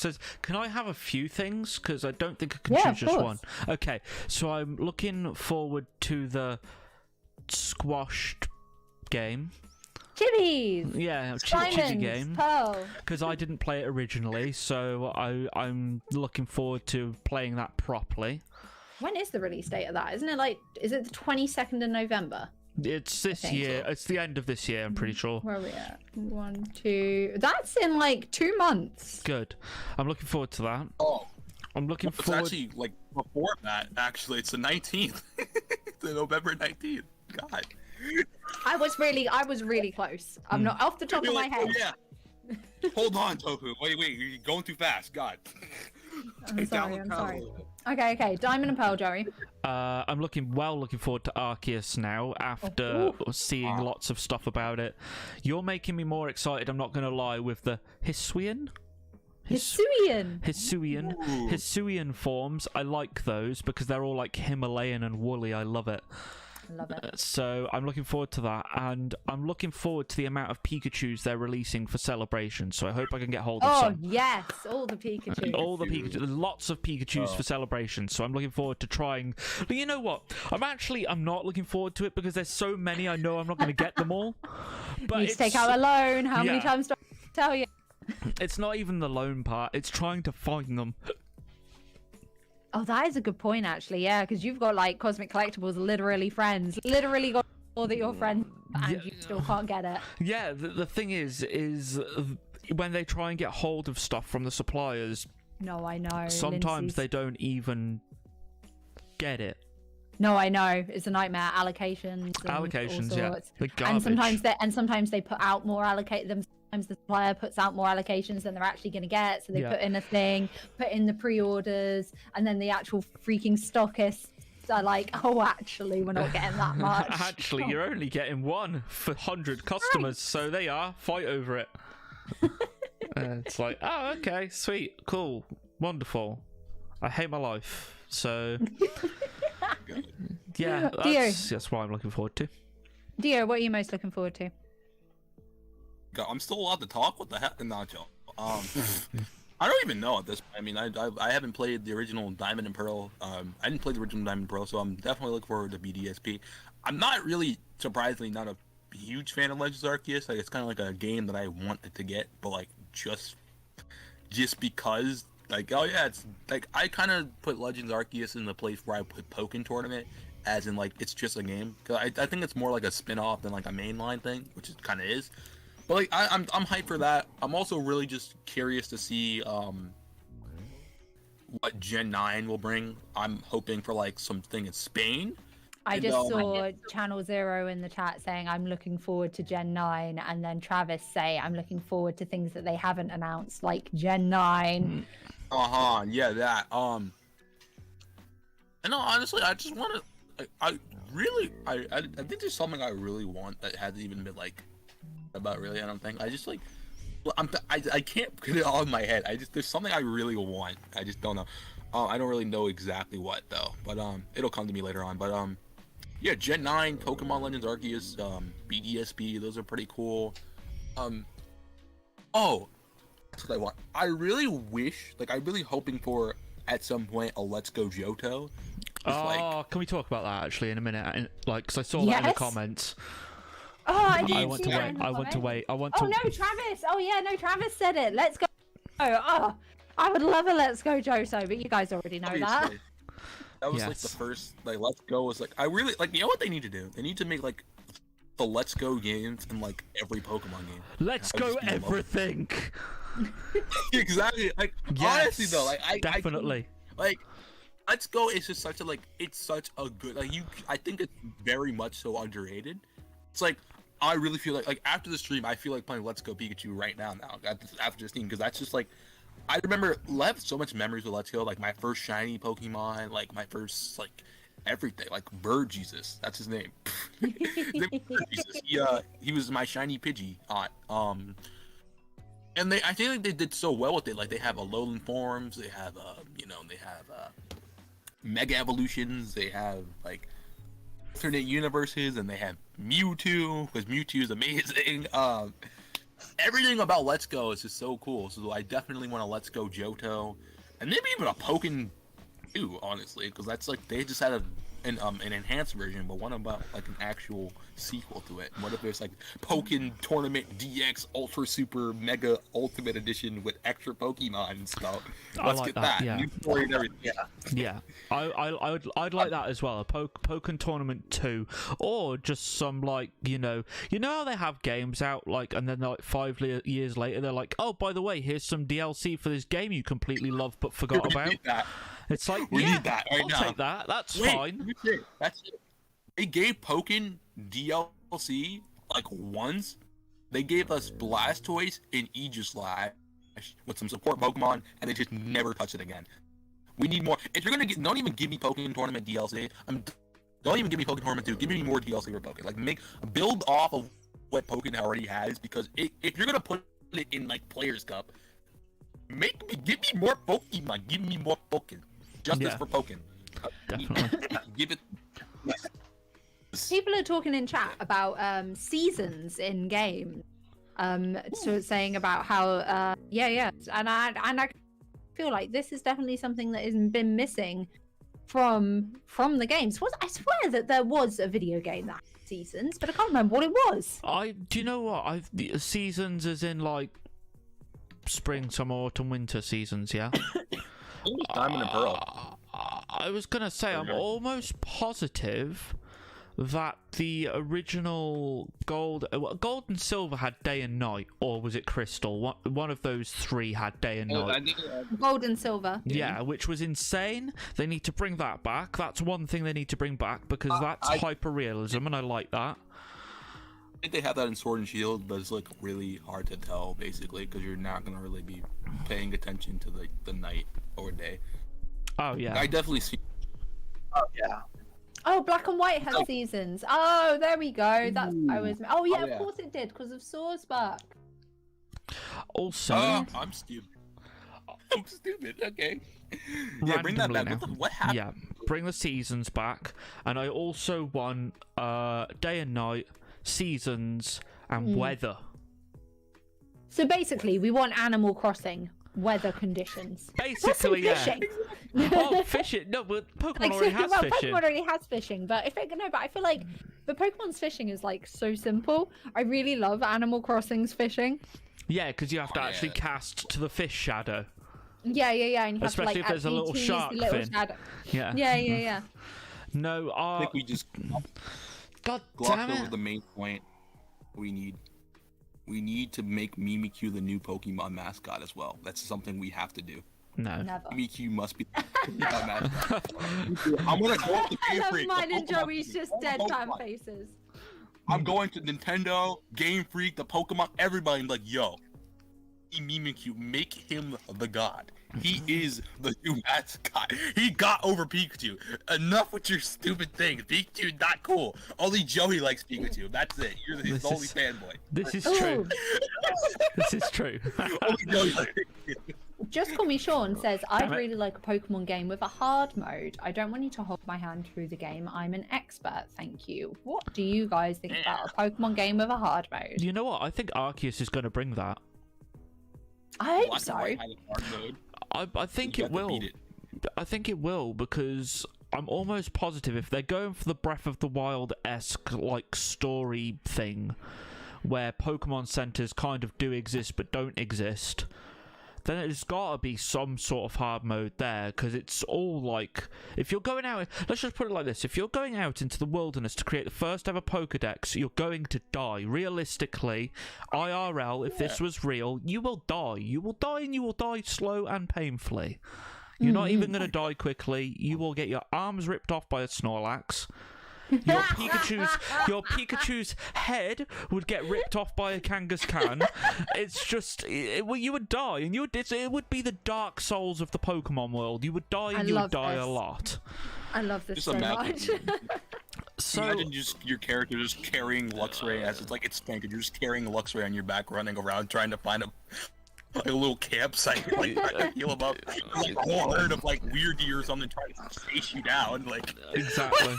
Can I have a few things? Because I don't think I can choose just one. Okay, so I'm looking forward to the squashed game. Chilies! Yeah, Chili game. Pearl. Because I didn't play it originally, so I'm looking forward to playing that properly. When is the release date of that? Is it the 22nd of November? It's this year. So. It's the end of this year, I'm pretty sure. Where are we at? 1, 2... That's in like 2 months. Good. I'm looking forward to that. Oh. I'm looking forward... It's actually like before that, actually. It's the 19th. It's the November 19th. God. I was really close. I'm not off the top of my head. Yeah. Hold on, Tofu. Wait, you're going too fast. God. I'm sorry. Okay. Diamond and Pearl, Joey. I'm looking forward to Arceus now after seeing lots of stuff about it. You're making me more excited, I'm not going to lie, with the Hisuian forms. I like those because they're all like Himalayan and woolly. I love it. So I'm looking forward to that, and I'm looking forward to the amount of Pikachus they're releasing for Celebration. So I hope I can get hold of some. Oh yes, all the Pikachu. Lots of Pikachus for Celebration. So I'm looking forward to trying. But you know what? I'm not looking forward to it because there's so many. I know I'm not going to get them all. But you need to take out a loan. How many times do I tell you? It's not even the loan part. It's trying to find them. Oh, that is a good point, actually. Yeah, because you've got like Cosmic Collectibles, literally friends, literally got all that your friends, and you still can't get it. Yeah, the thing is when they try and get hold of stuff from the suppliers. No, I know. Sometimes they don't even get it. No, I know. It's a nightmare. Allocations, yeah. The garbage. And sometimes they put out more Sometimes the supplier puts out more allocations than they're actually going to get, so they put in a thing, put in the pre-orders, and then the actual freaking stockists are like, oh, actually, we're not getting that much. Actually, you're only getting one for 100 customers, so they are. Fight over it. It's like, oh, okay, sweet, cool, wonderful. I hate my life, so... yeah, that's what I'm looking forward to. Dio, what are you most looking forward to? I'm still allowed to talk? What the heck? No, Joe. I don't even know at this point. I mean, I haven't played the original Diamond and Pearl. I didn't play the original Diamond and Pearl, so I'm definitely looking forward to BDSP. I'm not really, surprisingly, not a huge fan of Legends Arceus. Like, it's kind of like a game that I wanted to get, but like just because, like, oh yeah, it's like I kind of put Legends Arceus in the place where I put Pokken Tournament, as in like it's just a game. Cause I think it's more like a spin-off than like a mainline thing, which it kind of is. But like I'm hyped for that. I'm also really just curious to see what Gen 9 will bring. I'm hoping for like something in Spain. I just saw Channel Zero in the chat saying I'm looking forward to Gen 9, and then Travis say I'm looking forward to things that they haven't announced, like Gen 9. Yeah, that. And no, honestly, I just want to. I think there's something I really want that hasn't even been like about really. I don't think. I just like. I can't put it all in my head. There's something I really want. I just don't know. I don't really know exactly what though, but it'll come to me later on. But yeah, Gen 9, Pokemon Legends Arceus, BDSP, those are pretty cool. Oh, that's what I want. I really wish, like, I'm really hoping for at some point a Let's Go Johto. Can we talk about that actually in a minute? Like, because I saw that in the comments. Oh, I want to wait. Oh no, Travis! Oh yeah, no, Travis said it. Let's go. Oh, I would love a Let's Go Johto, but you guys already know that. That was like the first, like, Let's Go was like, I really, like, you know what they need to do? They need to make, like, the Let's Go games in, like, every Pokemon game. Let's go everything! Exactly. Like, honestly, though, like, definitely. Like, Let's Go is just such a, like, it's such a good, like, I think it's very much so underrated. It's like, I really feel like after the stream, I feel like playing Let's Go Pikachu right now after this team, because that's just, like, I remember I have so much memories with Let's Go, like my first shiny Pokemon, like my first like everything, like Bird Jesus, that's his name. Jesus. He was my shiny Pidgey aunt. And I think like, they did so well with it. Like they have Alolan forms, they have they have Mega Evolutions, they have like alternate universes, and they have Mewtwo, because Mewtwo is amazing. Everything about Let's Go is just so cool. So I definitely want a Let's Go Johto, and maybe even a Pokken 2, honestly, because that's like they just had an enhanced version, but what about like an actual sequel to it? What if there's like Pokken Tournament DX Ultra Super Mega Ultimate Edition with extra Pokemon and stuff? Let's get that. Yeah. New story and everything. Yeah. I'd like that as well. A Pokken Tournament 2, or just some like you know how they have games out like, and then like 5 years later they're like, oh, by the way, here's some DLC for this game you completely love but forgot about. It's like, we need that right I'll now. take that. That's fine. That's it. They gave Pokken DLC like once, They gave us Blastoise and Aegislash with some support Pokemon, and they just never touched it again. We need more. If you're gonna don't even give me Pokemon Tournament DLC. Don't even give me Pokemon Tournament 2. Give me more DLC for Pokemon. Like build off of what Pokemon already has, because if you're gonna put it in like Players Cup, give me more Pokemon. Give me more Pokemon. Justice for Pokemon. Definitely. Give it. People are talking in chat about seasons in game. So saying about how and I feel like this is definitely something that has been missing from the games. I swear that there was a video game that had seasons, but I can't remember what it was. Do you know what? The seasons as in like spring, summer, autumn, winter seasons, yeah? Diamond and Pearl. I was gonna say, I'm almost positive that the original gold and silver had day and night, or was it crystal? One of those three had day and night. Gold and silver. Yeah, which was insane. They need to bring that back. That's one thing they need to bring back, because that's hyper realism, and I like that. I think they have that in Sword and Shield, but it's like really hard to tell, basically, because you're not gonna really be paying attention to the night or day. Oh yeah, I definitely see. Oh yeah. Oh, Black and White had seasons. Oh, there we go. That's I was. Oh yeah, of course it did, because of Swordspark. Also, I'm stupid. I'm stupid. Okay. Yeah, bring that back. What happened? Yeah, bring the seasons back, and I also want day and night, seasons, and weather. So basically, we want Animal Crossing weather conditions. Basically, yeah. Fishing. Oh, fishing. No, but Pokemon already has fishing. Pokemon already has fishing, but but I feel like the Pokemon's fishing is like so simple. I really love Animal Crossing's fishing. Yeah, because you have to actually cast to the fish shadow. Yeah, and you have especially to like if there's a little shark fin. Shadow. Yeah. Yeah. No, I think we just God glossed damn over it. the main point. We need to make Mimikyu the new Pokemon mascot as well. That's something we have to do. No. Never. Mimikyu must be the Pokemon mascot. I'm gonna go to I Game love Freak. mine and Joey's just deadpan Pokemon. faces. I'm going to Nintendo, Game Freak, the Pokemon, everybody. I'm like, yo, Mimikyu, make him the god. He is the new mascot. He got over Pikachu. Enough with your stupid things. Pikachu's not cool. Only Joey likes Pikachu. That's it. You're his only fanboy. This is true. This is true. Only Joey likes Pikachu. Just Call Me Sean says, I'd really like a Pokemon game with a hard mode. I don't want you to hold my hand through the game. I'm an expert, thank you. What do you guys think about a Pokemon game with a hard mode? You know what? I think Arceus is going to bring that. I hope so. I think it will. I think it will, because I'm almost positive if they're going for the Breath of the Wild-esque like story thing, where Pokemon centers kind of do exist but don't exist, then there's got to be some sort of hard mode there, because it's all like, if you're going out, let's just put it like this, if you're going out into the wilderness to create the first ever Pokedex, you're going to die. Realistically, IRL, if this was real, you will die. You will die, and you will die slow and painfully. You're not even going to die quickly. You will get your arms ripped off by a Snorlax. Your Pikachu's head would get ripped off by a Kangaskhan. It's just, you would die, and it would be the Dark Souls of the Pokemon world. You would die, and you would die a lot. I love this Just so imagine. much. So imagine just your character just carrying Luxray as it's like it's Spank, you're just carrying Luxray on your back, running around trying to find a little campsite, like trying to heal him up. Like a whole herd of like weird deer or something trying to chase you down. Like exactly.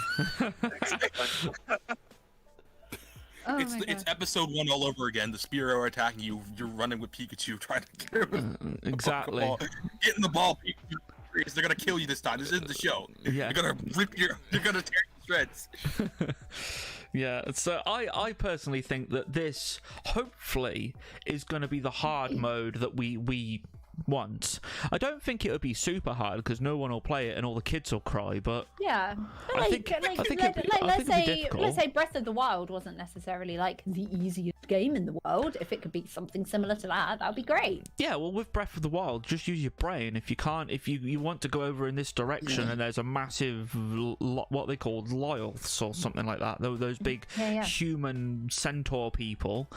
It's episode 1 all over again. The Spearow are attacking you. You're running with Pikachu trying to get him. Exactly. Get in the ball, Pikachu. They're gonna kill you this time. This isn't the show. Yeah. They're gonna tear you to shreds. Yeah, so I personally think that this hopefully is going to be the hard mode that we want. I don't think it would be super hard, because no one will play it and all the kids will cry, but yeah, but let's say Breath of the Wild wasn't necessarily like the easiest game in the world. If it could be something similar to that, that'd be great. Yeah, well, with Breath of the Wild, just use your brain. If you want to go over in this direction, and there's a massive, what they call Lyoths or something like that, those big human centaur people.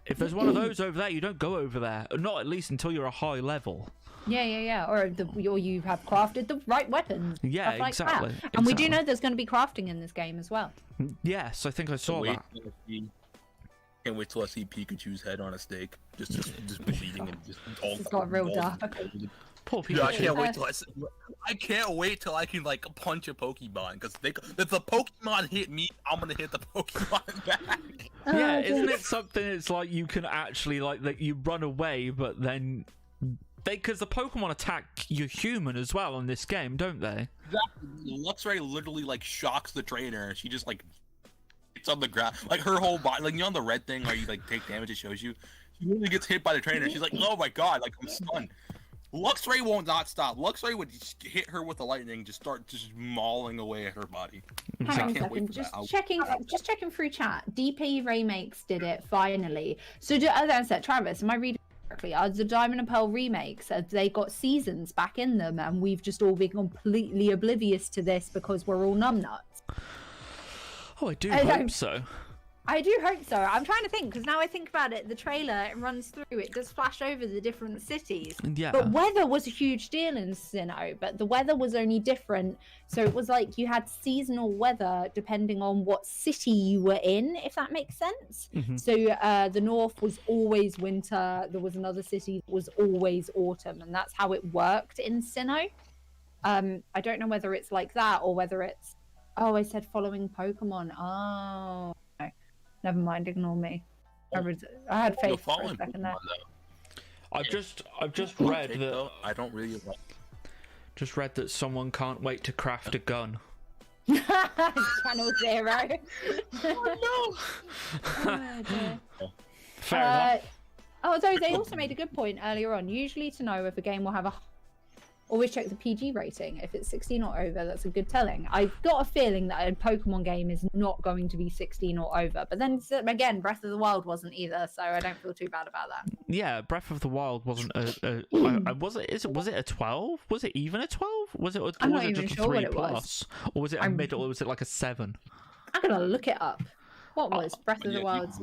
If there's one of those over there, you don't go over there. Not at least until you're a high level. Yeah. Or you have crafted the right weapons. Yeah, like exactly. That. And we do know there's going to be crafting in this game as well. Yes, I think I saw that. Can't wait till I see Pikachu's head on a stake. Just bleeding and just all. It's got real dark. Poor Pikachu. Yeah, I can't wait till I can like punch a Pokemon, because if the Pokemon hit me, I'm gonna hit the Pokemon back. Yeah, isn't it something? It's like you can actually that you run away, but then because the Pokemon attack your human as well in this game, don't they? Exactly. Luxray literally like shocks the trainer, and she just like it's on the ground, like her whole body, like on the red thing where you like take damage, it shows you. She literally gets hit by the trainer. She's like, oh my god, like I'm stunned. Luxray won't not stop. Luxray would hit her with the lightning, just start mauling away at her body. Hang on a second, just checking through chat. DP remakes did it finally. So as I said, Travis, am I reading correctly? Are the Diamond and Pearl remakes, have they got seasons back in them, and we've just all been completely oblivious to this because we're all numbnuts? Oh, I do hope so. I do hope so. I'm trying to think, because now I think about it, the trailer, it runs through, it does flash over the different cities. Yeah. But weather was a huge deal in Sinnoh, but the weather was only different. So it was like you had seasonal weather depending on what city you were in, if that makes sense. Mm-hmm. So the north was always winter. There was another city that was always autumn, and that's how it worked in Sinnoh. I don't know whether it's like that or whether it's... Oh, I said following Pokemon. Oh, no. Never mind. Ignore me. I had faith for a second there. I've just read that. I don't really like. Just read that someone can't wait to craft a gun. Channel 0. Oh no. Fair enough. Although they also made a good point earlier on. Usually, to know if a game will have a... Always check the PG rating. If it's 16 or over, that's a good telling. I've got a feeling that a Pokemon game is not going to be 16 or over. But then again, Breath of the Wild wasn't either, so I don't feel too bad about that. Yeah, Breath of the Wild wasn't was it a 12? Was it even a 12? Was it just a 3 plus? Or was it a middle, or was it like a 7? I'm gonna look it up. What was Breath of the Wild's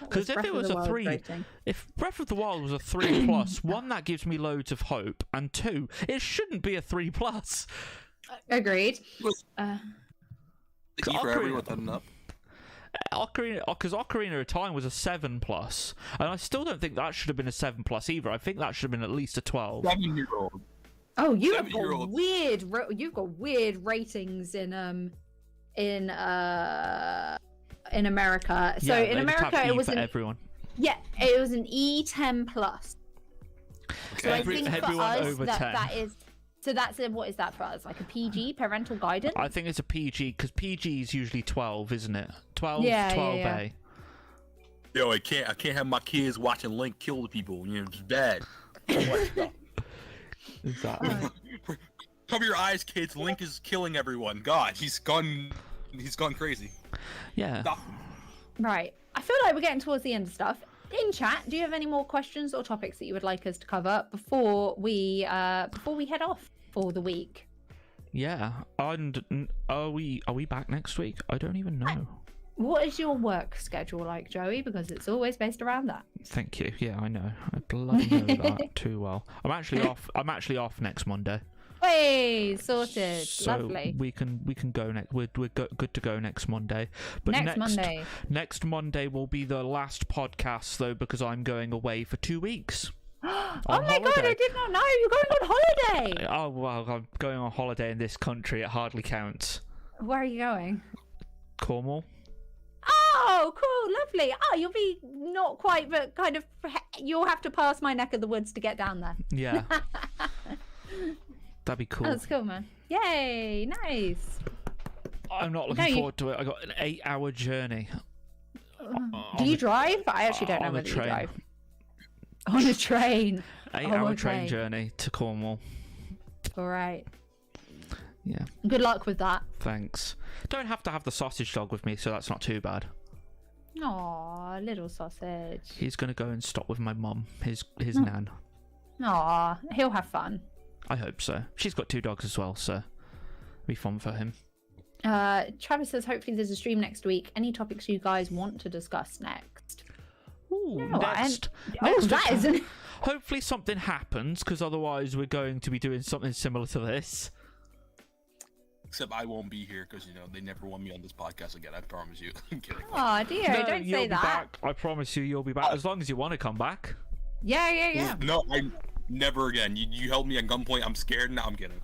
Because if it was a 3, rating? If Breath of the Wild was a 3 plus, 1, that gives me loads of hope, and 2, it shouldn't be a 3 plus. Agreed. Because Ocarina of Time was a 7 plus, and I still don't think that should have been a 7 plus either. I think that should have been at least a 12. 7-year-old. Oh, you've got weird ratings in America. So in America, it was everyone. Yeah, it was an E10 plus. Okay. So I think for us, over 10. that is. So that's what is that for us? Like a PG, parental guidance? I think it's a PG, because PG is usually 12, isn't it? 12, yeah, 12A. Yeah. Yo, I can't have my kids watching Link kill the people. You know, it's bad. Exactly. Cover your eyes, kids. Link is killing everyone. God, he's gone crazy. Yeah. Stop. Right. I feel like we're getting towards the end of stuff. In chat, do you have any more questions or topics that you would like us to cover before we head off for the week? Yeah. And are we back next week? I don't even know. What is your work schedule like, Joey? Because it's always based around that. Thank you. Yeah, I know. I bloody know that too well. I'm actually off next Monday. Hey, sorted. So lovely. we can go next. We're good to go next Monday. But next Monday will be the last podcast though, because I'm going away for 2 weeks. Oh my god, I did not know you're going on holiday. Oh well, I'm going on holiday in this country. It hardly counts. Where are you going? Cornwall. Oh, cool, lovely. Oh, you'll be not quite, but kind of. You'll have to pass my neck of the woods to get down there. Yeah. That'd be cool. Oh, that's cool, man. Yay, nice. I'm not looking forward to it. I got an 8-hour journey. Do you drive? I actually don't know whether you drive. On a train. 8-hour train journey to Cornwall. All right. Yeah. Good luck with that. Thanks. Don't have to have the sausage dog with me, so that's not too bad. Aw, little sausage. He's gonna go and stop with my mum, his nan. Aw, he'll have fun. I hope so. She's got 2 dogs as well, so it'll be fun for him. Travis says hopefully there's a stream next week. Any topics you guys want to discuss next? Ooh, Next that isn't. Hopefully something happens, because otherwise we're going to be doing something similar to this. Except I won't be here because, they never want me on this podcast again. I promise you. I'm kidding. Aw, Deo, No, don't you'll say be that. back. I promise you, you'll be back as long as you want to come back. Yeah. No, I never again. You held me at gunpoint. I'm scared. No, I'm kidding.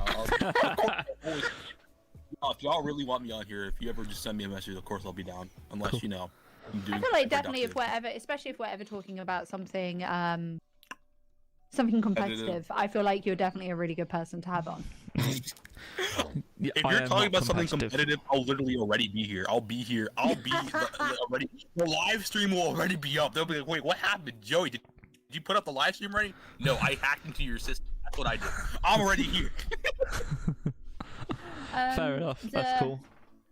If y'all really want me on here, if you ever just send me a message, of course I'll be down. Unless, I'm doing I feel like definitely if we're ever, especially if we're ever talking about something, something competitive, I feel like you're definitely a really good person to have on. If you're talking about something competitive, I'll literally already be here. I'll be here. I'll be already. The live stream will already be up. They'll be like, wait, what happened? Joey, did you put up the live stream already? No, I hacked into your system. That's what I did. I'm already here. Fair enough. That's cool.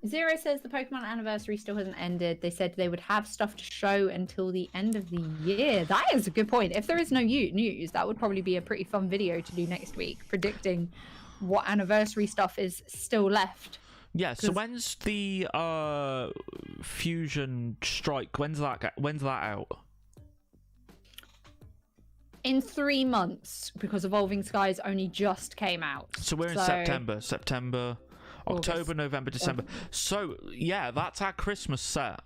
Zero says the Pokemon anniversary still hasn't ended. They said they would have stuff to show until the end of the year. That is a good point. If there is no news, that would probably be a pretty fun video to do next week, predicting what anniversary stuff is still left. Yeah, so when's the Fusion Strike? When's that out? In 3 months, because Evolving Skies only just came out. So we're in September, October, November, December. So yeah, that's our Christmas set.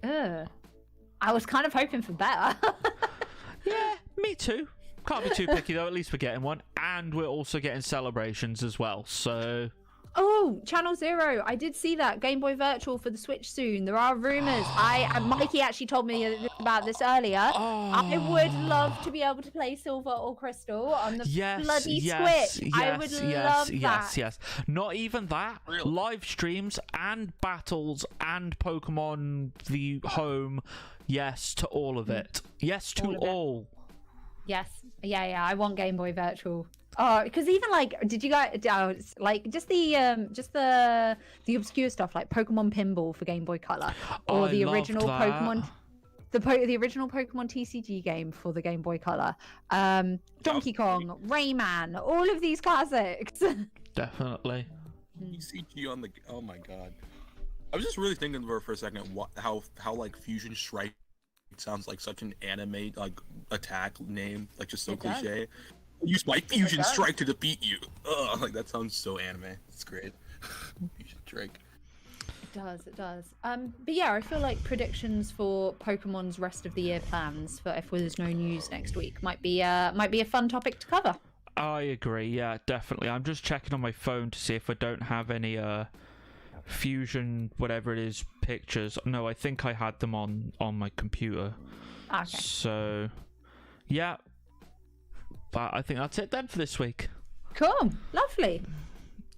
I was kind of hoping for better. Yeah, me too. Can't be too picky though. At least we're getting one, and we're also getting celebrations as well. So. Oh, Channel Zero. I did see that. Game Boy Virtual for the Switch soon. There are rumors. Mikey actually told me about this earlier. I would love to be able to play Silver or Crystal on the bloody Switch. I would love that. Yes. Not even that. Really? Live streams and battles and Pokemon the home. Yes to all of it. Yes to all. Yes. Yeah. I want Game Boy Virtual. Oh, because even did you guys just the obscure stuff like Pokemon Pinball for Game Boy Color, or the original Pokemon, the original Pokemon TCG game for the Game Boy Color, Donkey Kong, Rayman, all of these classics. Definitely. TCG on the. Oh my god. I was just really thinking for a second how Fusion Strike sounds like such an anime attack name, just so cliche. Use my Fusion Strike to defeat you. Ugh, that sounds so anime. It's great. Fusion Strike. It does. But yeah, I feel like predictions for Pokemon's rest of the year plans for if there's no news next week might be a fun topic to cover. I agree. Yeah, definitely. I'm just checking on my phone to see if I don't have any Fusion whatever it is pictures. No, I think I had them on my computer. Okay. So, yeah. But I think that's it then for this week. Cool. Lovely.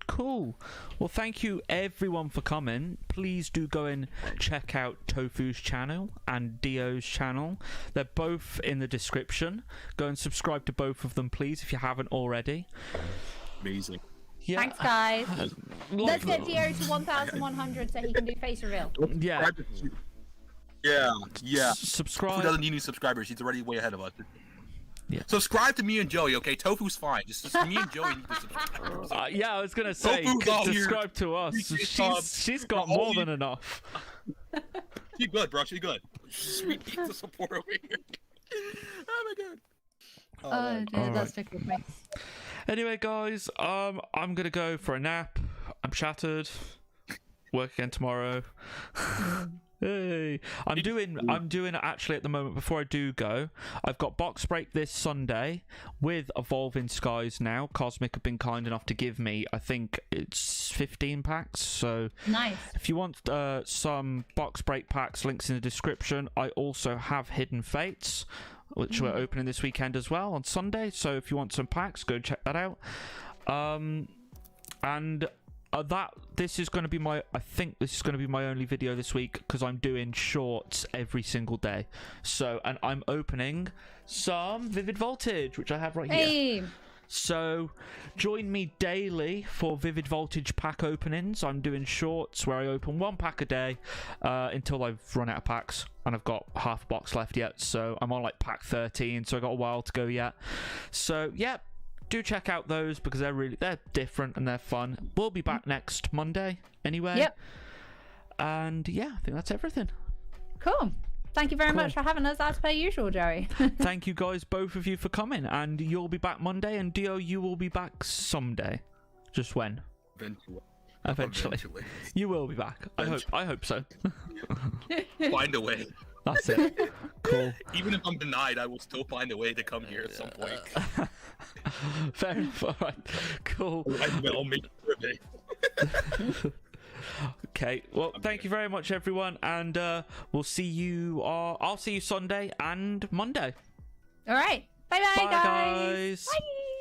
Cool. Well, thank you everyone for coming. Please do go and check out Tofu's channel and Deo's channel. They're both in the description. Go and subscribe to both of them, please, if you haven't already. Amazing. Yeah. Thanks, guys. Let's get Deo to 1,100 so he can do face reveal. Yeah. Yeah. Subscribe. Tofu doesn't need any subscribers. He's already way ahead of us. Yeah. Subscribe to me and Joey, okay? Tofu's fine. Just me and Joey need to subscribe. Yeah, I was gonna say, subscribe to us. She's got more than enough. She's good, bro. She's good. Sweet pizza support over here. Oh my god. Oh, that's sticking with me. Anyway, guys, I'm gonna go for a nap. I'm shattered. Work again tomorrow. Hey, I'm doing actually at the moment, before I do go, I've got box break this Sunday with Evolving Skies now. Cosmic have been kind enough to give me, I think it's 15 packs, so nice. If you want some box break packs, links in the description. I also have Hidden Fates, which we're opening this weekend as well on Sunday, so if you want some packs, go check that out. This is going to be my only video this week, because I'm doing shorts every single day. So, and I'm opening some Vivid Voltage, which I have right here. So join me daily for Vivid Voltage pack openings. I'm doing shorts where I open 1 pack a day until I've run out of packs, and I've got half a box left yet, so I'm on like pack 13, so I got a while to go yet. So yeah, do check out those because they're different and they're fun. We'll be back next Monday anyway. Yep. And yeah, I think that's everything. Cool. Thank you very much for having us as per usual, Joey. Thank you guys, both of you, for coming. And you'll be back Monday, and Dio, you will be back someday. Just when? Eventually. You will be back. I hope so. Find a way. That's it. Cool. Even if I'm denied, I will still find a way to come here at some point. Fair enough. All right. Cool. I'll make sure of it. Okay, well, thank you very much, everyone, and we'll see you. I'll see you Sunday and Monday. All right. Bye, Bye, guys. guys. Bye.